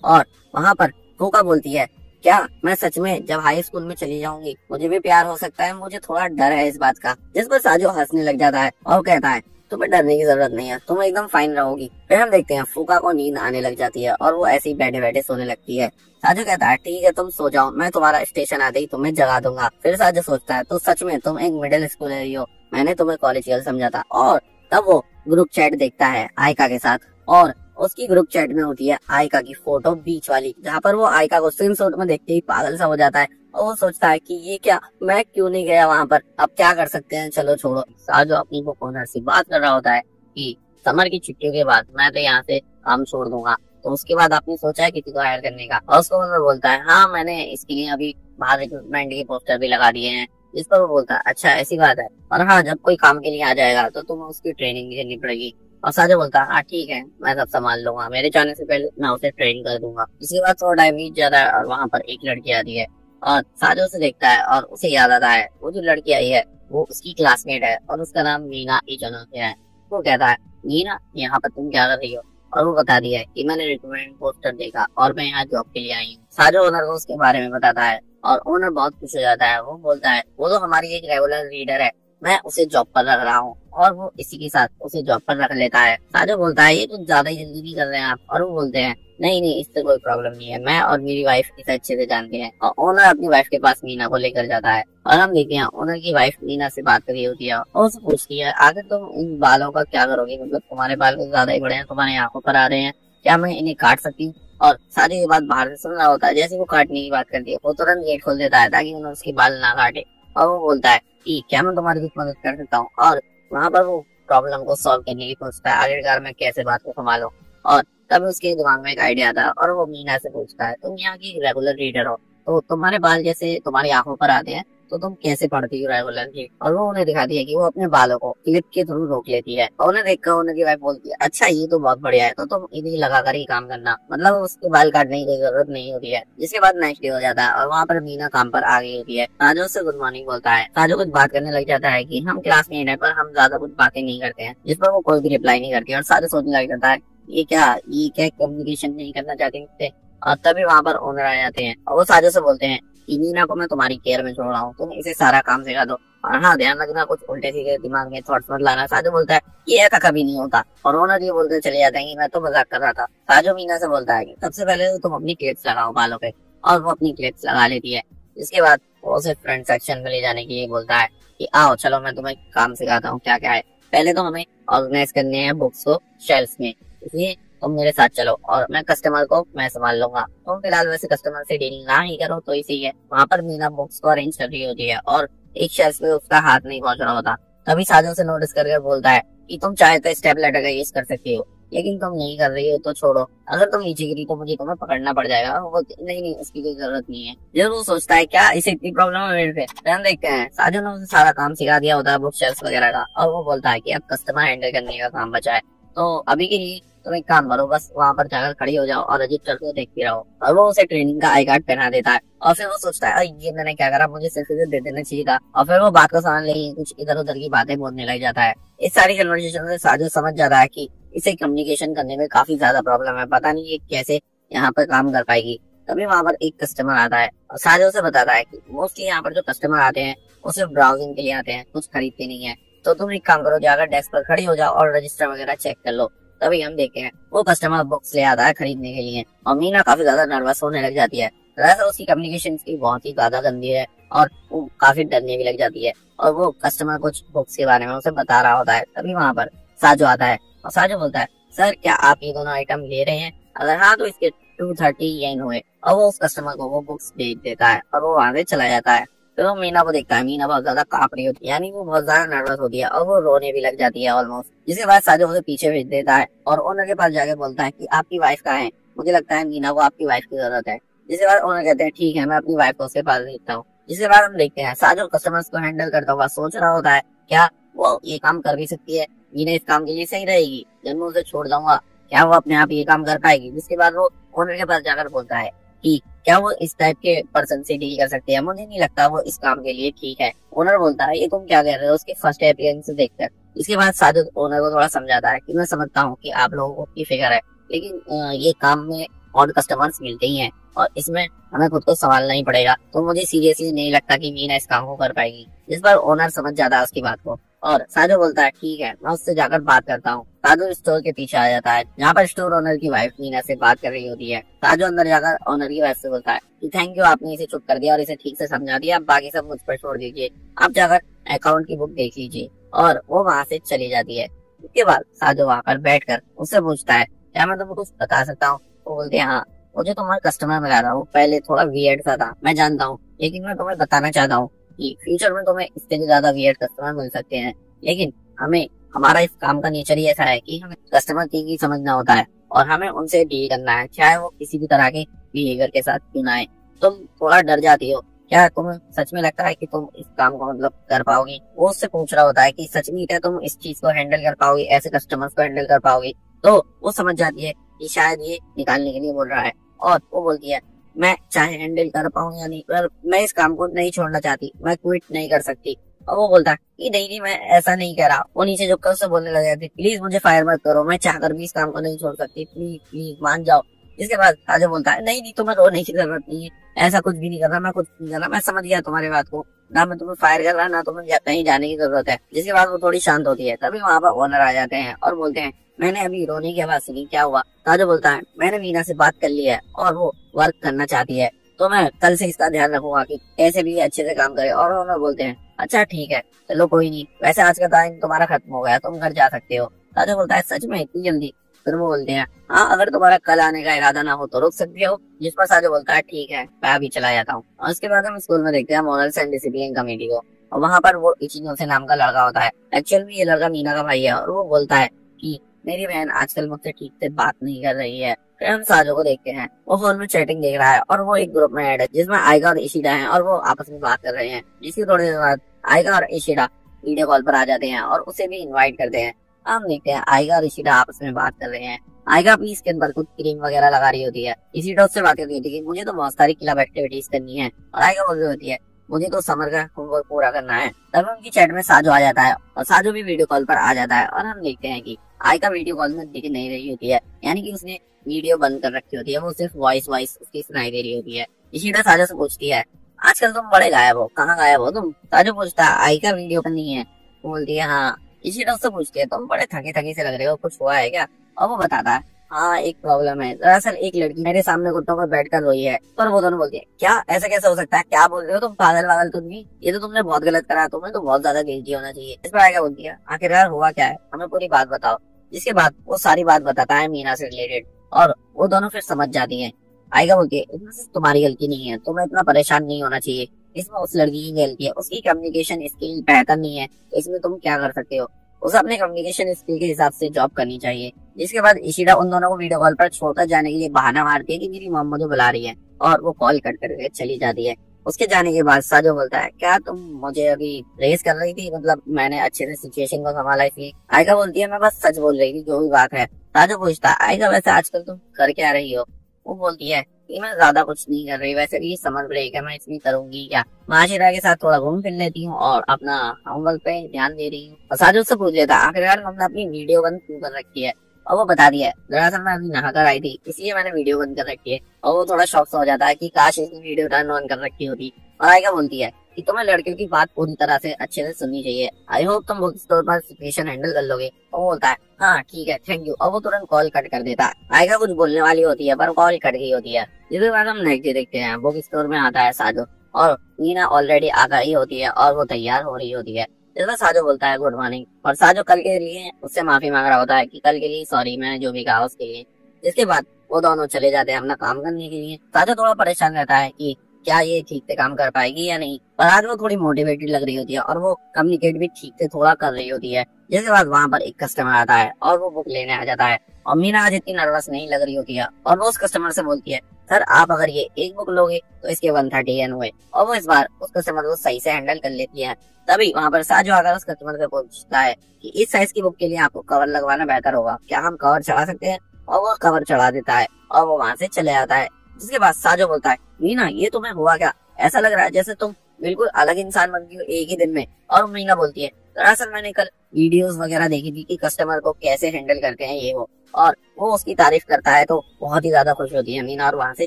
और वहाँ पर फूका बोलती है क्या मैं सच में जब हाई स्कूल में चली जाऊंगी मुझे भी प्यार हो सकता है, मुझे थोड़ा डर है इस बात का। जिस पर साजो हंसने लग जाता है और कहता है तुम्हें डरने की जरूरत नहीं है, तुम एकदम फाइन रहोगी। फिर हम देखते हैं फूका को नींद आने लग जाती है और वो ऐसे ही बैठे बैठे सोने लगती है। साजो कहता है ठीक है तुम सो जाओ, मैं तुम्हारा स्टेशन आते ही तुम्हें जगा दूंगा। फिर साजो सोचता है तो सच में तुम एक मिडिल स्कूल रही हो, मैंने तुम्हें कॉलेज गर्ल समझा था। और तब वो ग्रुप चैट देखता है आयका के साथ, और उसकी ग्रुप चैट में होती है आयका की फोटो बीच वाली, जहाँ पर वो आयका को स्विम सूट में देखते ही पागल सा हो जाता है और वो सोचता है कि ये क्या, मैं क्यों नहीं गया वहाँ पर, अब क्या कर सकते हैं, चलो छोड़ो। साजो अपनी बुक ओनर से बात कर रहा होता है कि समर की छुट्टियों के बाद मैं तो यहाँ से काम छोड़ दूंगा, तो उसके बाद आपने सोचा है किसी को हायर करने का। और उसको ओनर बोलता है हाँ मैंने इसके लिए अभी बाहर रिक्रूटमेंट के पोस्टर भी लगा दिए हैं। जिस पर वो बोलता है अच्छा ऐसी बात है, और हाँ जब कोई काम के लिए आ जाएगा तो तुम्हें उसकी ट्रेनिंग देनी पड़ेगी। और साजो बोलता है हाँ ठीक है मैं सब संभाल लूंगा, मेरे जाने से पहले मैं उसे ट्रेन कर दूंगा। इसके बाद थोड़ा टाइम बीत जाता है और वहाँ पर एक लड़की आती है और साजो उसे देखता है और उसे याद आता है वो जो लड़की आई है वो उसकी क्लासमेट है और उसका नाम मीना इचनो है। वो कहता है मीना यहाँ पर तुम क्या कर रही हो, और वो बता दिया है कि मैंने रिक्रूटमेंट पोस्टर देखा और मैं यहाँ जॉब के लिए आई हूँ। साजो ओनर को उसके बारे में बताता है और ओनर बहुत खुश हो जाता है। वो बोलता है वो तो हमारी एक रेगुलर रीडर है, मैं उसे जॉब पर रख रहा हूँ, और वो इसी के साथ उसे जॉब पर रख लेता है। साजो बोलता है ये कुछ ज्यादा ही जल्दी नहीं कर रहे हैं आप, और वो बोलते हैं नहीं नहीं इससे कोई प्रॉब्लम नहीं है, मैं और मेरी वाइफ इसे अच्छे से जानते हैं। और ओनर अपनी वाइफ के पास मीना को लेकर जाता है और हम देखते हैं ओनर की वाइफ मीना से बात कर रही होती है और उसे पूछती है आगे तुम इन बालों का क्या करोगे, मतलब तुम्हारे बाल तो ज्यादा ही बड़े हैं, तुम्हारे आंखों पर आ रहे हैं, क्या मैं इन्हें काट सकती हूँ। और साजो ये बात बाहर से सुन रहा होता है, जैसे वो काटने की बात करती है वो तुरंत गेट खोल देता है ताकि उन्हें उसके बाल ना काटे। और वो बोलता है कि क्या मैं तुम्हारी कुछ मदद कर सकता हूँ, और वहाँ पर वो प्रॉब्लम को सॉल्व करने की सोचता है आखिरकार मैं कैसे बात को संभालूं। और तब उसके दिमाग में एक आइडिया आता है और वो मीना से पूछता है तुम यहाँ की रेगुलर रीडर हो तो तुम्हारे बाल जैसे तुम्हारी आंखों पर आते हैं तो तुम कैसे पढ़ती हो रेगुलरली। और वो उन्हें दिखाती है कि वो अपने बालों को क्लिप के थ्रू रोक लेती है और उन्हें देखकर उनकी वाइफ बोलती है अच्छा ये तो बहुत बढ़िया है, तो तुम इन्हें लगाकर ही काम करना, मतलब उसके बाल काटने की जरूरत नहीं होती है। जिसके बाद नेक्स्ट डे हो जाता है और वहाँ पर मीना काम पर आ गई होती है। साजो से गुड मॉर्निंग बोलता है, साजो कुछ बात करने लग जाता है कि हम क्लासमेट है पर हम ज्यादा कुछ बातें नहीं करते हैं, जिस पर वो कोई भी रिप्लाई नहीं करती और साजो सोचने लग जाता है ये क्या कम्युनिकेशन नहीं करना चाहते मुझसे। और तभी वहाँ पर ओनर आ जाते हैं और वो साजो से बोलते हैं कि मीना को मैं तुम्हारी केयर में छोड़ रहा हूँ, तुम इसे सारा काम सिखा दो, और हाँ ध्यान रखना कुछ उल्टे सीधे दिमाग में थॉट्स मत लाना। साजो बोलता है ये ऐसा कभी नहीं होता, और ओनर ये बोलकर चले जाते हैं कि मैं तो मजाक कर रहा था। साजो मीना से बोलता है कि सबसे पहले तो तुम अपनी क्लिप्स लगाओ बालों पे, और वो अपनी क्लिप्स लगा लेती है। इसके बाद वो उसे फ्रंट सेक्शन में ले जाने के लिए बोलता है कि आओ चलो मैं तुम्हें काम सिखाता हूँ क्या क्या है। पहले तो हमें ऑर्गेनाइज करने हैं बुक्स को शेल्फ में, इसलिए तुम मेरे साथ चलो और मैं कस्टमर को मैं संभाल लूंगा, तुम फिलहाल वैसे कस्टमर से डीलिंग ना ही करो तो इसी है। वहाँ पर मीना बुक्स को अरेंज कर रही होती है और एक शेल्फ पे उसका हाथ नहीं पहुंच रहा होता। तभी साजो से नोटिस करके बोलता है कि तुम चाहे तो स्टेपलेटर का यूज कर सकती हो, लेकिन तुम नहीं कर रही हो तो छोड़ो, अगर तुम नीचे गिरी तो मुझे तुम्हें पकड़ना पड़ जाएगा। वो नहीं नहीं उसकी कोई जरूरत नहीं है। जब वो सोचता है क्या इसे इतनी प्रॉब्लम है मेरे पे। हम देखते हैं साजो ने उसे सारा काम सिखा दिया होता है बुक शेल्फ वगैरह का, और वो बोलता है कि अब कस्टमर हैंडल करने का काम बचा है, तो अभी के लिए तुम एक काम करो बस वहाँ पर जाकर खड़ी हो जाओ और रजिस्टर को देखती रहो। और वो उसे ट्रेनिंग का आई कार्ड पहना देता है और फिर वो सोचता है ये मैंने क्या करा, मुझे सर्टिफिकेट दे देना चाहिए था। और फिर वो बात को समझ नहीं कुछ इधर उधर की बातें बोलने लग जाता है। इस सारी कन्वर्सेशन में साजो समझ जाता है कि इसे कम्युनिकेशन करने में काफी ज्यादा प्रॉब्लम है, पता नहीं ये कैसे यहाँ पर काम कर पाएगी। तभी वहाँ पर एक कस्टमर आता है और साजो से बताता है कि मोस्टली यहाँ पर जो कस्टमर आते हैं वो सिर्फ ब्राउजिंग के लिए आते हैं, कुछ खरीदते नहीं है, तो तुम एक काम करो जाकर डेस्क पर खड़ी हो जाओ और रजिस्टर वगैरह चेक कर लो। तभी हम देखते हैं वो कस्टमर बुक्स ले आता है खरीदने के लिए और मीना काफी ज्यादा नर्वस होने लग जाती है। दरअसल उसकी कम्युनिकेशन स्किल बहुत ही ज्यादा गंदी है और वो काफी डरने भी लग जाती है और वो कस्टमर कुछ बुक्स के बारे में उसे बता रहा होता है। तभी वहाँ पर साजो आता है और साजो बोलता है सर क्या आप ये दोनों आइटम ले रहे हैं, अगर हाँ तो इसके 230 येन हुए। और वो उस कस्टमर को वो बुक्स भेज देता है और वो वहां से चला जाता है। फिर वो मीना को देखता है, मीना बहुत ज्यादा कांप रही होती है, यानी वो बहुत ज्यादा नर्वस होती है और वो रोने भी लग जाती है ऑलमोस्ट। जिसके बाद साजो उसे पीछे भेज देता है और ओनर के पास जाकर बोलता है कि आपकी वाइफ कहाँ है, मुझे लगता है मीना को आपकी वाइफ की जरूरत है। जिसके बाद ओनर कहते हैं ठीक है, मैं अपनी वाइफ को उसके पास भेजता हूँ। जिसके बाद हम देखते हैं साजो कस्टमर्स को हैंडल करता हुआ सोच रहा होता है क्या वो ये काम कर भी सकती है, मीना इस काम के लिए सही रहेगी, जब मैं उसे छोड़ दूंगा क्या वो अपने आप ये काम कर पाएगी। जिसके बाद वो ओनर के पास जाकर बोलता है कि क्या वो इस टाइप के पर्सन से डील कर सकती है, मुझे नहीं लगता वो इस काम के लिए ठीक है। ओनर बोलता है ये तुम क्या कह रहे हो उसके फर्स्ट अपीयरेंस देखकर। इसके बाद साजो ओनर को थोड़ा समझाता है कि मैं समझता हूँ कि आप लोगों की फिक्र है, लेकिन ये काम में और कस्टमर्स मिलते ही हैं और इसमें हमें खुद को संभालना ही पड़ेगा, तो मुझे सीरियसली नहीं लगता कि मीना इस काम को कर पाएगी। जिस पर ओनर समझ जाता है उसकी बात को और साजो बोलता है ठीक है, मैं उससे जाकर बात करता हूँ। साजो स्टोर के पीछे आ जाता है जहाँ पर स्टोर ओनर की वाइफ मीना से बात कर रही होती है। साजो अंदर जाकर ओनर की वाइफ से बोलता है कि थैंक यू, आपने इसे चुप कर दिया और इसे ठीक से समझा दिया, अब बाकी सब मुझ पर छोड़ दीजिए, आप जाकर अकाउंट की बुक देख लीजिए। और वो वहाँ से चली जाती है। उसके बाद साजो वहाँ पर बैठकर उससे पूछता है क्या मैं तुम्हें कुछ बता सकता हूँ। वो बोलते हैं हाँ, मुझे तुम्हारा कस्टमर मिला रहा हूँ, पहले थोड़ा वियर्ड सा था मैं जानता हूँ, लेकिन मैं तुम्हें बताना चाहता हूँ कि फ्यूचर में तुम्हें इससे भी ज्यादा वियर्ड कस्टमर मिल सकते हैं, लेकिन हमें हमारा इस काम का नेचर ही ऐसा है कि हमें कस्टमर की समझना होता है और हमें उनसे डील करना है, चाहे वो किसी भी तरह के बिहेवियर के साथ क्यों ना आए। तुम थोड़ा डर जाती हो, क्या तुम्हें सच में लगता है कि तुम इस काम को मतलब कर पाओगी। वो उससे पूछ रहा होता है कि सच में क्या तुम इस चीज को हैंडल कर पाओगी, ऐसे कस्टमर्स को हैंडल कर पाओगी। तो वो समझ जाती है कि शायद ये निकालने के लिए बोल रहा है और वो बोलती है मैं चाहे हैंडल कर पाऊँ या नहीं, पर मैं इस काम को नहीं छोड़ना चाहती, मैं क्विट नहीं कर सकती। और वो बोलता है कि नहीं मैं ऐसा नहीं कह रहा। वो नीचे झुककर उससे बोलने लग जाती प्लीज मुझे फायर मत करो, मैं चाहकर भी इस काम को नहीं छोड़ सकती, प्लीज प्लीज मान जाओ। इसके बाद साजो बोलता है नहीं नहीं तुम्हें रोने की जरूरत नहीं है, ऐसा कुछ भी नहीं कर रहा, मैं कुछ नहीं कर रहा, मैं समझ गया तुम्हारी बात को, ना मैं तुम्हें फायर कर रहा ना तुम्हें कहीं जाने की जरूरत है। जिसके बाद वो थोड़ी शांत होती है। तभी वहाँ पर ओनर आ जाते हैं और बोलते हैं मैंने अभी रोने की आवाज सुनी, क्या हुआ। साजो बोलता है मैंने मीना से बात कर ली है और वो वर्क करना चाहती है, तो मैं कल से इसका ध्यान रखूंगा कि कैसे भी अच्छे से काम करे। और ओनर बोलते हैं अच्छा ठीक है चलो कोई नहीं, वैसे आज का टाइम तुम्हारा खत्म हो गया, तुम घर जा सकते हो। साजो बोलता है सच में इतनी जल्दी। फिर वो बोलते हैं हाँ अगर तुम्हारा कल आने का इरादा ना हो तो रुक सकते हो। जिस पर साजो बोलता है ठीक है मैं अभी चला जाता हूँ। और उसके बाद हम स्कूल में देखते हैं मॉरल्स एंड डिसिप्लिन कमेटी को और वहाँ पर वो इचिनो से नाम का लड़का होता है। एक्चुअल में ये लड़का मीना का भाई है और वो बोलता है कि मेरी बहन आजकल मुझसे ठीक से बात नहीं कर रही है। फिर हम साजो को देखते हैं वो फोन में चैटिंग देख रहा है और वो एक ग्रुप में ऐड है जिसमें आइगा और इशिडा है और वो आपस में बात कर रहे हैं। जिसकी थोड़ी देर बाद आइगा और इशिडा वीडियो कॉल पर आ जाते हैं और उसे भी इनवाइट करते हैं। हम देखते हैं आइगा और इशिडा आपस में बात कर रहे हैं। आइगा अपनी स्किन पर कुछ क्रीम वगैरह लगा रही होती है। इशिडा उससे बात करती होती है कि मुझे तो बहुत सारी क्लब एक्टिविटीज करनी है और आइगा बोल रही होती है मुझे तो समर का होमवर्क पूरा करना है। तब उनकी चैट में साजो आ जाता है और साजो भी वीडियो कॉल पर आ जाता है और हम देखते हैं कि आइगा वीडियो कॉल में दिख नहीं रही होती है, यानी कि उसने वीडियो बंद कर रखी होती है, वो सिर्फ वॉइस उसकी सुनाई दे रही होती है। इशिडा साजो से पूछती है आजकल तुम बड़े गायब हो, कहाँ गायब हो तुम। साजो पूछता है आइगा वीडियो पर नहीं है। बोलती है हाँ। इशिडा उससे पूछती है तुम बड़े थके थके से लग रहे हो, कुछ हुआ है क्या। और वो बताता है हाँ एक प्रॉब्लम है, दरअसल एक लड़की मेरे सामने घुटनों पर बैठकर रोई है। पर वो दोनों बोलती है क्या ऐसा कैसे हो सकता है, क्या बोल रहे हो तुम, पागल वागल तुम भी, ये तो तुमने बहुत गलत करा, तुम्हें तो बहुत ज्यादा गिल्टी होना चाहिए। इस पर आएगा बोलती है आखिरकार हुआ क्या है, हमें पूरी बात बताओ। जिसके बाद वो सारी बात बताता है मीना से रिलेटेड और वो दोनों फिर समझ जाती है। आएगा बोलती है इसमें सिर्फ तुम्हारी गलती नहीं है, तुम्हें इतना परेशान नहीं होना चाहिए, इसमें उस लड़की की गलती है, उसकी कम्युनिकेशन स्किल बेहतर नहीं है, तो इसमें तुम क्या कर सकते हो, उसे अपने कम्युनिकेशन स्किल के हिसाब से जॉब करनी चाहिए। जिसके बाद इशिडा उन दोनों को वीडियो कॉल पर छोड़कर जाने के लिए बहाना मारती है कि मेरी मम्मा मुझे बुला रही है और वो कॉल कट करके चली जाती है। उसके जाने के बाद साजो बोलता है क्या तुम मुझे अभी रेस कर रही थी, मतलब मैंने अच्छे से सिचुएशन को संभाला इसलिए। आइगा बोलती है मैं बस सच बोल रही थी जो भी बात है। साजो पूछता है आइगा वैसे आजकल तुम कर क्या रही हो। वो बोलती है कि मैं ज्यादा कुछ नहीं कर रही, वैसे भी समर ब्रेक है, मैं इसमें करूंगी क्या, माशिरा के साथ थोड़ा घूम फिर लेती हूँ और अपना होमवर्क पे ध्यान दे रही हूँ। और साजो से पूछ लेता आखिरकार हमने अपनी वीडियो बंद क्यों कर रखी है। और वो बता दिया दरअसल मैं अभी नहा कर आई थी इसलिए मैंने वीडियो बंद कर रखी है। और वो थोड़ा शॉक सा हो जाता है कि काश इसने वीडियो टर्न ऑन कर रखी होती। और आइगा बोलती है कि तुम्हें लड़कियों की बात पूरी तरह से अच्छे से सुननी चाहिए, आई होप तुम बुक स्टोर पर सिचुएशन हैंडल कर लोगे। और वो बोलता है हाँ ठीक है थैंक यू। और वो तुरंत कॉल कट कर देता है। आइगा कुछ बोलने वाली होती है पर कॉल कट गई होती है। जिसके बाद हम नेक्स्ट डे देखते हैं बुक स्टोर में आता है साजो और मीना ऑलरेडी आ गई होती है और वो तैयार हो रही होती है। जिसमें साजो बोलता है गुड मॉर्निंग और साजो कल के लिए उससे माफी मांग रहा होता है कि कल के लिए सॉरी, मैंने जो भी कहा उसके लिए। जिसके बाद वो दोनों चले जाते हैं अपना काम करने के लिए। साजो थोड़ा परेशान रहता है कि क्या ये ठीक से काम कर पाएगी या नहीं, पर आज वो थोड़ी मोटिवेटेड लग रही होती है और वो कम्युनिकेट भी ठीक से थोड़ा कर रही होती है। जिसके बाद वहाँ पर एक कस्टमर आता है और वो बुक लेने आ जाता है और मीना आज इतनी नर्वस नहीं लग रही होती है और वो उस कस्टमर से बोलती है, सर आप अगर ये एक बुक लोगे तो इसके 130 येन हुए। और वो इस बार उस कस्टमर को सही से हैंडल कर लेती है। तभी वहाँ पर साजो आकर उस कस्टमर से पूछता है कि इस साइज की बुक के लिए आपको कवर लगवाना बेहतर होगा, क्या हम कवर चढ़ा सकते हैं? और वो कवर चढ़ा देता है और वो वहाँ से चले आता है। जिसके बाद साजो बोलता है, मीना ये तुम्हें हुआ क्या? ऐसा लग रहा है जैसे तुम बिल्कुल अलग इंसान बन गई हो एक ही दिन में। और मीना बोलती है, दरअसल मैंने कल वीडियोस वगैरह देखी थी कि कस्टमर को कैसे हैंडल करते हैं ये वो, और वो उसकी तारीफ करता है तो बहुत ही ज्यादा खुश होती है मीना और वहाँ से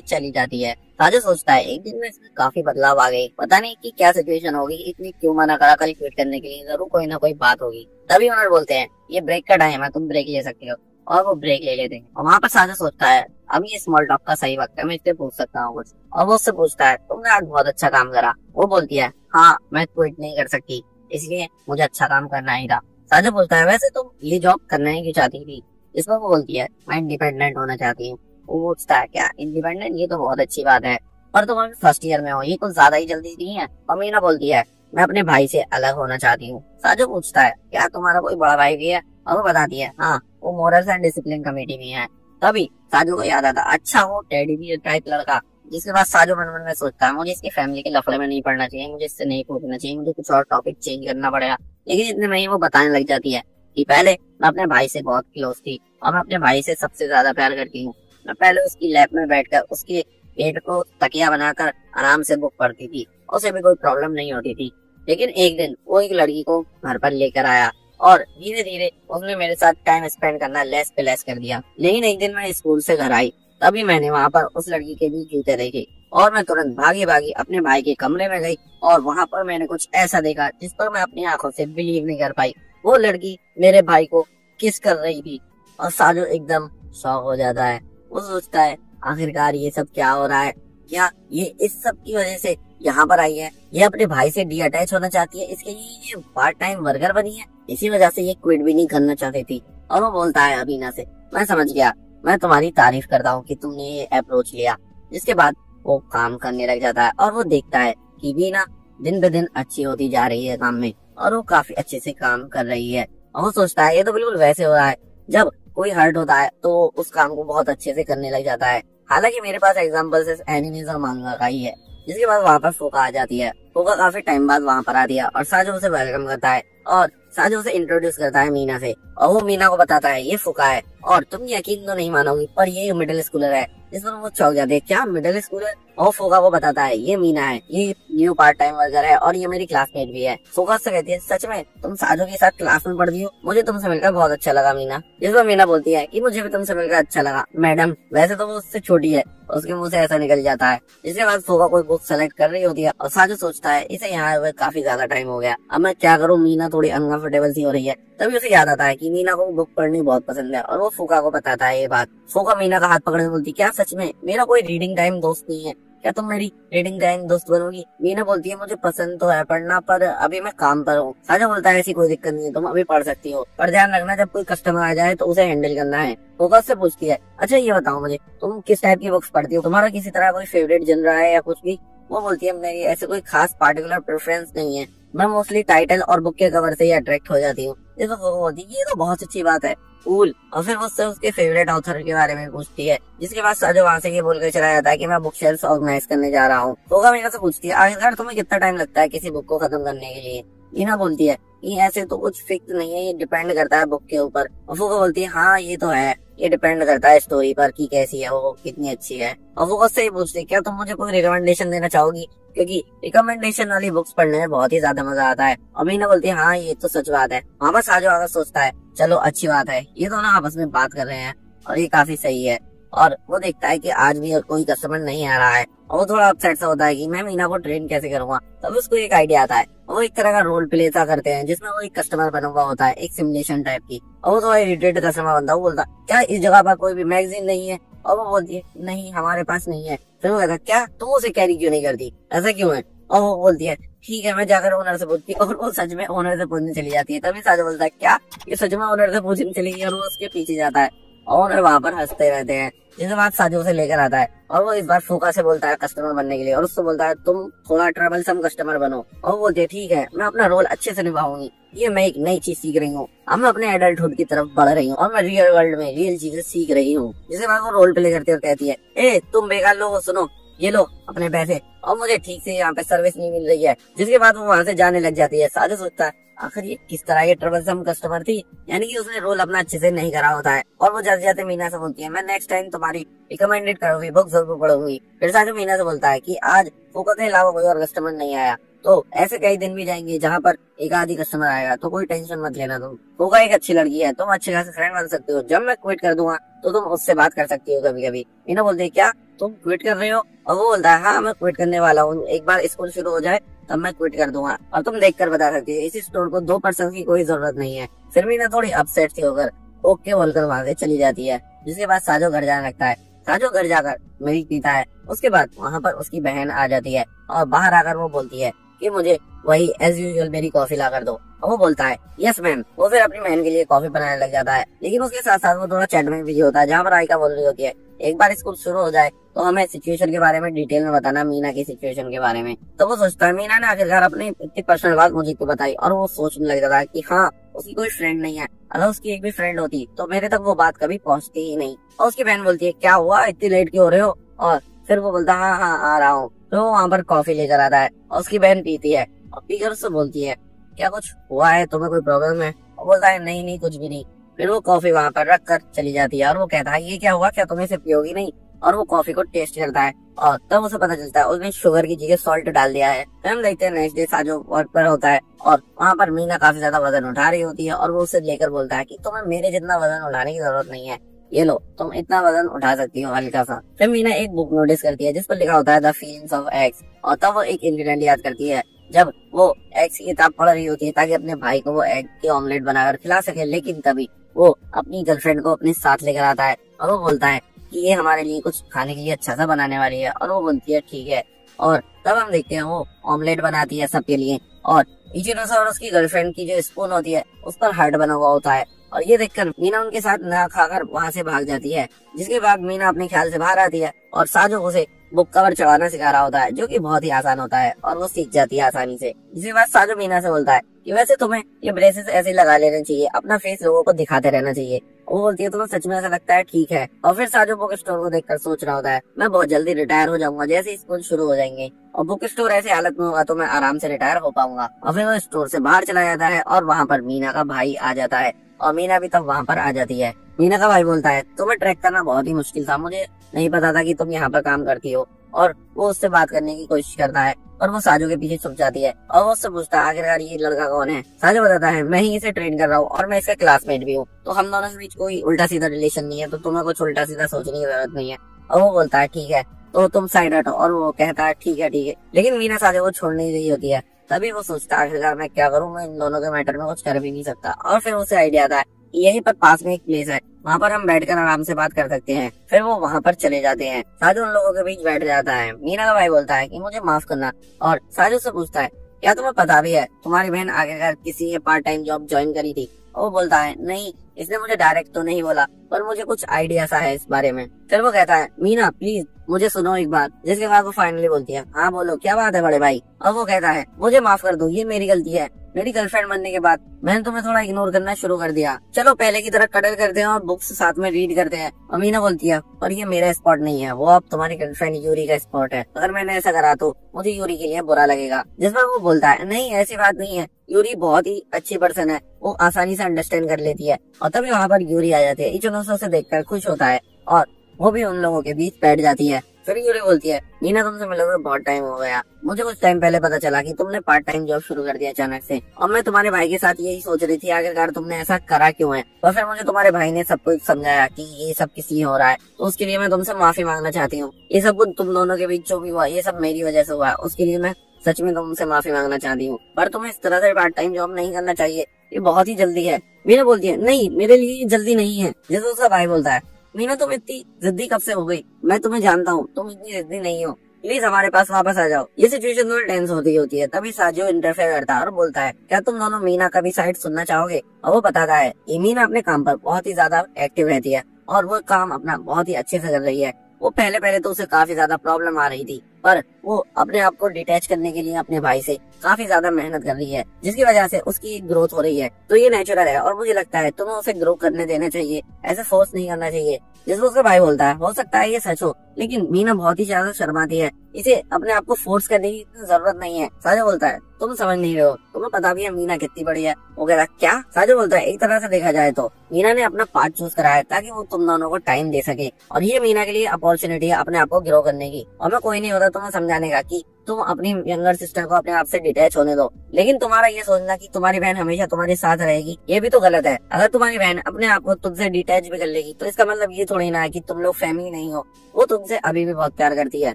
चली जाती है। साजो सोचता है एक दिन में इसमें काफी बदलाव आ गए, पता नहीं कि क्या सिचुएशन होगी, इतनी क्यों मना करा कल क्विट करने के लिए, जरूर कोई ना कोई बात होगी। तभी ओनर बोलते हैं, ये ब्रेक का टाइम है, तुम ब्रेक ले सकते हो। और वो ब्रेक ले लेते हैं और वहाँ पर साजो सोचता है अब ये स्मॉल टॉक का सही वक्त है, मैं इससे पूछ सकता हूँ कुछ। और वो उससे पूछता है, तुमने आज बहुत अच्छा काम करा। वो बोलती है, हाँ मैं क्विट नहीं कर सकती, इसलिए मुझे अच्छा काम करना ही था। साजो बोलता है, वैसे तुम ये जॉब करना ही क्यों चाहती थी? इसमें वो बोलती है, मैं इंडिपेंडेंट होना चाहती हूँ। वो पूछता है, क्या इंडिपेंडेंट? ये तो बहुत अच्छी बात है, पर तुम अभी फर्स्ट ईयर में हो, ये कुछ ज्यादा ही जल्दी नहीं है? और मीना बोलती है, मैं अपने भाई से अलग होना चाहती हूँ। साजो पूछता है, क्या तुम्हारा कोई बड़ा भाई भी है? और वो बताती है, हाँ वो मोरल्स एंड डिसिप्लिन कमेटी में है। तभी साजो को याद आता, अच्छा वो टेडी बियर टाइप लड़का। जिसके बाद साजो मन मन में सोचता है, मुझे इसकी फैमिली के लफड़े में नहीं पड़ना चाहिए, मुझे इससे नहीं पूछना चाहिए, मुझे कुछ और टॉपिक चेंज करना पड़ेगा। लेकिन इतने में ही वो बताने लग जाती है कि पहले मैं अपने भाई से बहुत क्लोज थी और मैं अपने भाई से सबसे ज्यादा प्यार करती हूँ। मैं पहले उसकी लैब में बैठकर उसके पेट को तकिया बनाकर आराम से बुक पढ़ती थी, उसे भी कोई प्रॉब्लम नहीं होती थी। लेकिन एक दिन वो एक लड़की को घर पर लेकर आया और धीरे धीरे उसने मेरे साथ टाइम स्पेंड करना लेस पे लेस कर दिया। लेकिन एक दिन मैं स्कूल से घर आई, तभी मैंने वहाँ पर उस लड़की के भी जूते देखे और मैं तुरंत भागी भागी अपने भाई के कमरे में गई और वहाँ पर मैंने कुछ ऐसा देखा जिस पर मैं अपनी आंखों से बिलीव नहीं कर पाई। वो लड़की मेरे भाई को किस कर रही थी और साजो एकदम शॉक हो जाता है। वो सोचता है, आखिरकार ये सब क्या हो रहा है? क्या ये इस सब की वजह से यहाँ पर आई है? ये अपने भाई से डी अटैच होना चाहती है, इसके लिए ये पार्ट टाइम वर्कर बनी है, इसी वजह से ये क्विट भी नहीं करना चाहती थी। और वो बोलता है अबीना से, मैं समझ गया, मैं तुम्हारी तारीफ करता हूँ कि तुमने ये अप्रोच लिया। जिसके बाद वो काम करने लग जाता है और वो देखता है कि बीना दिन ब दिन अच्छी होती जा रही है काम में और वो काफी अच्छे से काम कर रही है। और वो सोचता है ये तो बिल्कुल वैसे हो रहा है जब कोई हर्ट होता है तो उस काम को बहुत अच्छे से करने लग जाता है। हालांकि मेरे पास एग्जाम्पल से एनिमीज और मांगा का ही है। जिसके बाद वहाँ पर फोका आ जाती है। फोका काफी टाइम बाद वहाँ पर आती है और साजो उसे वेलकम करता है और साजो उसे इंट्रोड्यूस करता है मीना से। और वो मीना को बताता है ये फोका है और तुम यकीन तो नहीं मानोगी पर ये मिडिल स्कूलर है। जिस पर वो चौंक जाते हैं, क्या मिडिल स्कूलर? और फोका को बताता है ये मीना है, ये न्यू पार्ट टाइम वर्कर है और ये मेरी क्लासमेट भी है। फोका से कहती है, सच में तुम साजो के साथ क्लास में पढ़ती हो? मुझे तुमसे मिलकर बहुत अच्छा लगा मीना। जिस पर मीना बोलती है कि मुझे भी तुमसे मिलकर अच्छा लगा मैडम। वैसे तो वो उससे छोटी है, उसके मुंह से ऐसा निकल जाता है। जिसके बाद फोका कोई बुक सेलेक्ट कर रही होती है और साजो सोचता है इसे यहाँ हुए काफी ज्यादा टाइम हो गया, अब मैं क्या करूँ? मीना थोड़ी अनकंफर्टेबल सी हो रही है। तभी उसे याद आता है कि मीना को बुक पढ़नी बहुत पसंद है और वो फोका को बताता है ये बात। फोका मीना का हाथ पकड़े बोलती, क्या सच में? मेरा कोई रीडिंग टाइम दोस्त नहीं है, क्या तुम मेरी रीडिंग टाइम दोस्त बनोगी? मीना बोलती है, मुझे पसंद तो है पढ़ना पर अभी मैं काम पर हूँ। साजो बोलता है ऐसी कोई दिक्कत नहीं है, तुम अभी पढ़ सकती हो, पर ध्यान रखना जब कोई कस्टमर आ जाए तो उसे हैंडल करना है। फोका से पूछती है, अच्छा ये बताओ मुझे, तुम किस टाइप की बुक्स पढ़ती हो? तुम्हारा किसी तरह कोई फेवरेट जनरा है या कुछ भी? वो बोलती है, मेरी ऐसे कोई खास पार्टिकुलर प्रेफरेंस नहीं है, मैं मोस्टली टाइटल और बुक के कवर से ही अट्रैक्ट हो जाती हूँ। ये तो बहुत अच्छी बात है, कूल। और फिर उससे उसके फेवरेट ऑथर के बारे में पूछती है। जिसके बाद साजो वहाँ से ये बोलकर चला जाता है कि मैं बुक शेल्फ ऑर्गेनाइज करने जा रहा हूँ। फोका मीना से पूछती है, आखिरकार तुम्हें कितना टाइम लगता है किसी बुक को खत्म करने के लिए? मीना बोलती है कि ऐसे तो कुछ फिक्स नहीं है, ये डिपेंड करता है बुक के ऊपर। और फोका बोलती है, हाँ ये तो है, ये डिपेंड करता है स्टोरी पर कि कैसी है वो, कितनी अच्छी है। और फोका से ही पूछती है, क्या तुम मुझे कोई रिकमेंडेशन देना चाहोगी? क्योंकि रिकमेंडेशन वाली बुक्स पढ़ने में बहुत ही ज्यादा मजा आता है। और मीना बोलती है, हाँ ये तो सच बात है। वहाँ पर साजो आकर सोचता है, चलो अच्छी बात है, ये दोनों आपस में बात कर रहे हैं और ये काफी सही है। और वो देखता है कि आज भी कोई कस्टमर नहीं आ रहा है और वो थोड़ा अपसेट सा होता है कि मैं मीना को ट्रेन कैसे करूंगा। तब उसको एक आइडिया आता है, वो एक तरह का रोल प्ले सा करते हैं जिसमें वो एक कस्टमर बना हुआ होता है, एक सिमुलेशन टाइप की। और वो थोड़ा इरिटेट कस्टमर बनता है। वो बोलता, क्या इस जगह पर कोई भी मैगजीन नहीं है? और वो बोलती है, नहीं हमारे पास नहीं है। फिर वो कहता, क्या तुम उसे कैरी क्यों नहीं करती, ऐसा क्यों है? और वो बोलती है, ठीक है मैं जाकर ओनर से पूछती। और वो सच में ओनर से पूछने चली जाती है। तभी साजो बोलता है, क्या ये सच में ओनर से पूछने चली गई? और वो उसके पीछे जाता है और वहाँ पर हंसते रहते हैं। जिसके बाद साजो उसे लेकर आता है और वो इस बार फूका से बोलता है कस्टमर बनने के लिए, और उससे बोलता है तुम थोड़ा ट्रबलसम कस्टमर बनो। और वो बोलती है ठीक है, मैं अपना रोल अच्छे से निभाऊंगी, ये मैं एक नई चीज सीख रही हूँ, अब मैं अपने एडल्टहुड की तरफ बढ़ रही हूँ और मैं रियल वर्ल्ड में रियल चीजें सीख रही हूँ। जिसके बाद वो रोल प्ले करती है और कहती है ए तुम बेकार लोगो सुनो, ये लो अपने पैसे, और मुझे ठीक से यहाँ पे सर्विस नहीं मिल रही है। जिसके बाद वो वहाँ से जाने लग जाती है। साजो सोचता है आखिर ये किस तरह की ट्रबलसम कस्टमर थी, यानी कि उसने रोल अपना अच्छे से नहीं करा होता है। और वो जाते जाते मीना से बोलती है मैं नेक्स्ट टाइम तुम्हारी रिकमेंडेड करूंगी, बुक जरूर पढ़ूंगी। फिर साजो मीना से बोलता है कि आज फूका के अलावा कोई और कस्टमर नहीं आया, तो ऐसे कई दिन भी जाएंगे जहाँ पर एक आधी कस्टमर आएगा, तो कोई टेंशन मत लेना। तुम फूका एक अच्छी लड़की है, तुम अच्छे खासे फ्रेंड बन सकते हो। जब मैं क्विट कर दूंगा तो तुम उससे बात कर सकती हो कभी कभी। मीना बोलती है क्या तुम क्विट कर रहे हो? और वो बोलता है हाँ मैं क्विट करने वाला हूँ, एक बार स्कूल शुरू हो जाए तब मैं क्विट कर दूंगा, और तुम देख कर बता सकती हो। इस स्टोर को 2% की कोई जरूरत नहीं है। फिर मीना थोड़ी अपसेट थी होकर ओके बोलकर वहाँ से चली जाती है। जिसके बाद साजो घर जाने लगता है। साजो घर जाकर मिल्क पीता है। उसके बाद वहाँ पर उसकी बहन आ जाती है और बाहर आकर वो बोलती है कि मुझे वही एज यूजुअल मेरी कॉफी ला कर दो। और वो बोलता है यस मैम। वो फिर अपनी बहन के लिए कॉफी बनाने लग जाता है, लेकिन उसके साथ साथ वो थोड़ा चैट में बिजी होता है, जहाँ पर आयका बोल रही होती है एक बार स्कूल शुरू हो जाए तो हमें सिचुएशन के बारे में डिटेल में बताना, मीना की सिचुएशन के बारे में। तो वो सोचता है मीना ने आखिरकार अपनी इतनी पर्सनल बात मुझे क्यों बताई, और वो सोचने लग जाता है कि हाँ उसकी कोई फ्रेंड नहीं है, अगर उसकी एक भी फ्रेंड होती तो मेरे तक वो बात कभी पहुंचती ही नहीं। और उसकी बहन बोलती है क्या हुआ इतनी लेट क्यों हो रहे हो? और फिर वो बोलता है हाँ आ रहा हूँ। तो वो वहाँ पर कॉफी लेकर आता है और उसकी बहन पीती है और पीकर उससे बोलती है क्या कुछ हुआ है, तुम्हें कोई प्रॉब्लम है? और बोलता है नहीं नहीं कुछ भी नहीं। फिर वो कॉफी वहाँ पर रख कर चली जाती है और वो कहता है ये क्या हुआ, क्या तुम इसे पियोगी नहीं? और वो कॉफी को टेस्ट करता है और तब उसे पता चलता है उसने शुगर की जगह सॉल्ट डाल दिया है। फिर हम देखते हैं नेक्स्ट डे साजो वर्क पर होता है और वहाँ पर मीना काफी ज्यादा वजन उठा रही होती है, और वो उसे लेकर बोलता है कि तुम्हें मेरे जितना वजन उठाने की जरूरत नहीं है, ये लो तुम इतना वजन उठा सकती हो हल्का सा। फिर मीना एक बुक नोटिस करती है जिस पर लिखा होता है द फीलिंग्स ऑफ एग्स, और तब वो एक इंसिडेंट याद करती है जब वो एग्स की किताब पढ़ रही होती है ताकि अपने भाई को वो एग के ऑमलेट बनाकर खिला सके। लेकिन तभी वो अपनी गर्लफ्रेंड को अपने साथ लेकर आता है और वो बोलता है कि ये हमारे लिए कुछ खाने के लिए अच्छा सा बनाने वाली है, और वो बोलती है ठीक है। और तब हम देखते हैं वो ऑमलेट बनाती है सबके लिए, और इचिरो और उसकी गर्लफ्रेंड की जो स्पून होती है उस पर हार्ट बना हुआ होता है, और ये देखकर मीना उनके साथ ना खाकर वहाँ से भाग जाती है। जिसके बाद मीना अपने ख्याल से बाहर आती है और साजो उसे बुक कवर चढ़ाना सिखा रहा होता है, जो कि बहुत ही आसान होता है और वो सीख जाती है आसानी से। जिसके बाद साजो मीना से बोलता है कि वैसे तुम्हें ये ब्रेसेस ऐसे लगा लेने चाहिए, अपना फेस लोगों को दिखाते रहना चाहिए। वो बोलती है तुम्हें सच में ऐसा लगता है? ठीक है। और फिर साजो बुक स्टोर को देखकर सोच रहा होता है मैं बहुत जल्दी रिटायर हो जाऊंगा जैसे ही स्कूल शुरू हो जाएंगे, और बुक स्टोर ऐसे हालत में होगा तो मैं आराम से रिटायर हो पाऊंगा। और फिर वो स्टोर से बाहर चला जाता है और वहाँ पर मीना का भाई आ जाता है, और मीना भी तब वहाँ पर आ जाती है। मीना का भाई बोलता है तुम्हें ट्रैक करना बहुत ही मुश्किल था, मुझे नहीं पता था कि तुम यहाँ पर काम करती हो। और वो उससे बात करने की कोशिश करता है और वो साजो के पीछे छुप जाती है, और वो उससे पूछता है आखिरकार ये लड़का कौन है? साजो बताता है मैं ही इसे ट्रेन कर रहा हूँ और मैं इसका क्लासमेट भी हूँ, तो हम दोनों के बीच कोई उल्टा सीधा रिलेशन नहीं है, तो तुम्हें कुछ उल्टा सीधा सोचने की जरूरत नहीं है। और वो बोलता है ठीक है तो तुम साइड हटो, और वो कहता है ठीक है। लेकिन मीना साजो को छोड़ नहीं रही होती है। तभी वो सोचता है आखिरकार मैं क्या करूँ, मैं इन दोनों के मैटर में कुछ कर भी नहीं सकता। और फिर उसे आइडिया आता है यहीं पर पास में एक प्लेस है, वहाँ पर हम बैठकर आराम से बात कर सकते हैं। फिर वो वहाँ पर चले जाते हैं। साजू उन लोगों के बीच बैठ जाता है। मीना का भाई बोलता है कि मुझे माफ करना, और साजू से पूछता है क्या तुम्हें पता भी है तुम्हारी बहन आखिरकार किसी ने पार्ट टाइम जॉब ज्वाइन करी थी? वो बोलता है नहीं, इसने मुझे डायरेक्ट तो नहीं बोला, पर मुझे कुछ आइडिया सा है इस बारे में। फिर वो कहता है मीना प्लीज मुझे सुनो एक बात। जिसके बाद वो फाइनली बोलती है हाँ बोलो क्या बात है बड़े भाई। और वो कहता है मुझे माफ कर दो, ये मेरी गलती है, मेरी गर्लफ्रेंड बनने के बाद मैंने तुम्हें थोड़ा इग्नोर करना शुरू कर दिया, चलो पहले की तरह कटल करते हैं और बुक्स साथ में रीड करते हैं। और मीना बोलती है और ये मेरा स्पॉट नहीं है, वो अब तुम्हारी गर्लफ्रेंड यूरी का स्पॉट है, अगर मैंने ऐसा करा तो मुझे यूरी के लिए बुरा लगेगा। जिसमें वो बोलता है नहीं ऐसी बात नहीं है, यूरी बहुत ही अच्छी पर्सन है, वो आसानी से अंडरस्टैंड कर लेती है। और तभी वहाँ पर यूरी आ जाती है। इचिनो से देखकर खुश होता है और वो भी उन लोगों के बीच बैठ जाती है। फिर यूरी बोलती है मीना तुमसे मिले हुए बहुत टाइम हो गया, मुझे कुछ टाइम पहले पता चला कि तुमने पार्ट टाइम जॉब शुरू कर दिया अचानक से, और मैं तुम्हारे भाई के साथ यही सोच रही थी आखिरकार तुमने ऐसा करा क्यों है। और फिर मुझे तुम्हारे भाई ने सब कुछ समझाया कि ये सब किसी हो रहा है, तो उसके लिए मैं तुमसे माफी मांगना चाहती हूँ। ये सब कुछ तुम दोनों के बीच जो भी हुआ ये सब मेरी वजह से हुआ है, उसके लिए मैं सच में तुमसे माफी मांगना चाहती हूँ, पर तुम्हें इस तरह से पार्ट टाइम जॉब नहीं करना चाहिए, ये बहुत ही जल्दी है। मीना बोलती है नहीं मेरे लिए ये जल्दी नहीं है। जैसे उसका भाई बोलता है मीना तुम इतनी जिद्दी कब से हो गई, मैं तुम्हें जानता हूँ तुम इतनी जिद्दी नहीं हो, प्लीज हमारे पास वापस आ जाओ। ये सिचुएशन थोड़ी टेंस होती है। तभी साजो इंटरफेयर करता है और बोलता है क्या तुम दोनों मीना का भी साइड सुनना चाहोगे। और वो बताता है कि मीना अपने काम पर बहुत ही ज्यादा एक्टिव रहती है और वो काम अपना बहुत ही अच्छे से कर रही है। वो पहले पहले तो उसे काफी ज्यादा प्रॉब्लम आ रही थी, पर वो अपने आप को डिटैच करने के लिए अपने भाई से काफी ज्यादा मेहनत कर रही है, जिसकी वजह से उसकी ग्रोथ हो रही है। तो ये नेचुरल है और मुझे लगता है तुम्हें उसे ग्रो करने देना चाहिए, ऐसे फोर्स नहीं करना चाहिए। जिसको उसका भाई बोलता है, हो सकता है ये सच हो, लेकिन मीना बहुत ही ज्यादा शर्माती है, इसे अपने आप को फोर्स करने की जरूरत नहीं है। साजो बोलता है, तुम समझ नहीं रहे हो, तुम्हें पता भी है मीना कितनी बड़ी है। वो कहता है क्या? साजो बोलता है, एक तरह से देखा जाए तो मीना ने अपना पार्ट चूज करा है ताकि वो तुम दोनों को टाइम दे सके, और ये मीना के लिए अपॉर्चुनिटी है अपने आप को ग्रो करने की। और मैं कोई नहीं होता तुम्हें समझाने का कि तुम अपनी यंगर सिस्टर को अपने आप से डिटैच होने दो, लेकिन तुम्हारा ये सोचना कि तुम्हारी बहन हमेशा तुम्हारे साथ रहेगी, ये भी तो गलत है। अगर तुम्हारी बहन अपने आप को तुमसे डिटैच भी कर लेगी तो इसका मतलब ये थोड़ी ना है कि तुम लोग फैमिली नहीं हो। वो तुमसे अभी भी बहुत प्यार करती है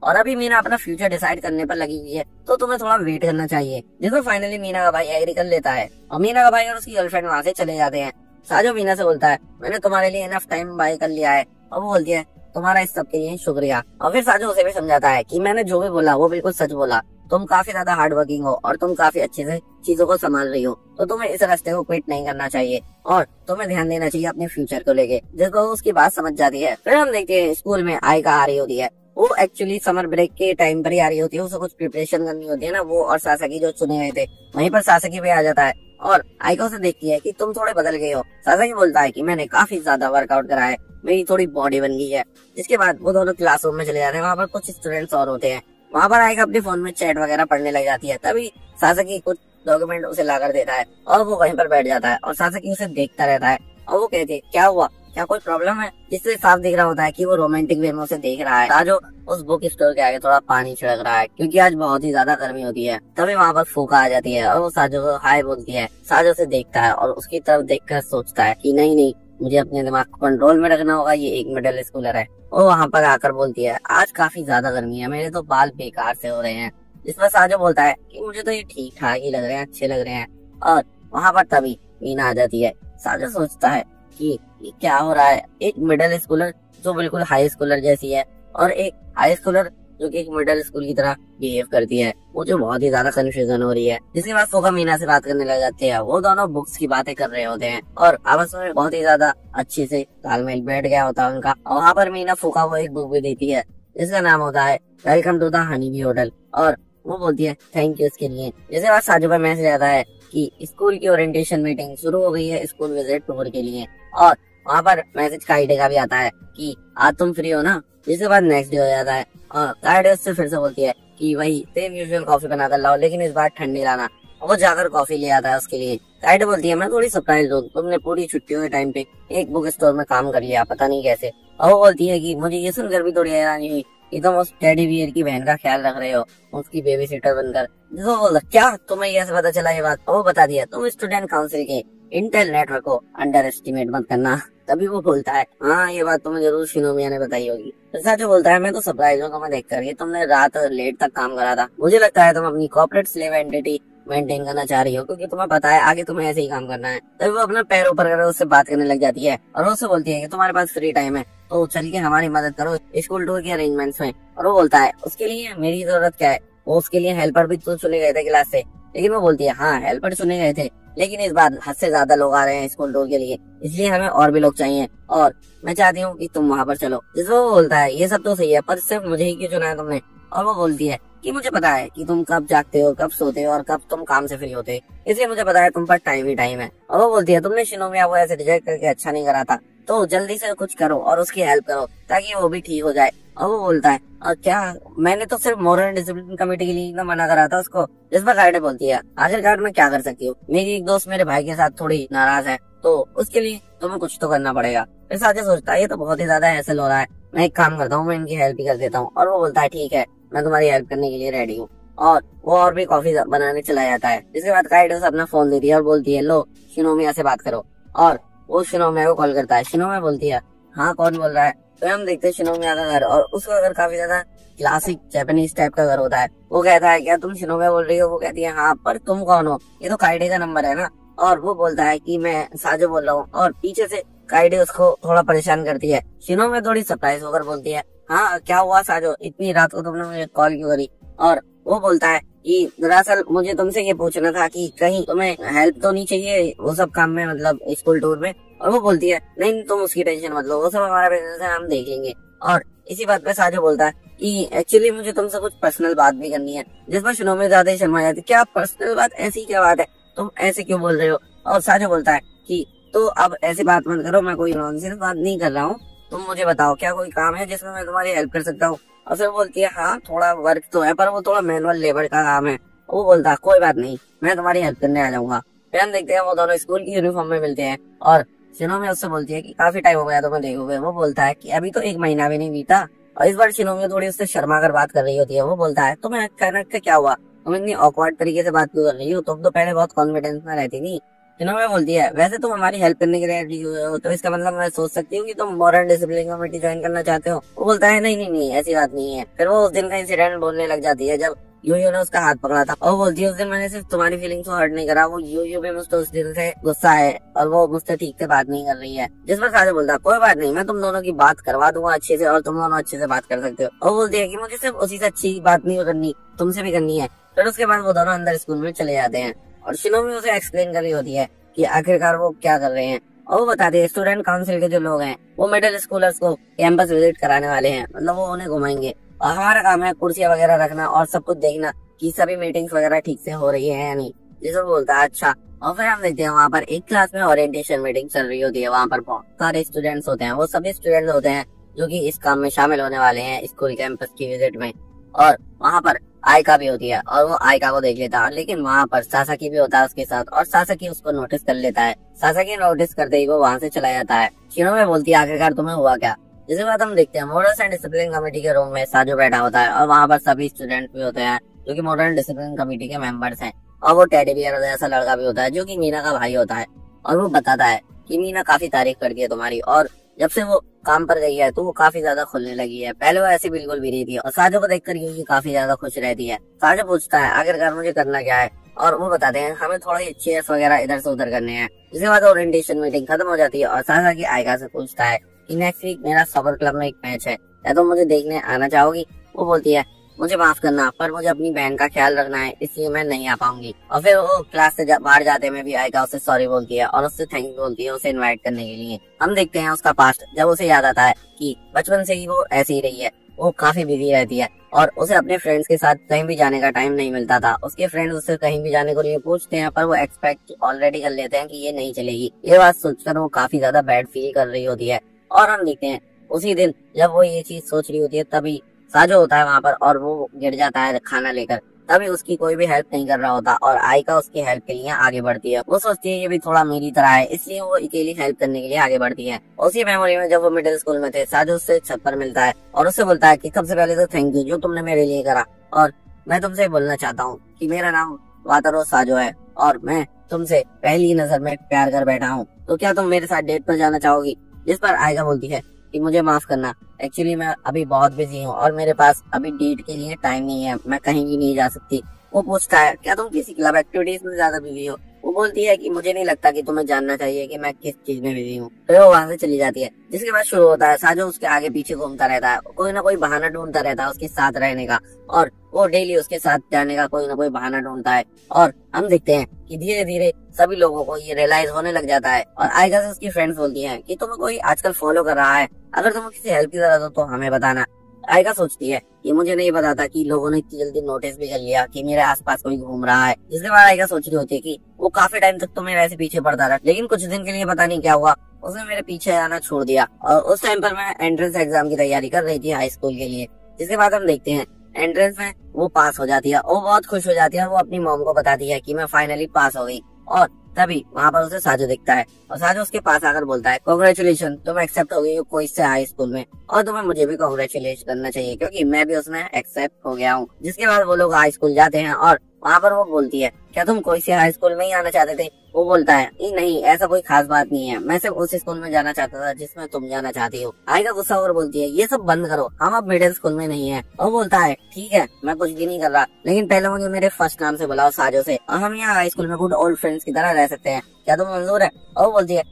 और अभी मीना अपना फ्यूचर डिसाइड करने पर लगी हुई है, तो तुम्हें थोड़ा वेट करना चाहिए। जिसमें फाइनली मीना का भाई एग्री कर लेता है और मीना का भाई और उसकी गर्लफ्रेंड वहाँ से चले जाते हैं। साजो मीना से बोलता है, मैंने तुम्हारे लिए इनफ टाइम बाय कर लिया है, और वो बोलती है, तुम्हारा इस सब के लिए शुक्रिया। और फिर साजो उसे भी समझाता है कि मैंने जो भी बोला वो बिल्कुल सच बोला, तुम काफी ज्यादा हार्ड वर्किंग हो और तुम काफी अच्छे से चीजों को संभाल रही हो, तो तुम्हें इस रास्ते को क्विट नहीं करना चाहिए और तुम्हें ध्यान देना चाहिए अपने फ्यूचर को लेके। जिसको उसकी बात समझ जाती है। फिर हम देखते हैं स्कूल में आयका आ रही होती है। वो एक्चुअली समर ब्रेक के टाइम पर ही आ रही होती है, उसे कुछ प्रिपरेशन करनी होती है ना। वो और सासकी जो चुने हुए थे, वहीं पर सासकी भी आ जाता है और आयका उसे देखती है कि तुम थोड़े बदल गए हो। सासकी बोलता है कि मैंने काफी ज्यादा वर्कआउट करा है, मेरी थोड़ी बॉडी बन गई है। जिसके बाद वो दोनों क्लासरूम में चले जाते हैं। वहाँ पर कुछ स्टूडेंट्स और होते हैं। वहाँ पर आयका अपने फोन में चैट वगैरह पढ़ने लग जाती है। तभी सासकी कुछ डॉक्यूमेंट उसे लाकर देता है और वो वहीं पर बैठ जाता है और सासकी उसे देखता रहता है और वो कहती है, क्या हुआ, क्या कोई प्रॉब्लम है? जिससे साफ दिख रहा होता है कि वो रोमांटिक वे में उसे देख रहा है। साजो उस बुक स्टोर के आगे थोड़ा पानी छिड़क रहा है क्योंकि आज बहुत ही ज्यादा गर्मी होती है। तभी वहाँ पर फूका आ जाती है और वो साजो को हाय बोलती है। साजो से देखता है और उसकी तरफ देखकर सोचता है कि नहीं, मुझे अपने दिमाग को कंट्रोल में रखना होगा, ये एक मिडिल स्कूलर है। वो वहाँ पर आकर बोलती है, आज काफी ज्यादा गर्मी है, मेरे तो बाल बेकार से हो रहे हैं। इस पर साजो बोलता है कि मुझे तो ये ठीक ठाक ही लग रहे हैं, अच्छे लग रहे हैं। और वहाँ पर तभी मीना आ जाती है। साजो सोचता है कि ये क्या हो रहा है, एक मिडिल स्कूलर जो बिल्कुल हाई स्कूलर जैसी है और एक हाई स्कूलर जो कि एक मिडिल स्कूल की तरह बिहेव करती है। मुझे बहुत ही ज्यादा कंफ्यूजन हो रही है। जिसके बाद फोका मीना से बात करने लग जाते हैं। वो दोनों बुक्स की बातें कर रहे होते हैं और आपस में बहुत ही ज्यादा अच्छे से तालमेल बैठ गया होता है उनका। और वहाँ पर मीना फोका को एक बुक भी देती है जिसका नाम होता है welcome to the honey bee hotel, और वो बोलती है थैंक यू इसके लिए। जिसके बाद साजो पर मैसेज आता है कि स्कूल की ओरिएंटेशन मीटिंग शुरू हो गई है स्कूल विजिट टूर के लिए, और वहाँ पर मैसेज काइडे का भी आता है कि आज तुम फ्री हो ना। जिसके बाद नेक्स्ट डे हो जाता है और काइडे उससे फिर से बोलती है कि वही सेम यूजुअल कॉफी बना कर लाओ, लेकिन इस बार ठंडी लाना। वो जाकर कॉफी ले आता है उसके लिए। काइडे बोलती है, मैं थोड़ी सरप्राइज हूँ, तुमने पूरी छुट्टियों के टाइम पे एक बुक स्टोर में काम कर लिया, पता नहीं कैसे। और वो बोलती है कि मुझे ये सुनकर भी थोड़ी हैरानी हुई कि तुम उस टेडी बियर की बहन का ख्याल रख रहे हो, उसकी बेबी सिटर बनकर। जिसको बोला, क्या तुम्हें ये पता चला ये बात? वो बता दिया, तुम स्टूडेंट काउंसिल के इंटेल नेटवर्क को अंडर एस्टिमेट मत करना। तभी वो बोलता है, हाँ ये बात तुम्हें जरूर शिनोमिया ने बताई होगी। तो साजो बोलता है, मैं तो सरप्राइज हूँ तुम्हें देखकर, ये तुमने रात लेट तक काम करा था। मुझे लगता है तुम अपनी कॉर्पोरेट स्लेव एंटिटी मेंटेन करना चाह रही हो, क्योंकि तुम्हें पता है आगे तुम्हें ऐसे ही काम करना है। तभी वो अपना पैर ऊपर कर उससे बात करने लग जाती है और उससे बोलती है कि तुम्हारे पास फ्री टाइम है तो चल के हमारी मदद करो स्कूल टूर के अरेंजमेंट्स में। और वो बोलता है, उसके लिए मेरी जरूरत क्या है? वो उसके लिए हेल्पर भी तो चुने गए थे क्लास से। लेकिन वो बोलती है, हाँ हेल्पर चुने गए थे, लेकिन इस बार हद से ज्यादा लोग आ रहे हैं स्कूल टूर के लिए, इसलिए हमें और भी लोग चाहिए और मैं चाहती हूँ कि तुम वहाँ पर चलो। जिसमें वो बोलता है, ये सब तो सही है, पर सिर्फ मुझे ही क्यों चुना है तुमने? और वो बोलती है कि मुझे पता है कि तुम कब जागते हो, कब सोते हो और कब तुम काम से फ्री होते हो, इसलिए मुझे पता है तुम पर टाइम ही टाइम है। और वो बोलती है, तुमने शिनोमिया को ऐसे रिजेक्ट करके अच्छा नहीं करा था, तो जल्दी से कुछ करो और उसकी हेल्प करो ताकि वो भी ठीक हो जाए। और वो बोलता है, और क्या, मैंने तो सिर्फ मोरल डिसिप्लिन कमेटी के लिए मना करा था उसको। जिस पर काइडे बोलती है, आखिरकार मैं क्या कर सकती हूँ, मेरी एक दोस्त मेरे भाई के साथ थोड़ी नाराज है, तो उसके लिए तुम्हें कुछ तो करना पड़ेगा। फिर साजो सोचता है, ये तो बहुत ही ज्यादा हैसल हो रहा है, मैं एक काम करता हूँ, मैं इनकी हेल्प ही कर देता हूँ। और वो बोलता है, ठीक है, मैं तुम्हारी हेल्प करने के लिए रेडी हूँ। और वो और भी कॉफी बनाने चला जाता है। जिसके बाद काइडे उसे अपना फोन देती है और बोलती है, लो शिनोमिया से बात करो। और वो शिनोमिया को कॉल करता है। शिनोमिया बोलती है, हाँ कौन बोल रहा है? तो हम देखते हैं शिनोमिया का घर, और उसका घर काफी ज्यादा क्लासिक जापानीज टाइप का घर होता है। वो कहता है, क्या तुम शिनोमिया बोल रही हो? वो कहती है, हाँ, पर तुम कौन हो? ये तो काइडे का नंबर है ना। और वो बोलता है कि मैं साजो बोल रहा हूँ, और पीछे से काइडे उसको थोड़ा परेशान करती है। शिनोमिया थोड़ी सरप्राइज होकर बोलती है, हाँ क्या हुआ साजो, इतनी रात को तुमने मुझे कॉल क्यों करी? और वो बोलता है कि दरअसल मुझे तुमसे ये पूछना था कि कहीं तुम्हें हेल्प तो नहीं चाहिए वो सब काम में, मतलब स्कूल टूर में। और वो बोलती है नहीं तुम उसकी टेंशन मत लो, वो सब हमारा बिजनेस है, हम देख लेंगे। और इसी बात पे साजो बोलता है कि एक्चुअली मुझे तुमसे कुछ पर्सनल बात भी करनी है, जिस पर शिनोमी ज्यादा ही शर्मा जाती है। क्या पर्सनल बात? ऐसी क्या बात है, तुम ऐसे क्यों बोल रहे हो? और साजो बोलता है कि तो अब ऐसी बात मत करो, मैं कोई नॉनसेंस बात नहीं कर रहा हूँ, तुम मुझे बताओ क्या कोई काम है जिसमें मैं तुम्हारी हेल्प कर सकता हूँ। और फिर बोलती है हाँ थोड़ा वर्क तो है, पर वो थोड़ा मैनुअल लेबर का काम है। वो बोलता है कोई बात नहीं, मैं तुम्हारी हेल्प करने आ जाऊंगा। फिर हम देखते हैं वो दोनों स्कूल की यूनिफॉर्म में मिलते हैं और शिनोमी उससे बोलती है कि काफी टाइम हो गया तुम्हें देखे हुए। वो बोलता है कि अभी तो 1 महीना भी नहीं बीता। और इस बार शिनोमी थोड़ी उससे शर्मा कर बात कर रही होती है। वो बोलता है तुम्हें अचानक से क्या हुआ, तुम इतनी ऑकवर्ड तरीके से बात क्यों कर रही हो, तुम तो पहले बहुत कॉन्फिडेंस में रहती थी। शिनोमी बोलती है वैसे तुम हमारी हेल्प करने के लिए रेडी हो तो इसका मतलब मैं सोच सकती हूँ कि तुम मॉडर्न डिसिप्लिन कमेटी ज्वाइन करना चाहते हो। वो बोलता है नहीं नहीं नहीं ऐसी बात नहीं है। फिर वो उस दिन का इंसिडेंट बोलने लग जाती है जब यूयू ने उसका हाथ पकड़ा था। और बोलती है उस दिन मैंने सिर्फ तुम्हारी फीलिंग्स को हर्ट नहीं करा, वो यूयू भी मुझसे उस दिन से गुस्सा है और वो मुझसे ठीक से बात नहीं कर रही है। जिस पर साजो बोलता है कोई बात नहीं, मैं तुम दोनों की बात करवा दूंगा अच्छे से और तुम दोनों अच्छे से बात कर सकते हो। और बोलती है कि मुझे सिर्फ उसी से अच्छी बात नहीं करनी, तुमसे भी करनी है। फिर उसके बाद वो दोनों अंदर स्कूल में चले जाते हैं और शिनोमी उसे एक्सप्लेन कर रही होती है कि आखिरकार वो क्या कर रहे हैं। और वो बताते हैं स्टूडेंट काउंसिल के जो लोग हैं वो मिडिल स्कूलर्स को कैंपस विजिट कराने वाले हैं, मतलब वो उन्हें घुमाएंगे और हमारा काम है कुर्सियां वगैरह रखना और सब कुछ देखना कि सभी मीटिंग्स वगैरह ठीक से हो रही है या नहीं। जिसको बोलता है अच्छा। और फिर हम देखते हैं वहाँ पर एक क्लास में ओरिएंटेशन मीटिंग चल रही होती है। वहाँ पर बहुत सारे स्टूडेंट्स होते हैं, वो सभी स्टूडेंट्स होते हैं जो कि इस काम में शामिल होने वाले हैं स्कूल कैंपस की विजिट में। और वहाँ पर आयका भी होती है और वो आयका को देख लेता है, लेकिन वहाँ पर सासाकी भी होता है उसके साथ और सासाकी उसको नोटिस कर लेता है। सासाकी नोटिस करते ही वो वहाँ से चला जाता है। शिनोमी बोलती है आखिरकार तुम्हें हुआ क्या। जिसके बाद हम देखते हैं मॉडर्न एंड डिसिप्लिन कमेटी के रूम में साजो बैठा होता है और वहाँ पर सभी स्टूडेंट भी होते हैं जो कि मॉडर्न डिसिप्लिन कमेटी के मेंबर्स हैं। और वो टेडी बियर जैसा लड़का भी होता है जो कि मीना का भाई होता है और वो बताता है कि मीना काफी तारीफ करती है तुम्हारी और जब से वो काम पर गई है तो वो काफी ज्यादा खुलने लगी है, पहले वो ऐसी बिल्कुल भी नहीं थी। और साजो को देखकर यूजी काफी ज्यादा खुश रहती है। साजो पूछता है आखिरकार मुझे करना क्या है और वो बताते हैं हमें थोड़े चेयर्स वगैरह इधर से उधर करने हैं। जिसके बाद ओरिएंटेशन मीटिंग खत्म हो जाती है और सासाकी आयका से पूछता है कि नेक्स्ट वीक मेरा सबर क्लब में एक मैच है, क्या तुम मुझे देखने आना चाहोगी। वो बोलती है मुझे माफ करना पर मुझे अपनी बहन का ख्याल रखना है इसलिए मैं नहीं आ पाऊंगी। और फिर वो क्लास से बाहर जाते में भी आयका उससे सॉरी बोलती है और उससे थैंक बोलती है उसे इनवाइट करने के लिए। हम देखते हैं उसका पास्ट, जब उसे याद आता है कि बचपन से ही वो ऐसी ही रही है, वो काफी बिजी रहती है और उसे अपने फ्रेंड्स के साथ कहीं भी जाने का टाइम नहीं मिलता था। उसके फ्रेंड्स उससे कहीं भी जाने को लिए पूछते हैं पर वो एक्सपेक्ट ऑलरेडी कर लेते हैं कि ये नहीं चलेगी। ये बात सोचकर वो काफी ज्यादा बैड फील कर रही होती है। और हम देखते हैं उसी दिन जब वो ये चीज सोच रही होती है तभी साजो होता है वहाँ पर और वो गिर जाता है खाना लेकर। तभी उसकी कोई भी हेल्प नहीं कर रहा होता और आयका उसकी हेल्प के लिए आगे बढ़ती है। वो सोचती है ये भी थोड़ा मेरी तरह है इसलिए वो अकेली हेल्प करने के लिए आगे बढ़ती है। उसी मेमोरी में जब वो मिडिल स्कूल में थे साजो उससे छत पर मिलता है और उससे बोलता है कि सबसे पहले तो थैंक यू जो तुमने मेरे लिए करा और मैं तुमसे बोलना चाहता हूँ कि मेरा नाम वातारो साजो है और मैं तुमसे पहली नजर में प्यार कर बैठा हूँ, तो क्या तुम मेरे साथ डेट पर जाना चाहोगी। जिस पर आयका बोलती है कि मुझे माफ करना, एक्चुअली मैं अभी बहुत बिजी हूँ और मेरे पास अभी डेट के लिए टाइम नहीं है, मैं कहीं भी नहीं जा सकती। वो पूछता है क्या तुम किसी क्लब एक्टिविटीज में ज्यादा बिजी हो। वो बोलती है कि मुझे नहीं लगता कि तुम्हें जानना चाहिए कि मैं किस चीज में बिजी हूँ। फिर वो वहाँ से चली जाती है। जिसके बाद शुरू होता है साजो उसके आगे पीछे घूमता रहता है, कोई ना कोई बहाना ढूंढता रहता है उसके साथ रहने का और वो डेली उसके साथ जाने का कोई ना कोई बहाना ढूंढता है। और हम देखते हैं कि धीरे धीरे सभी लोगों को ये रियलाइज होने लग जाता है और आयका से उसकी फ्रेंड्स बोलती हैं कि तुम्हें कोई आजकल फॉलो कर रहा है, अगर तुम्हें किसी हेल्प की जरूरत हो तो हमें बताना। आयका सोचती है कि मुझे नहीं पता था कि लोगों ने इतनी जल्दी नोटिस भी कर लिया कि मेरे आसपास कोई घूम रहा है। जिसके बाद आयका सोच रही होती है कि वो काफी टाइम तक तो मेरे ऐसे पीछे पड़ता रहा, लेकिन कुछ दिन के लिए पता नहीं क्या हुआ उसने मेरे पीछे आना छोड़ दिया। और उस टाइम पर मैं एंट्रेंस एग्जाम की तैयारी कर रही थी हाई स्कूल के लिए। जिसके बाद हम देखते हैं एंट्रेंस में वो पास हो जाती है और बहुत खुश हो जाती है और वो अपनी मॉम को बताती है कि मैं फाइनली पास हो गई। और तभी वहाँ पर उसे साजो दिखता है और साजो उसके पास आकर बोलता है कांग्रेचुलेशन, तुम एक्सेप्ट हो गई हो कोई से हाई स्कूल में और तुम्हें मुझे भी कांग्रेचुलेशन करना चाहिए क्योंकि मैं भी उसमें एक्सेप्ट हो गया हूँ। जिसके बाद वो लोग हाई स्कूल जाते हैं और वहाँ पर वो बोलती है क्या तुम कोई से हाई स्कूल में ही आना चाहते थे। वो बोलता है नहीं ऐसा कोई खास बात नहीं है, मैं सिर्फ उस स्कूल में जाना चाहता था जिसमें तुम जाना चाहती हो। आयका गुस्सा और बोलती है ये सब बंद करो, हम अब मिडिल स्कूल में नहीं है। और बोलता है ठीक है मैं कुछ भी नहीं कर रहा, लेकिन पहले मुझे मेरे फर्स्ट नाम से बुलाओ साजो से और हम यहाँ हाई स्कूल में गुड ओल्ड फ्रेंड्स की तरह रह सकते हैं, क्या तुम मंजूर है। और वो बोलती है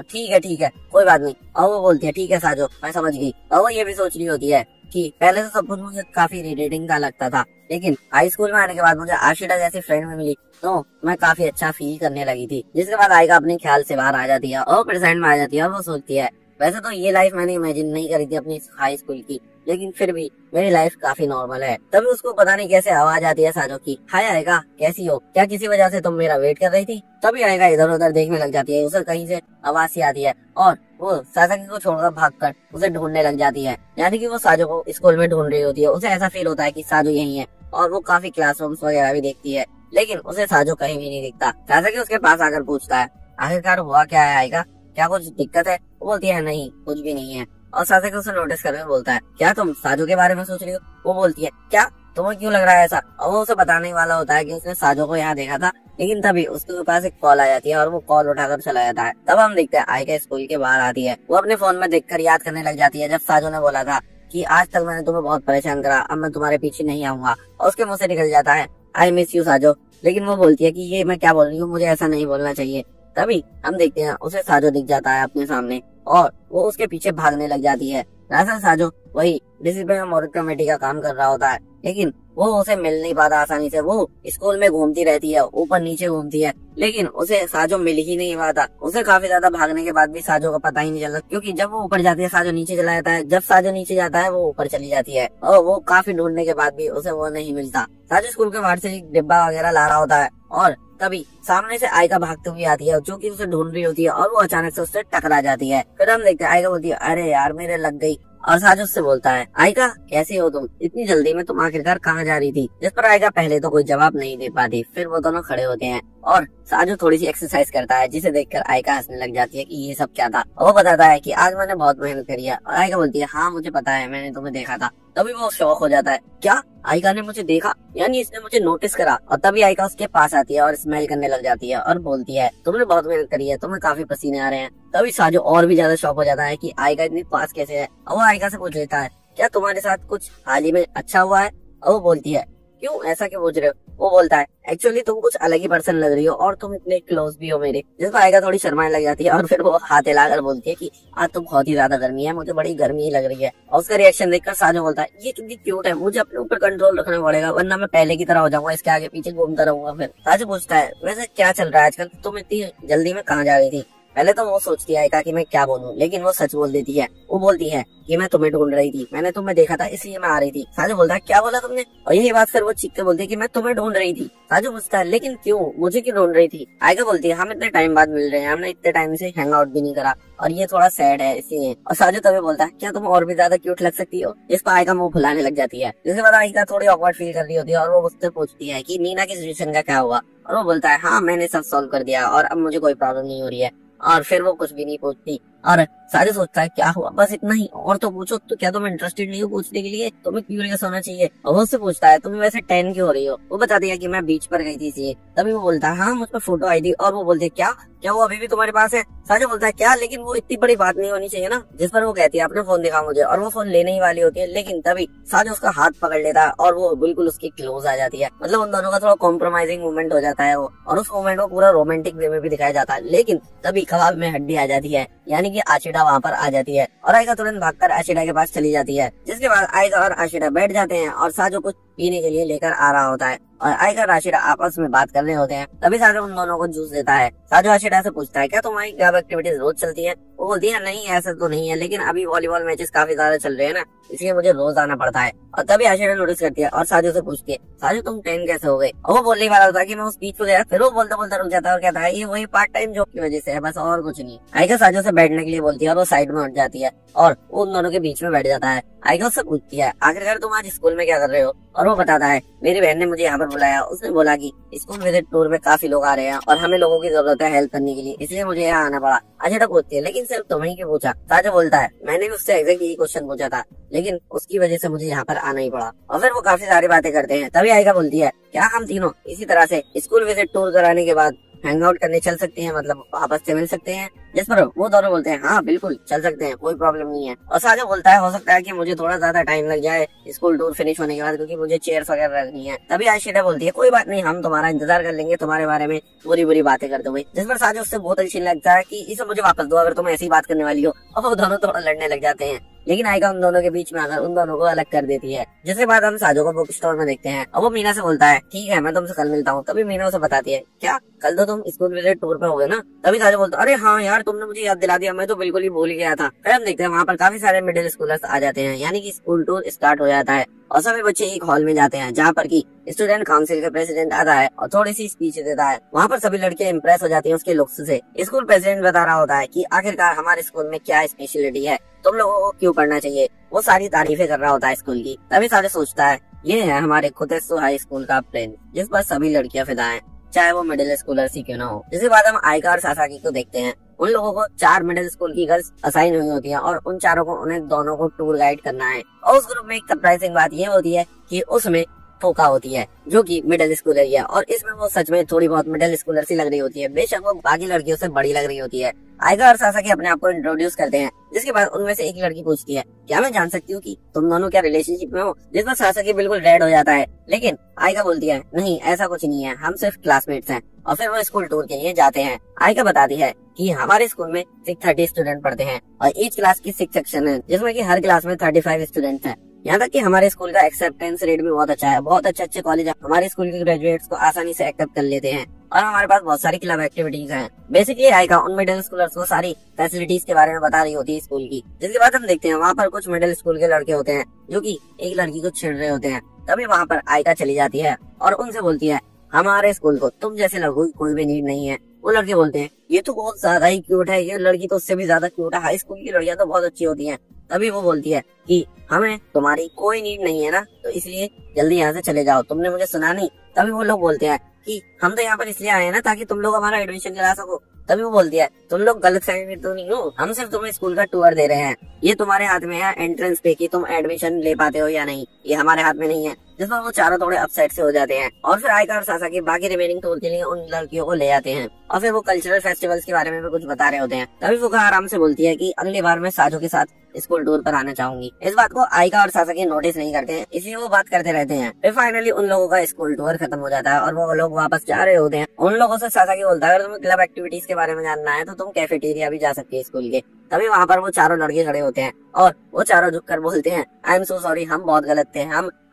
ठीक है कोई बात नहीं। और वो बोलती है ठीक है साजो मैं समझ गई। और वो ये भी सोच रही होती है कि पहले तो सब कुछ मुझे काफी इरिटेटिंग का लगता था, लेकिन हाई स्कूल में आने के बाद मुझे आशिटा जैसी फ्रेंड में मिली तो मैं काफी अच्छा फील करने लगी थी। जिसके बाद आयका अपने ख्याल से बाहर आ जाती है और प्रेजेंट में आ जाती है और वो सोचती है वैसे तो ये लाइफ मैंने इमेजिन नहीं करी थी अपनी हाई स्कूल की, लेकिन फिर भी मेरी लाइफ काफी नॉर्मल है। तभी उसको पता नहीं कैसे आवाज आती है साजो की, हाय आयका कैसी हो, क्या किसी वजह से तुम मेरा वेट कर रही थी। तभी आयका इधर उधर देखने लग जाती है, उसे कहीं से आवाज सी आती है और वो सासाकी को छोड़कर भागकर उसे ढूंढने लग जाती है। यानी कि वो साजो को स्कूल में ढूंढ रही होती है। उसे ऐसा फील होता है कि साजो यही है और वो काफी क्लासरूम्स वगैरह भी देखती है, लेकिन उसे साजो कहीं भी नहीं दिखता। सासाकी उसके पास आकर पूछता है आखिरकार हुआ क्या है आयका, क्या कुछ दिक्कत है। वो बोलती है नहीं कुछ भी नहीं है। और सासाकी उसे नोटिस करके बोलता है क्या तुम साजो के बारे में सोच रही हो। वो बोलती है क्या तुम्हें क्यों लग रहा है ऐसा। और वो उसे बताने वाला होता है कि उसने साजो को यहाँ देखा था, लेकिन तभी उसके पास एक कॉल आ जाती है और वो कॉल उठाकर चला जाता है। तब हम देखते हैं आयका स्कूल के बाहर आती है। वो अपने फोन में देखकर याद करने लग जाती है जब साजो ने बोला था कि आज तक मैंने तुम्हें बहुत परेशान करा, अब मैं तुम्हारे पीछे नहीं आऊंगा। और उसके मुंह से निकल जाता है आई मिस यू साजो। लेकिन वो बोलती है कि ये मैं क्या बोल रही हूँ, मुझे ऐसा नहीं बोलना चाहिए। तभी हम देखते हैं उसे साजो दिख जाता है अपने सामने और वो उसके पीछे भागने लग जाती है। दरअसल साजो वही डिसिप्लिन मॉनिटर कमेटी का काम कर रहा होता है, लेकिन वो उसे मिल नहीं पाता आसानी से। वो स्कूल में घूमती रहती है, ऊपर नीचे घूमती है, लेकिन उसे साजो मिल ही नहीं पाता। उसे काफी ज्यादा भागने के बाद भी साजो का पता ही नहीं चलता, क्योंकि जब वो ऊपर जाती है साजो नीचे चला जाता है, जब साजो नीचे जाता है वो ऊपर चली जाती है और वो काफी ढूंढने के बाद भी उसे वो नहीं मिलता। साजो स्कूल के बाहर से एक डिब्बा वगैरह ला रहा होता है और तभी सामने से आयका भागते हुए आती है जो कि उसे ढूंढ रही होती है और वो अचानक से उससे टकरा जाती है। फिर हम देखते हैं आयका बोलती है अरे यार मेरे लग गई। और साजो उससे बोलता है आयका कैसे हो तुम, इतनी जल्दी में तुम आखिरकार कहाँ जा रही थी। जिस पर आयका पहले तो कोई जवाब नहीं दे पाती। फिर वो दोनों खड़े होते हैं और साजो थोड़ी सी एक्सरसाइज करता है, जिसे देखकर आयका हंसने लग जाती है कि ये सब क्या था। वो बताता है कि आज मैंने बहुत मेहनत करी है। और आयका बोलती है हाँ मुझे पता है, मैंने तुम्हें देखा था। तभी वो शौक हो जाता है, क्या आयका ने मुझे देखा, यानी इसने मुझे नोटिस करा। और तभी आयका उसके पास आती है और स्मेल करने लग जाती है और बोलती है तुमने बहुत मेहनत करी है, तुम्हें काफी पसीने आ रहे हैं। तभी साजो और भी ज्यादा शौक हो जाता है कि आयका इतनी पास कैसे है। और वो आयका से पूछ लेता है क्या तुम्हारे साथ कुछ हाल ही में अच्छा हुआ है। और वो बोलती है क्यों ऐसा क्यों पूछ रहे हो। वो बोलता है एक्चुअली तुम कुछ अलग ही पर्सन लग रही हो और तुम इतने क्लोज भी हो मेरे। जिस पर आयका थोड़ी शर्माने लग जाती है और फिर वो हाथ हिलाकर बोलती है कि आज तो बहुत ही ज्यादा गर्मी है, मुझे बड़ी गर्मी ही लग रही है। और उसका रिएक्शन देखकर साजो बोलता है ये कितनी क्यूट है, मुझे अपने ऊपर कंट्रोल रखना पड़ेगा वरना मैं पहले की तरह हो जाऊंगा, इसके आगे पीछे घूमता रहूंगा। फिर साजो पूछता है वैसे क्या चल रहा है आजकल, तुम इतनी जल्दी में कहाँ जा रही थी। पहले तो वो सोचती है आयका कि मैं क्या बोलूं, लेकिन वो सच बोल देती है। वो बोलती है कि मैं तुम्हें ढूंढ रही थी, मैंने तुम्हें देखा था इसलिए मैं आ रही थी। साजो बोलता है क्या बोला तुमने। और यही बात फिर वो चीख के बोलती है कि मैं तुम्हें ढूंढ रही थी। साजो पूछता है लेकिन क्यों, मुझे क्यों ढूंढ रही थी। आयका बोलती है हम इतने टाइम बाद मिल रहे हैं, हमने इतने टाइम से हैंग आउट भी नहीं करा और ये थोड़ा सैड है इसलिए। और साजो तभी बोलता है क्या तुम और भी ज्यादा क्यूट लग सकती हो। इस पर आयका मुंह फुलाने लग जाती है। जिसके बाद आयका थोड़ी ऑकवर्ड फील कर रही होती है और वो मुझसे पूछती है कि नीना की सिचुएशन का क्या हुआ। और वो बोलता है हाँ मैंने सब सॉल्व कर दिया और अब मुझे कोई प्रॉब्लम नहीं हो रही है। और फिर वो कुछ भी नहीं पूछती और साजो सोचता है क्या हुआ बस इतना ही, और तो पूछो। तो क्या तुम इंटरेस्टेड नहीं हो पूछने के लिए, तुम्हें क्यूरियस होना चाहिए। और वो उससे पूछता है तुम्हें वैसे 10 क्यों हो रही हो। वो बताती है कि मैं बीच पर गई थी इसलिए। तभी वो बोलता है हाँ मुझ पर फोटो आई थी। और वो बोलते क्या क्या वो अभी भी तुम्हारे पास है। साजो बोलता है क्या, लेकिन वो इतनी बड़ी बात नहीं होनी चाहिए ना। जिस पर वो कहती है अपना फोन दिखा मुझे। और वो फोन लेने ही वाली होती है, लेकिन तभी साजो उसका हाथ पकड़ लेता है और वो बिल्कुल उसकी क्लोज आ जाती है। मतलब उन दोनों का थोड़ा कॉम्प्रोमाइजिंग मूवमेंट हो जाता है वो, और उस मूवमेंट को पूरा रोमांटिक वे में भी दिखाया जाता है। लेकिन तभी कबाब में हड्डी आ जाती है, यानी कि आशिटा वहाँ पर आ जाती है और आयका तुरंत भागकर आशिटा के पास चली जाती है। जिसके बाद आयका और आशिटा बैठ जाते हैं और साजो कुछ पीने के लिए लेकर आ रहा होता है और आयका और आशिटा आपस में बात कर रहे होते हैं। तभी साजो उन दोनों को जूस देता है। साजो आशिटा से पूछता है क्या तुम्हारी क्लब एक्टिविटीज रोज चलती है। वो बोलती है नहीं ऐसा तो नहीं है, लेकिन अभी वॉलीबॉल मैचेस काफी ज्यादा चल रहे हैं ना, इसलिए मुझे रोज आना पड़ता है। और तभी आशिटा नोटिस करती है और साजो से पूछती है साजो तुम 10 कैसे हो गए। और वो बोलने वाला होता है कि मैं उस बीच पे गया, फिर वो बोलता बोलता रुक जाता है और कहता है ये वही पार्ट टाइम जॉब की वजह से है, बस और कुछ नहीं। आयका साजो से बैठने के लिए बोलती है और वो साइड में उठ जाती है और उन दोनों के बीच में बैठ जाता है। आयका उससे पूछती है आखिरकार तुम आज स्कूल में क्या कर रहे हो। और वो बताता है मेरी बहन ने मुझे यहाँ पर बुलाया, उसने बोला कि स्कूल विजिट टूर में काफी लोग आ रहे हैं और हमें लोगों की जरूरत है हेल्प करने के लिए, इसलिए मुझे यहाँ आना पड़ा। आशिटा पूछती है लेकिन सिर्फ तुम्हें क्यों पूछा। साजो बोलता है मैंने भी उससे एग्जैक्ट यही क्वेश्चन पूछा था, लेकिन उसकी वजह से मुझे यहाँ पर आना ही पड़ा। और फिर वो काफी सारी बातें करते हैं। तभी आयका बोलती है क्या हम तीनों इसी तरह से स्कूल विजिट टूर कराने के बाद हैंग आउट करने चल सकते हैं, मतलब आपस से मिल सकते हैं। जिस पर वो दोनों बोलते हैं हाँ बिल्कुल चल सकते हैं, कोई प्रॉब्लम नहीं है। और साजो बोलता है हो सकता है कि मुझे थोड़ा ज्यादा टाइम लग जाए स्कूल टूर फिनिश होने के बाद, क्योंकि मुझे चेयर्स वगैरह रखनी है। तभी आशिटा बोलती है कोई बात नहीं, हम तुम्हारा इंतजार कर लेंगे, तुम्हारे बारे में बुरी बुरी बातें करते हुए। जिस पर साजो उससे बहुत अच्छी लगता है कि इसे मुझे वापस दो अगर तुम ऐसी बात करने वाली हो। और वो दोनों थोड़ा लड़ने लग जाते हैं। लेकिन आयका उन दोनों के बीच में आकर उन दोनों को अलग कर देती है। जिसके बाद हम साजो को बुक स्टोर में देखते हैं और वो मीना से बोलता है ठीक है मैं तुमसे कल मिलता हूँ। तभी मीना उसे बताती है क्या कल तो तुम स्कूल विजिट टूर पे हो गए ना। तभी साजो बोलता अरे हाँ यार तुमने मुझे याद दिला दिया, मैं तो बिल्कुल ही भूल गया था। फिर हम देखते हैं वहाँ पर काफी सारे मिडिल स्कूलर्स आ जाते हैं, यानी कि स्कूल टूर स्टार्ट हो जाता है और सभी बच्चे एक हॉल में जाते हैं जहाँ पर की स्टूडेंट काउंसिल का प्रेसिडेंट आता है और थोड़ी सी स्पीच देता है। वहाँ पर सभी लड़के इम्प्रेस हो जाती हैं उसके लुक्स से। स्कूल प्रेसिडेंट बता रहा होता है कि आखिरकार हमारे स्कूल में क्या स्पेशलिटी है, तुम लोगों को क्यों पढ़ना चाहिए। वो सारी तारीफें कर रहा होता है स्कूल की। तभी सारे सोचता है ये है हमारे खुदेसु हाई स्कूल का प्लेन जिस पर सभी लड़कियां फिदा हैं, चाहे वो मिडिल स्कूलर्स ही क्यों ना हो। जिसके बाद हम आयका और सासाकी को देखते हैं। उन लोगों को 4 मिडिल स्कूल की गर्ल्स असाइन हुई होती हैं और उन चारों को उन्हें दोनों को टूर गाइड करना है। और उस ग्रुप में एक सरप्राइजिंग बात ये होती है कि उसमें फोका होती है जो कि मिडिल स्कूलर है और इसमें वो सच में थोड़ी बहुत मिडिल स्कूलर सी लग रही होती है, बेशक वो बाकी लड़कियों से बड़ी लग रही होती है। आयका और सासाकी अपने आप को इंट्रोड्यूस करते हैं, जिसके बाद उनमें से एक लड़की पूछती है क्या मैं जान सकती हूँ कि तुम दोनों क्या रिलेशनशिप में हो। जिस पर सासाकी बिल्कुल रेड हो जाता है, लेकिन आयका बोलती है नहीं ऐसा कुछ नहीं है, हम सिर्फ क्लासमेट्स हैं। और फिर वो स्कूल टूर के लिए जाते हैं। आयका बताती है कि हमारे स्कूल में 630 स्टूडेंट पढ़ते हैं और ईच क्लास की 6 सेक्शन है, जिसमें कि हर क्लास में 35 स्टूडेंट्स हैं। यहाँ तक कि हमारे स्कूल का एक्सेप्टेंस रेट भी बहुत अच्छा है। बहुत अच्छे कॉलेज हमारे स्कूल के ग्रेजुएट्स को आसानी से एक्सेप्ट कर लेते हैं और हमारे पास बहुत सारी क्लब एक्टिविटीज हैं। बेसिकली आयका उन मिडिल स्कूलर्स को सारी फैसिलिटीज के बारे में बता रही होती है स्कूल की। जिसके बाद हम देखते हैं वहाँ पर कुछ मिडिल स्कूल के लड़के होते हैं जो कि एक लड़की को छेड़ रहे होते हैं। तभी वहाँ पर आयका चली जाती है और उनसे बोलती है हमारे स्कूल को तुम जैसे लड़कों की कोई भी नीड नहीं है। वो लड़के बोलते हैं ये तो बहुत ज्यादा ही क्यूट है, ये लड़की तो उससे भी ज्यादा क्यूट है, हाई स्कूल की लड़कियां तो बहुत अच्छी होती हैं। तभी वो बोलती है कि हमें तुम्हारी कोई नीड नहीं है ना, तो इसलिए जल्दी यहाँ से चले जाओ, तुमने मुझे सुना नहीं। तभी वो लोग बोलते हैं कि हम तो यहाँ पर इसलिए आए हैं ना ताकि तुम लोग हमारा एडमिशन करा सको। तभी वो बोलती है तुम लोग गलत फहमी तो नहीं हो, हम सिर्फ तुम्हें स्कूल का टूर दे रहे हैं, ये तुम्हारे हाथ में है एंट्रेंस पे कि तुम एडमिशन ले पाते हो या नहीं, ये हमारे हाथ में नहीं है। जिस पर वो चारों थोड़े अपसेट से हो जाते हैं और फिर आयका और सासाकी बाकी रिमेनिंग टूर के लिए उन लड़कियों को ले आते हैं और फिर वो कल्चरल फेस्टिवल्स के बारे में भी कुछ बता रहे होते हैं। तभी फुका आराम से बोलती है कि अगली बार मैं साजो के साथ स्कूल टूर पर आना चाहूंगी। इस बात को आयका और सासाकी नोटिस नहीं करते हैं, इसलिए वो बात करते रहते हैं। फिर फाइनली उन लोगों का स्कूल टूर खत्म हो जाता है और वो लोग वापस जा रहे होते हैं। उन लोगों से सासाकी बोलता है अगर तुम्हें क्लब एक्टिविटीज के बारे में जानना है तो तुम कैफेटेरिया भी जा सकती है स्कूल के। तभी वहाँ पर वो चारों लड़के खड़े होते हैं और वो चारों झुककर बोलते हैं आई एम सो सॉरी, हम बहुत गलत थे,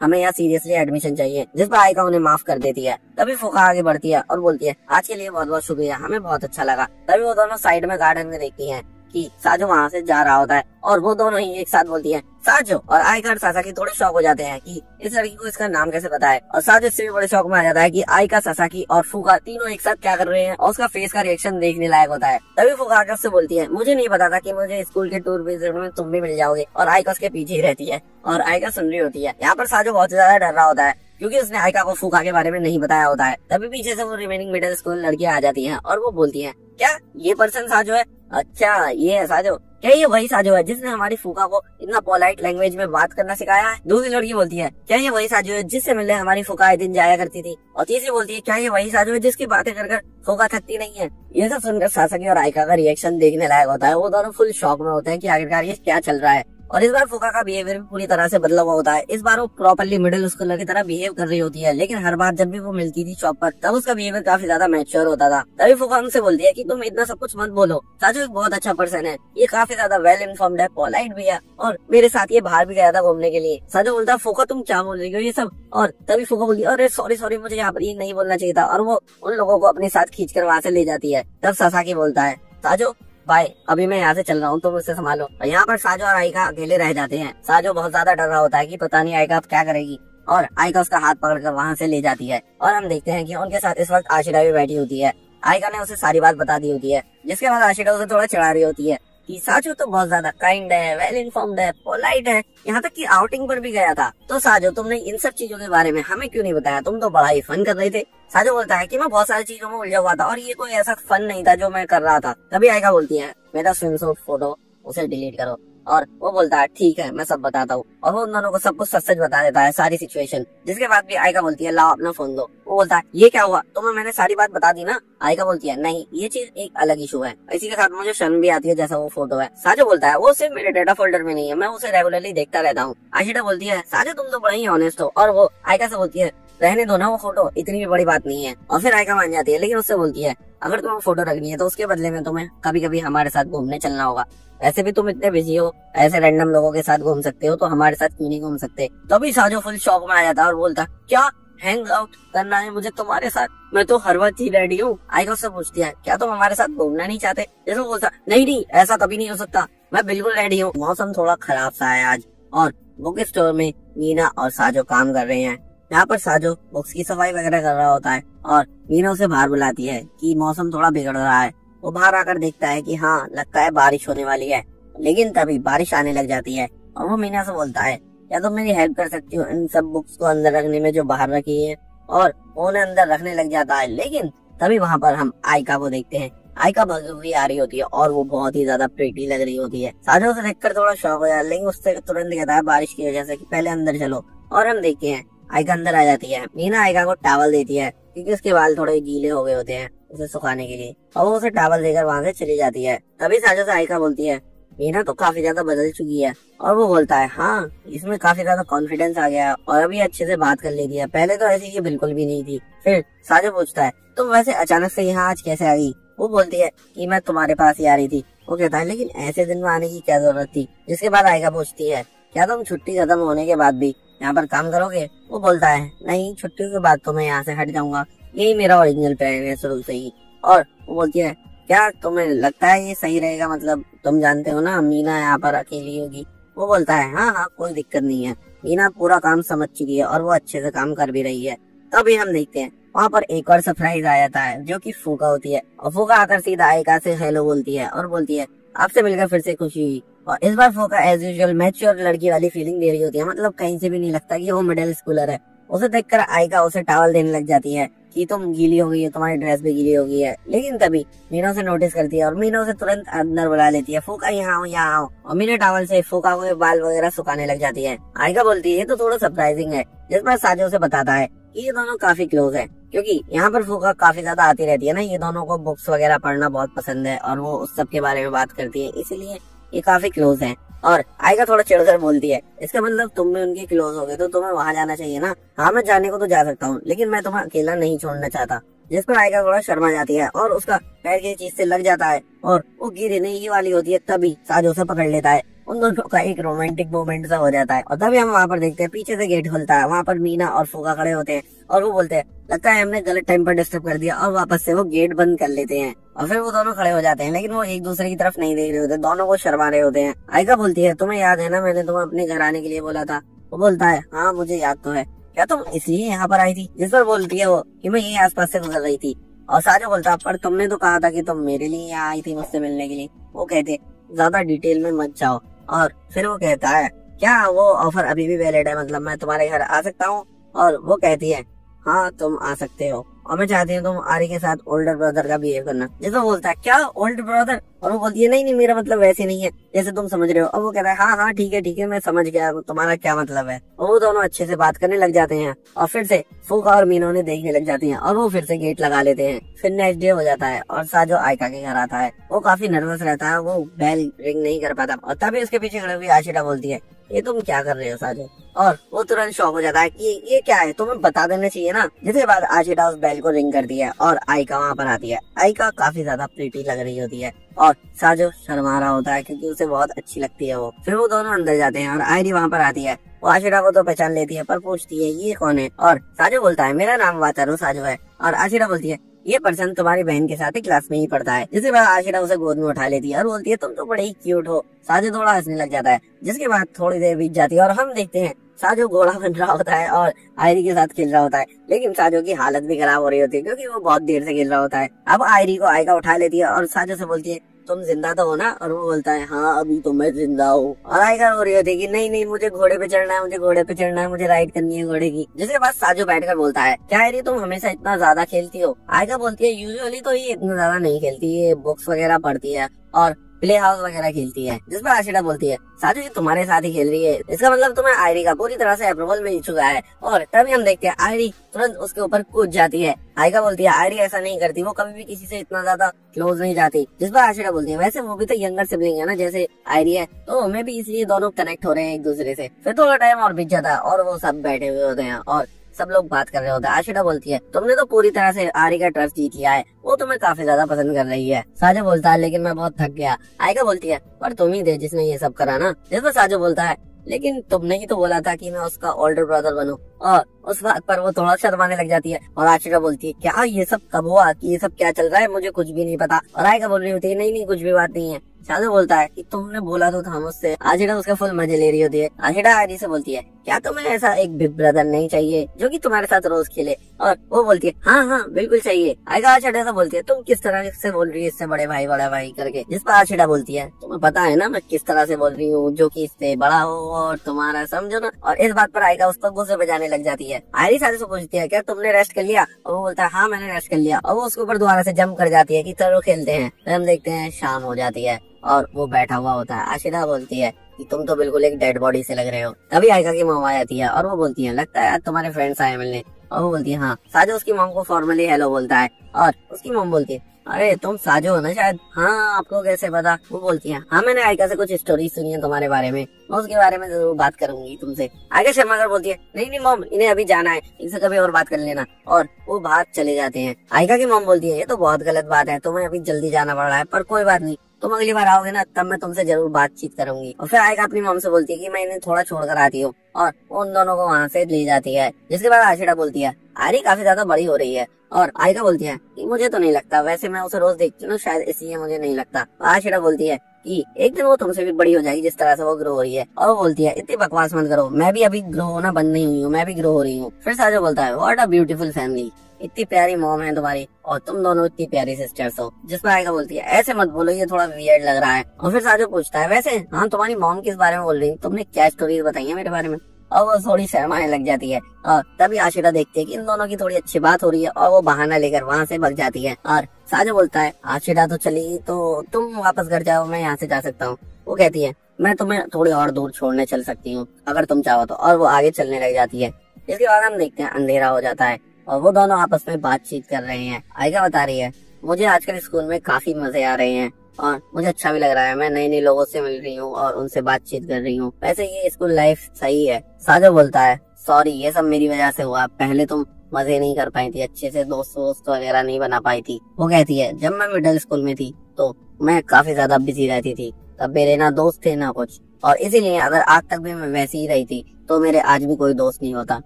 हमें यहाँ सीरियसली एडमिशन चाहिए। जिस पर आयका उन्हें माफ कर देती है। तभी फुका आगे बढ़ती है और बोलती है आज के लिए बहुत बहुत शुक्रिया, हमें बहुत अच्छा लगा। तभी वो दोनों साइड में गार्डन में देखती हैं कि साजो वहाँ से जा रहा होता है और वो दोनों ही एक साथ बोलती हैं साजो। और आयका और सासाकी थोड़े शौक हो जाते हैं कि इस लड़की को इसका नाम कैसे पता है। और साजो इससे भी बड़े शौक में आ जाता है कि आयका, सासाकी और फुका तीनों एक साथ क्या कर रहे हैं और उसका फेस का रिएक्शन देखने लायक होता है। तभी फुका आकर से बोलती है मुझे नहीं पता था कि मुझे स्कूल के टूर विजिट में तुम भी मिल जाओगे। और आयका उसके पीछे ही रहती है और आयका सुन रही होती है। यहाँ पर साजो बहुत ज्यादा डर रहा होता है क्योंकि उसने आयका को फुका के बारे में नहीं बताया होता है। तभी पीछे से वो रिमेनिंग मिडिल स्कूल लड़कियां आ जाती हैं और वो बोलती हैं क्या ये पर्सन साजो है? अच्छा ये है साजो, क्या ये वही साजो है जिसने हमारी फूका को इतना पोलाइट लैंग्वेज में बात करना सिखाया है? दूसरी लड़की बोलती है क्या ये वही साजो है जिससे मिलने हमारी फूका एक दिन जाया करती थी? और तीसरी बोलती है क्या ये वही साजो है जिसकी बातें कर कर फूका थकती नहीं है? ये सब सुनकर सासाकी और आयका का रिएक्शन देखने लायक होता है। वो दोनों फुल शॉक में होते हैं कि आखिरकार ये क्या चल रहा है। और इस बार फुका का बिहेवियर भी पूरी तरह से बदला हुआ होता है। इस बार वो प्रॉपर्ली मिडिल स्कूलर की तरह बिहेव कर रही होती है, लेकिन हर बार जब भी वो मिलती थी शॉप पर तब उसका बिहेवियर काफी ज्यादा मैच्योर होता था। तभी फुका उनसे बोलती है कि तुम इतना सब कुछ मत बोलो, साजो एक बहुत अच्छा पर्सन है, ये काफी ज्यादा वेल इन्फॉर्म्ड है, पोलाइट भी है और मेरे साथ ये बाहर भी गया था घूमने के लिए। साजो बोलता है फुका तुम क्या बोल रही हो ये सब? और तभी फुका बोलती है अरे सॉरी सॉरी, मुझे यहाँ पर ये नहीं बोलना चाहिए था। और वो उन लोगों को अपने साथ खींच कर वहाँ से ले जाती है। तब सासाकी बोलता है साजो बाय, अभी मैं यहाँ से चल रहा हूँ, तुम मुझसे संभालो। और यहाँ पर साजो और आयका अकेले रह जाते हैं। साजो बहुत ज्यादा डर रहा होता है कि पता नहीं आयका अब क्या करेगी और आयका उसका हाथ पकड़कर वहाँ से ले जाती है। और हम देखते हैं कि उनके साथ इस वक्त आशिरा भी बैठी होती है। आयका ने उसे सारी बात बता दी होती है, जिसके बाद आशिरा उसे थोड़ा चिढ़ा रही होती है कि साजो तो बहुत ज्यादा काइंड है, वेल इन्फॉर्म्ड है, पोलाइट है, यहाँ तक कि आउटिंग पर भी गया था। तो साजो तुमने इन सब चीजों के बारे में हमें क्यों नहीं बताया? तुम तो बड़ा ही फन कर रहे थे। साजो बोलता है कि मैं बहुत सारी चीजों में उलझा हुआ था और ये कोई ऐसा फन नहीं था जो मैं कर रहा था। तभी आयका बोलती है मेरा स्विमसूट फोटो उसे डिलीट करो। और वो बोलता है ठीक है मैं सब बताता हूँ। और वो उन दोनों को सब कुछ सच सच बता देता है, सारी सिचुएशन। जिसके बाद भी आयका बोलती है लाओ अपना फोन दो। वो बोलता है ये क्या हुआ, तुम्हें मैंने सारी बात बता दी ना? आयका बोलती है नहीं, ये चीज एक अलग इशू है, इसी के साथ मुझे शर्म भी आती है जैसा वो फोटो है। साजो बोलता है वो सिर्फ मेरे डेटा फोल्डर में नहीं है, मैं उसे रेगुलरली देखता रहता हूँ। आशिरा बोलती है साजो तुम तो बड़ा ही ऑनेस्ट हो। और वो आयका से बोलती है रहने दो ना वो फोटो, इतनी भी बड़ी बात नहीं है। और फिर आयका मान जाती है, लेकिन उससे बोलती है अगर तुम्हें फोटो रखनी है तो उसके बदले में तुम्हें कभी कभी हमारे साथ घूमने चलना होगा। ऐसे भी तुम इतने बिजी हो, ऐसे रैंडम लोगों के साथ घूम सकते हो, तो हमारे साथ क्यों नहीं घूम सकते। तभी साजो फुल शौक में आ जाता और बोलता क्या हैंग आउट करना है मुझे तुम्हारे साथ, मैं तो हर वक्त ही रेडी हूँ। आइका उससे पूछती है क्या तुम हमारे साथ घूमना नहीं चाहते। जैसे वो बोलता नहीं ऐसा कभी नहीं हो सकता, मैं बिल्कुल रेडी हूँ। मौसम थोड़ा खराब सा है आज और बुक स्टोर में मीना और साजो काम कर रहे हैं। यहाँ पर साजो बुक्स की सफाई वगैरह कर रहा होता है और मीना उसे बाहर बुलाती है कि मौसम थोड़ा बिगड़ रहा है। वो बाहर आकर देखता है कि हाँ लगता है बारिश होने वाली है, लेकिन तभी बारिश आने लग जाती है और वो मीना से बोलता है क्या तुम मेरी हेल्प कर सकती हो इन सब बुक्स को अंदर रखने में जो बाहर रखी है, और वो उन्हें अंदर रखने लग जाता है। लेकिन तभी वहाँ पर हम आइका को देखते हैं। आइका भागती हुई आ रही होती है और वो बहुत ही ज्यादा प्रीटी लग रही होती है। साजो उसे देखकर थोड़ा शौक हो जाता है, लेकिन उससे तुरंत कहता है बारिश की वजह से कि पहले अंदर चलो। और हम देखते हैं आइका अंदर आ जाती है। मीना आइका को टॉवल देती है क्योंकि उसके बाल थोड़े गीले हो गए होते हैं उसे सुखाने के लिए, और वो उसे टॉवल देकर वहाँ से चली जाती है। तभी साजो से आइका बोलती है मीना तो काफी ज्यादा बदल चुकी है, और वो बोलता है हाँ इसमें काफी ज्यादा कॉन्फिडेंस आ गया और अभी अच्छे से बात कर लेती है, पहले तो ऐसी ये बिल्कुल भी नहीं थी। फिर साजो पूछता है तुम वैसे अचानक से यहाँ आज कैसे आ गई। वो बोलती है कि मैं तुम्हारे पास ही आ रही थी। वो कहता है लेकिन ऐसे दिन में आने की क्या जरूरत थी। जिसके बाद आइका पूछती है क्या तुम छुट्टी खत्म होने के बाद भी यहाँ पर काम करोगे। वो बोलता है नहीं छुट्टी के बाद तो मैं यहाँ से हट जाऊंगा, यही मेरा ओरिजिनल प्लान है शुरू से ही। और वो बोलती है क्या तुम्हें लगता है ये सही रहेगा, मतलब तुम जानते हो ना मीना यहाँ पर अकेली होगी। वो बोलता है हाँ कोई दिक्कत नहीं है, मीना पूरा काम समझ चुकी है और वो अच्छे से काम कर भी रही है। तभी हम देखते हैं वहाँ पर एक और सरप्राइज आ जाता है जो कि फूका होती है, और फूका आकर सीधा आइका से हेलो बोलती है और बोलती है आपसे मिलकर फिर से खुशी हुई। और इस बार फूका एज यूजुअल मैच्योर लड़की वाली फीलिंग दे रही होती है, मतलब कहीं से भी नहीं लगता कि वो मिडिल स्कूलर है। उसे देखकर आइका उसे टॉवल देने लग जाती है कि तुम गीली हो गई है, तुम्हारी ड्रेस भी गीली हो गई है। लेकिन तभी मीना उसे नोटिस करती है और मीना उसे तुरंत अंदर बुला लेती है, फूका यहाँ आओ यहाँ आओ। और मीना टॉवल से फूका को बाल वगैरह सुखाने लग जाती है। आइका बोलती है ये तो थोड़ा सरप्राइजिंग है, जिस पर साजो से बताता है कि ये दोनों काफी क्लोज है, क्योंकि यहाँ पर फूका काफी ज्यादा आती रहती है ना, ये दोनों को बुक्स वगैरह पढ़ना बहुत पसंद है और वो उस सब के बारे में बात करती है, इसीलिए ये काफी क्लोज है। और आइका थोड़ा चिढ़कर बोलती है इसका मतलब तुम भी उनके क्लोज हो गए तो तुम्हें वहाँ जाना चाहिए ना। हाँ मैं जाने को तो जा सकता हूँ, लेकिन मैं तुम्हें अकेला नहीं छोड़ना चाहता। जिस पर आइका थोड़ा शर्मा जाती है और उसका पैर किसी चीज से लग जाता है और वो गिरने ही वाली होती है। तभी साजो से पकड़ लेता है, उन दोनों का एक रोमांटिक मोमेंट सा हो जाता है। और तभी हम वहाँ पर देखते हैं पीछे से गेट खुलता है, वहाँ पर मीना और फूका खड़े होते हैं और वो बोलते हैं लगता है हमने गलत टाइम पर डिस्टर्ब कर दिया, और वापस से वो गेट बंद कर लेते हैं। और फिर वो दोनों खड़े हो जाते हैं, लेकिन वो एक दूसरे की तरफ नहीं देख रहे होते, दोनों को शर्मा रहे होते हैं। आइका बोलती है तुम्हें याद है ना मैंने तुम्हें अपने घर आने के लिए बोला था। वो बोलता है हाँ मुझे याद तो है, क्या तुम इसलिए यहाँ पर आई थी। जिस पर बोलती है वो कि मैं यही आसपास से गुजर रही थी। और साजो बोलता पर तुमने तो कहा था कि तुम मेरे लिए यहाँ आई थी मुझसे मिलने के लिए। वो कहते ज्यादा डिटेल में मत जाओ। और फिर वो कहता है क्या वो ऑफर अभी भी वैलिड है, मतलब मैं तुम्हारे घर आ सकता हूँ। और वो कहती है हाँ तुम आ सकते हो, और मैं चाहती हूँ तुम आरी के साथ ओल्डर ब्रदर का बिहेव करना। जैसे बोलता है क्या ओल्डर ब्रदर, और वो बोलती है नहीं मेरा मतलब वैसे नहीं है जैसे तुम समझ रहे हो। और वो कहता है हाँ ठीक है मैं समझ गया तुम्हारा क्या मतलब है। और वो दोनों अच्छे से बात करने लग जाते हैं और फिर से फूका और मीना ने देखने लग जाती हैं और वो फिर से गेट लगा लेते हैं। फिर नेक्स्ट डे हो जाता है और साजो आइका के घर आता है। वो काफी नर्वस रहता है, वो बेल रिंग नहीं कर पाता। और तभी उसके पीछे खड़े हुई आशिरा बोलती है ये तुम क्या कर रहे हो साजो। और वो तुरंत शॉक हो जाता है कि ये क्या है, तुम्हें बता देना चाहिए ना। जिसके बाद आशिरा उस बेल को रिंग करती है और आइका वहाँ पर आती है। आइका काफी ज्यादा प्रीटी लग रही होती है और साजो शर्मा रहा होता है क्योंकि उसे बहुत अच्छी लगती है वो। फिर वो दोनों अंदर जाते हैं और आयरी वहाँ पर आती है। वो आशिरा को तो पहचान लेती है पर पूछती है ये कौन है। और साजो बोलता है मेरा नाम वातारू साजो है। और आशिरा बोलती है ये पर्सन तुम्हारी बहन के साथ ही क्लास में ही पढ़ता है। जिसके बाद आशिरा उसे गोद में उठा लेती है और बोलती है तुम तो बड़े ही क्यूट हो। साजो थोड़ा हंसने लग जाता है। जिसके बाद थोड़ी देर बीत जाती है और हम देखते हैं साजो घोड़ा बन रहा होता है और आयरी के साथ खेल रहा होता है। लेकिन साजो की हालत भी खराब हो रही होती है क्योंकि वो बहुत देर से खेल रहा होता है। अब आयरी को आइका उठा लेती है और साजो से बोलती है तुम जिंदा तो हो ना। और वो बोलता है हाँ अभी तो मैं जिंदा हूँ। और आइका रो रही होती है कि नहीं मुझे घोड़े पे चढ़ना है, मुझे घोड़े पे चढ़ना है, मुझे राइड करनी है घोड़े की। जिसके बाद साजो बैठकर बोलता है क्या आयरी तुम हमेशा इतना ज्यादा खेलती हो। आइका बोलती है यूजुअली तो ये इतना ज्यादा नहीं खेलती, ये बुक्स वगैरह पढ़ती है और प्ले हाउस वगैरह खेलती है। जिस पर आशिरा बोलती है साजो ये तुम्हारे साथ ही खेल रही है, इसका मतलब तुम्हें आयरी का पूरी तरह से अप्रूवल मिल चुका है। और तभी हम देखते हैं आयरी तुरंत उसके ऊपर कूद जाती है। आइका बोलती है आयरी ऐसा नहीं करती, वो कभी भी किसी से इतना ज्यादा क्लोज नहीं जाती। जिस पर आशिरा बोलती है वैसे वो भी तो यंगर सिबलिंग है ना जैसे आयरी है, तो हमें भी इसलिए दोनों कनेक्ट हो रहे हैं एक दूसरे से। फिर थोड़ा टाइम और बीत जाता है और वो सब बैठे हुए होते हैं और सब लोग बात कर रहे होते हैं। आशिरा बोलती है तुमने तो पूरी तरह से आरी का ट्रस्ट जीत लिया है, वो तुम्हें काफी ज्यादा पसंद कर रही है। साजो बोलता है लेकिन मैं बहुत थक गया। आयका बोलती है पर तुम ही थे जिसने ये सब करा ना। जिस पर साजो बोलता है लेकिन तुमने ही तो बोला था कि मैं उसका ओल्डर ब्रदर बनूं। और उस बात पर वो थोड़ा शर्माने लग जाती है और आशिरा बोलती है क्या ये सब कब हुआ, कि ये सब क्या चल रहा है, मुझे कुछ भी नहीं पता। और आयका बोल रही होती है नहीं नहीं कुछ भी बात नहीं है। साजो बोलता है कि तुमने बोला तो था मुझसे। आशिरा उसका फुल मजे ले रही होती है। आशिरा आयरी से बोलती है क्या तुम्हें ऐसा एक बिग ब्रदर नहीं चाहिए जो कि तुम्हारे साथ रोज खेले। और वो बोलती है हाँ हाँ बिल्कुल चाहिए। आयका आशिरा से बोलती है तुम किस तरह से बोल रही है इससे बड़े भाई बड़ा भाई करके। जिस पर आशिरा बोलती है तुम्हें पता है ना मैं किस तरह से बोल रही हूँ, जो कि इससे बड़ा हो और तुम्हारा समझो ना। और इस बात पर आयका उसको गुस्से बजाने लग जाती है। आयरी साजो से पूछती है क्या तुमने रेस्ट कर लिया। और वो बोलता है हाँ मैंने रेस्ट कर लिया। और वो उसके ऊपर दोबारा से जंप कर जाती है कि चलो खेलते हैं। फिर हम देखते हैं शाम हो जाती है और वो बैठा हुआ होता है। आशिरा बोलती है कि तुम तो बिल्कुल एक डेड बॉडी से लग रहे हो। तभी आयका की मॉम आ जाती है और वो बोलती है लगता है आज तुम्हारे फ्रेंड्स आए मिलने। और वो बोलती है हाँ। साजो उसकी मॉम को फॉर्मली हेलो बोलता है और उसकी मॉम बोलती है अरे तुम साजो हो ना शायद। हाँ आपको कैसे पता। वो बोलती है हाँ मैंने आयका से कुछ स्टोरी सुनी है तुम्हारे बारे में, मैं उसके बारे में जरूर बात करूंगी तुमसे। आयका शर्मा कर बोलती है नहीं नहीं मॉम इन्हें अभी जाना है, इनसे कभी और बात कर लेना। और वो बाहर चले जाते हैं। आयका की मॉम बोलती है ये तो बहुत गलत बात है, तुम्हें अभी जल्दी जाना पड़ रहा है, पर कोई बात नहीं तुम अगली बार आओगे ना तब मैं तुमसे जरूर बातचीत करूंगी। और फिर आयका अपनी मॉम से बोलती है कि मैं इन्हें थोड़ा छोड़ कर आती हूँ और उन दोनों को वहाँ से ले जाती है। जिसके बाद आशिरा बोलती है आरी काफी ज्यादा बड़ी हो रही है। और आयका बोलती है कि मुझे तो नहीं लगता, वैसे मैं उसे रोज देखती हूँ ना शायद इसलिए मुझे नहीं लगता। आशिरा बोलती है कि एक दिन वो तुमसे भी बड़ी हो जाएगी जिस तरह से वो ग्रो हो रही है। और वो बोलती है इतनी बकवास मत करो, मैं भी अभी ग्रो होना बंद नहीं हुई हूँ, मैं भी ग्रो हो रही हूँ। फिर साजो बोलता है व्हाट अ ब्यूटीफुल फैमिली, इतनी प्यारी मॉम है तुम्हारी और तुम दोनों इतनी प्यारी सिस्टर्स हो। जिस पर आयका बोलती है ऐसे मत बोलो ये थोड़ा वियर्ड लग रहा है। और फिर साजो पूछता है वैसे हाँ तुम्हारी मॉम किस बारे में बोल रही, तुमने क्या स्टोरीज बताई है मेरे बारे में। और वो थोड़ी शर्माने लग जाती है। और तभी आशिरा देखती है कि इन दोनों की थोड़ी अच्छी बात हो रही है और वो बहाना लेकर वहाँ से भग जाती है। और साजो बोलता है आशिरा तो चली तो तुम वापस घर जाओ, मैं यहाँ से जा सकता हूँ। वो कहती है मैं तुम्हें थोड़ी और दूर छोड़ने चल सकती हूँ अगर तुम चाहो तो। और वो आगे चलने लग जाती है। इसके बाद हम देखते हैं अंधेरा हो जाता है और वो दोनों आपस में बातचीत कर रहे हैं। आयका बता रही है मुझे आजकल स्कूल में काफी मजे आ रहे हैं और मुझे अच्छा भी लग रहा है, मैं नए नए लोगों से मिल रही हूँ और उनसे बातचीत कर रही हूँ। वैसे ये स्कूल लाइफ सही है। साजो बोलता है सॉरी ये सब मेरी वजह से हुआ, पहले तुम मजे नहीं कर पाई थी, अच्छे से दोस्त वगैरह नहीं बना पाई थी। वो कहती है जब मैं मिडिल स्कूल में थी तो मैं काफी ज्यादा बिजी रहती थी, तब मेरे ना दोस्त थे ना कुछ, और इसीलिए अगर आज तक भी मैं वैसी ही रही थी तो मेरे आज भी कोई दोस्त नहीं होता।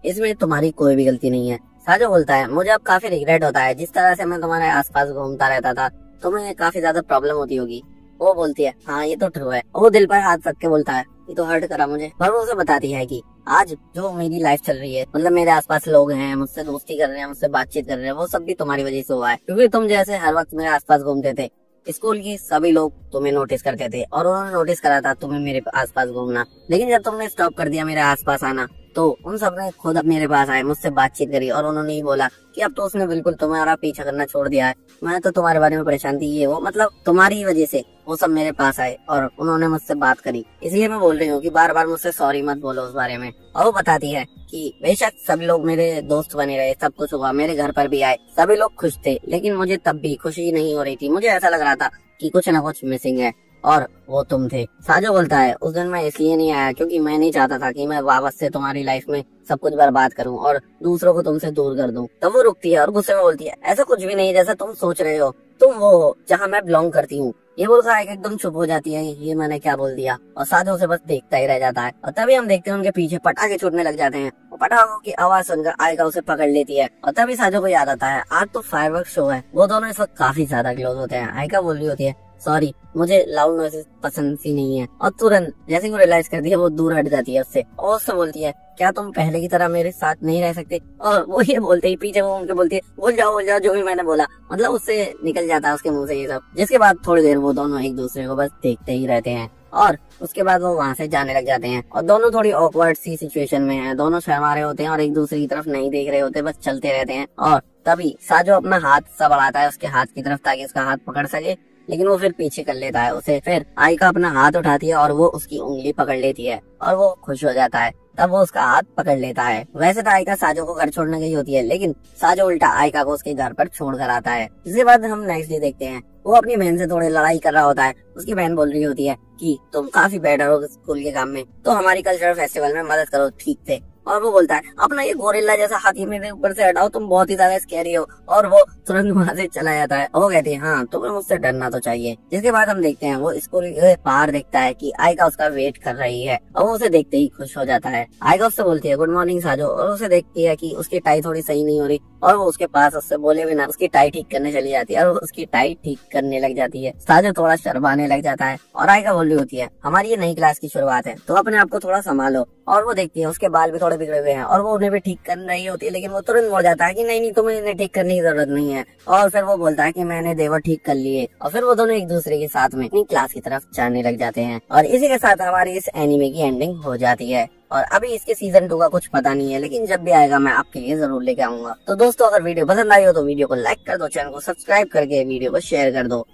इसमें तुम्हारी कोई भी गलती नहीं है। साजो बोलता है मुझे अब काफी रिग्रेट होता है, जिस तरह से मैं तुम्हारे आसपास घूमता रहता था तुम्हें काफी ज्यादा प्रॉब्लम होती होगी। वो बोलती है हाँ ये तो ट्रू है। वो दिल पर हाथ रख के बोलता है ये तो हर्ट करा मुझे। पर वो उसे बताती है कि आज जो मेरी लाइफ चल रही है, मतलब मेरे आसपास लोग हैं, मुझसे दोस्ती कर रहे हैं, मुझसे बातचीत कर रहे हैं, वो सब भी तुम्हारी वजह से हुआ है, क्योंकि तुम जैसे हर वक्त मेरे आसपास घूमते थे। स्कूल की सभी लोग तुम्हें नोटिस करते थे और उन्होंने नोटिस करा था तुम्हें मेरे आसपास घूमना, लेकिन जब तुमने स्टॉप कर दिया मेरे आसपास आना तो उन सब ने खुद अब मेरे पास आए, मुझसे बातचीत करी और उन्होंने ही बोला कि अब तो उसने बिल्कुल तुम्हारा पीछा करना छोड़ दिया है, मैं तो तुम्हारे बारे में परेशान थी, ये वो मतलब तुम्हारी ही वजह से वो सब मेरे पास आए और उन्होंने मुझसे बात करी। इसलिए मैं बोल रही हूँ कि बार बार मुझसे सॉरी मत बोलो उस बारे में। और वो बताती है कि बेशक सभी लोग मेरे दोस्त बने रहे, सब कुछ हुआ, मेरे घर पर भी आए, सभी लोग खुश थे, लेकिन मुझे तब भी खुशी नहीं हो रही थी, मुझे ऐसा लग रहा था कि कुछ ना कुछ मिसिंग है और वो तुम थे। साजो बोलता है उस दिन मैं इसलिए नहीं आया क्योंकि मैं नहीं चाहता था कि मैं वापस से तुम्हारी लाइफ में सब कुछ बर्बाद करूं और दूसरों को तुमसे दूर कर दूं। तब वो रुकती है और गुस्से में बोलती है ऐसा कुछ भी नहीं जैसा तुम सोच रहे हो, तुम वो हो जहाँ मैं बिलोंग करती हूँ। ये बोलकर एकदम चुप हो जाती है, ये मैंने क्या बोल दिया, और साजो उसे बस देखता ही रह जाता है। और तभी हम देखते हैं उनके पीछे पटाखे छूटने लग जाते हैं। पटाखों की आवाज सुनकर आयका उसे पकड़ लेती है और तभी साजो को याद आता है आज तो फायरवर्क शो है। वो दोनों इस वक्त काफी ज्यादा क्लोज होते हैं। आयका बोल रही होती है सॉरी मुझे लाउड नॉइसेस पसंद ही नहीं है, और तुरंत जैसे वो रियलाइज करती है वो दूर हट जाती है उससे और उससे बोलती है क्या तुम पहले की तरह मेरे साथ नहीं रह सकते। और वो ये बोलते ही पीछे वो उनके बोलती है बोल जाओ जो भी मैंने बोला, मतलब उससे निकल जाता है उसके मुंह से ये सब। जिसके बाद थोड़ी देर वो दोनों एक दूसरे को बस देखते ही रहते हैं और उसके बाद वो वहाँ से जाने लग जाते हैं। और दोनों थोड़ी ऑकवर्ड सी सिचुएशन में हैं, दोनों शर्मा रहे होते हैं और एक दूसरे की तरफ नहीं देख रहे होते, बस चलते रहते हैं। और तभी साजो अपना हाथ सा बढ़ाता है उसके हाथ की तरफ ताकि उसका हाथ पकड़ सके, लेकिन वो फिर पीछे कर लेता है उसे। फिर आयका अपना हाथ उठाती है और वो उसकी उंगली पकड़ लेती है और वो खुश हो जाता है। तब वो उसका हाथ पकड़ लेता है। वैसे तो आयका साजो को घर छोड़ने गई होती है, लेकिन साजो उल्टा आयका को उसके घर पर छोड़ कर आता है। इसके बाद हम नेक्स्ट डे देखते हैं वो अपनी बहन से थोड़ी लड़ाई कर रहा होता है। उसकी बहन बोल रही होती है कि तुम काफी बेटर हो स्कूल के काम में, तो हमारी कल्चरल फेस्टिवल में मदद करो ठीक से। और वो बोलता है अपना ये गोरिल्ला जैसा हाथी मेरे ऊपर से हटाओ, तुम बहुत ही ज्यादा स्कैरी हो। और वो तुरंत वहाँ से चला जाता है। वो कहती है हाँ तुम्हें मुझसे डरना तो चाहिए। जिसके बाद हम देखते हैं वो इसको बाहर देखता है कि आयका उसका वेट कर रही है और वो उसे देखते ही खुश हो जाता है। आयका उससे बोलती है गुड मॉर्निंग साजो, और उसे देखती है कि उसकी टाई थोड़ी सही नहीं हो रही और वो उसके पास उससे बोले बिना उसकी टाई ठीक करने चली जाती है और उसकी टाई ठीक करने लग जाती है। साजो थोड़ा शर्माने लग जाता है और आयका बोल रही होती है हमारी ये नई क्लास की शुरुआत है तो अपने आप को थोड़ा संभालो। और वो देखती है उसके बाल भी थोड़े बिगड़े हुए हैं और वो उन्हें भी ठीक कर रही होती है, लेकिन वो तुरंत बोल जाता है कि नहीं नहीं तुम्हें इन्हें ठीक करने की जरूरत नहीं है। और फिर वो बोलता है कि मैंने देवर ठीक कर लिए और फिर वो दोनों एक दूसरे के साथ में अपनी क्लास की तरफ जाने लग जाते हैं। और इसी के साथ हमारी इस एनिमे की एंडिंग हो जाती है। और अभी इसके सीजन 2 का कुछ पता नहीं है, लेकिन जब भी आएगा मैं आपके लिए जरूर लेके आऊंगा। तो दोस्तों अगर वीडियो पसंद आई हो तो वीडियो को लाइक कर दो, चैनल को सब्सक्राइब करके वीडियो को शेयर कर दो।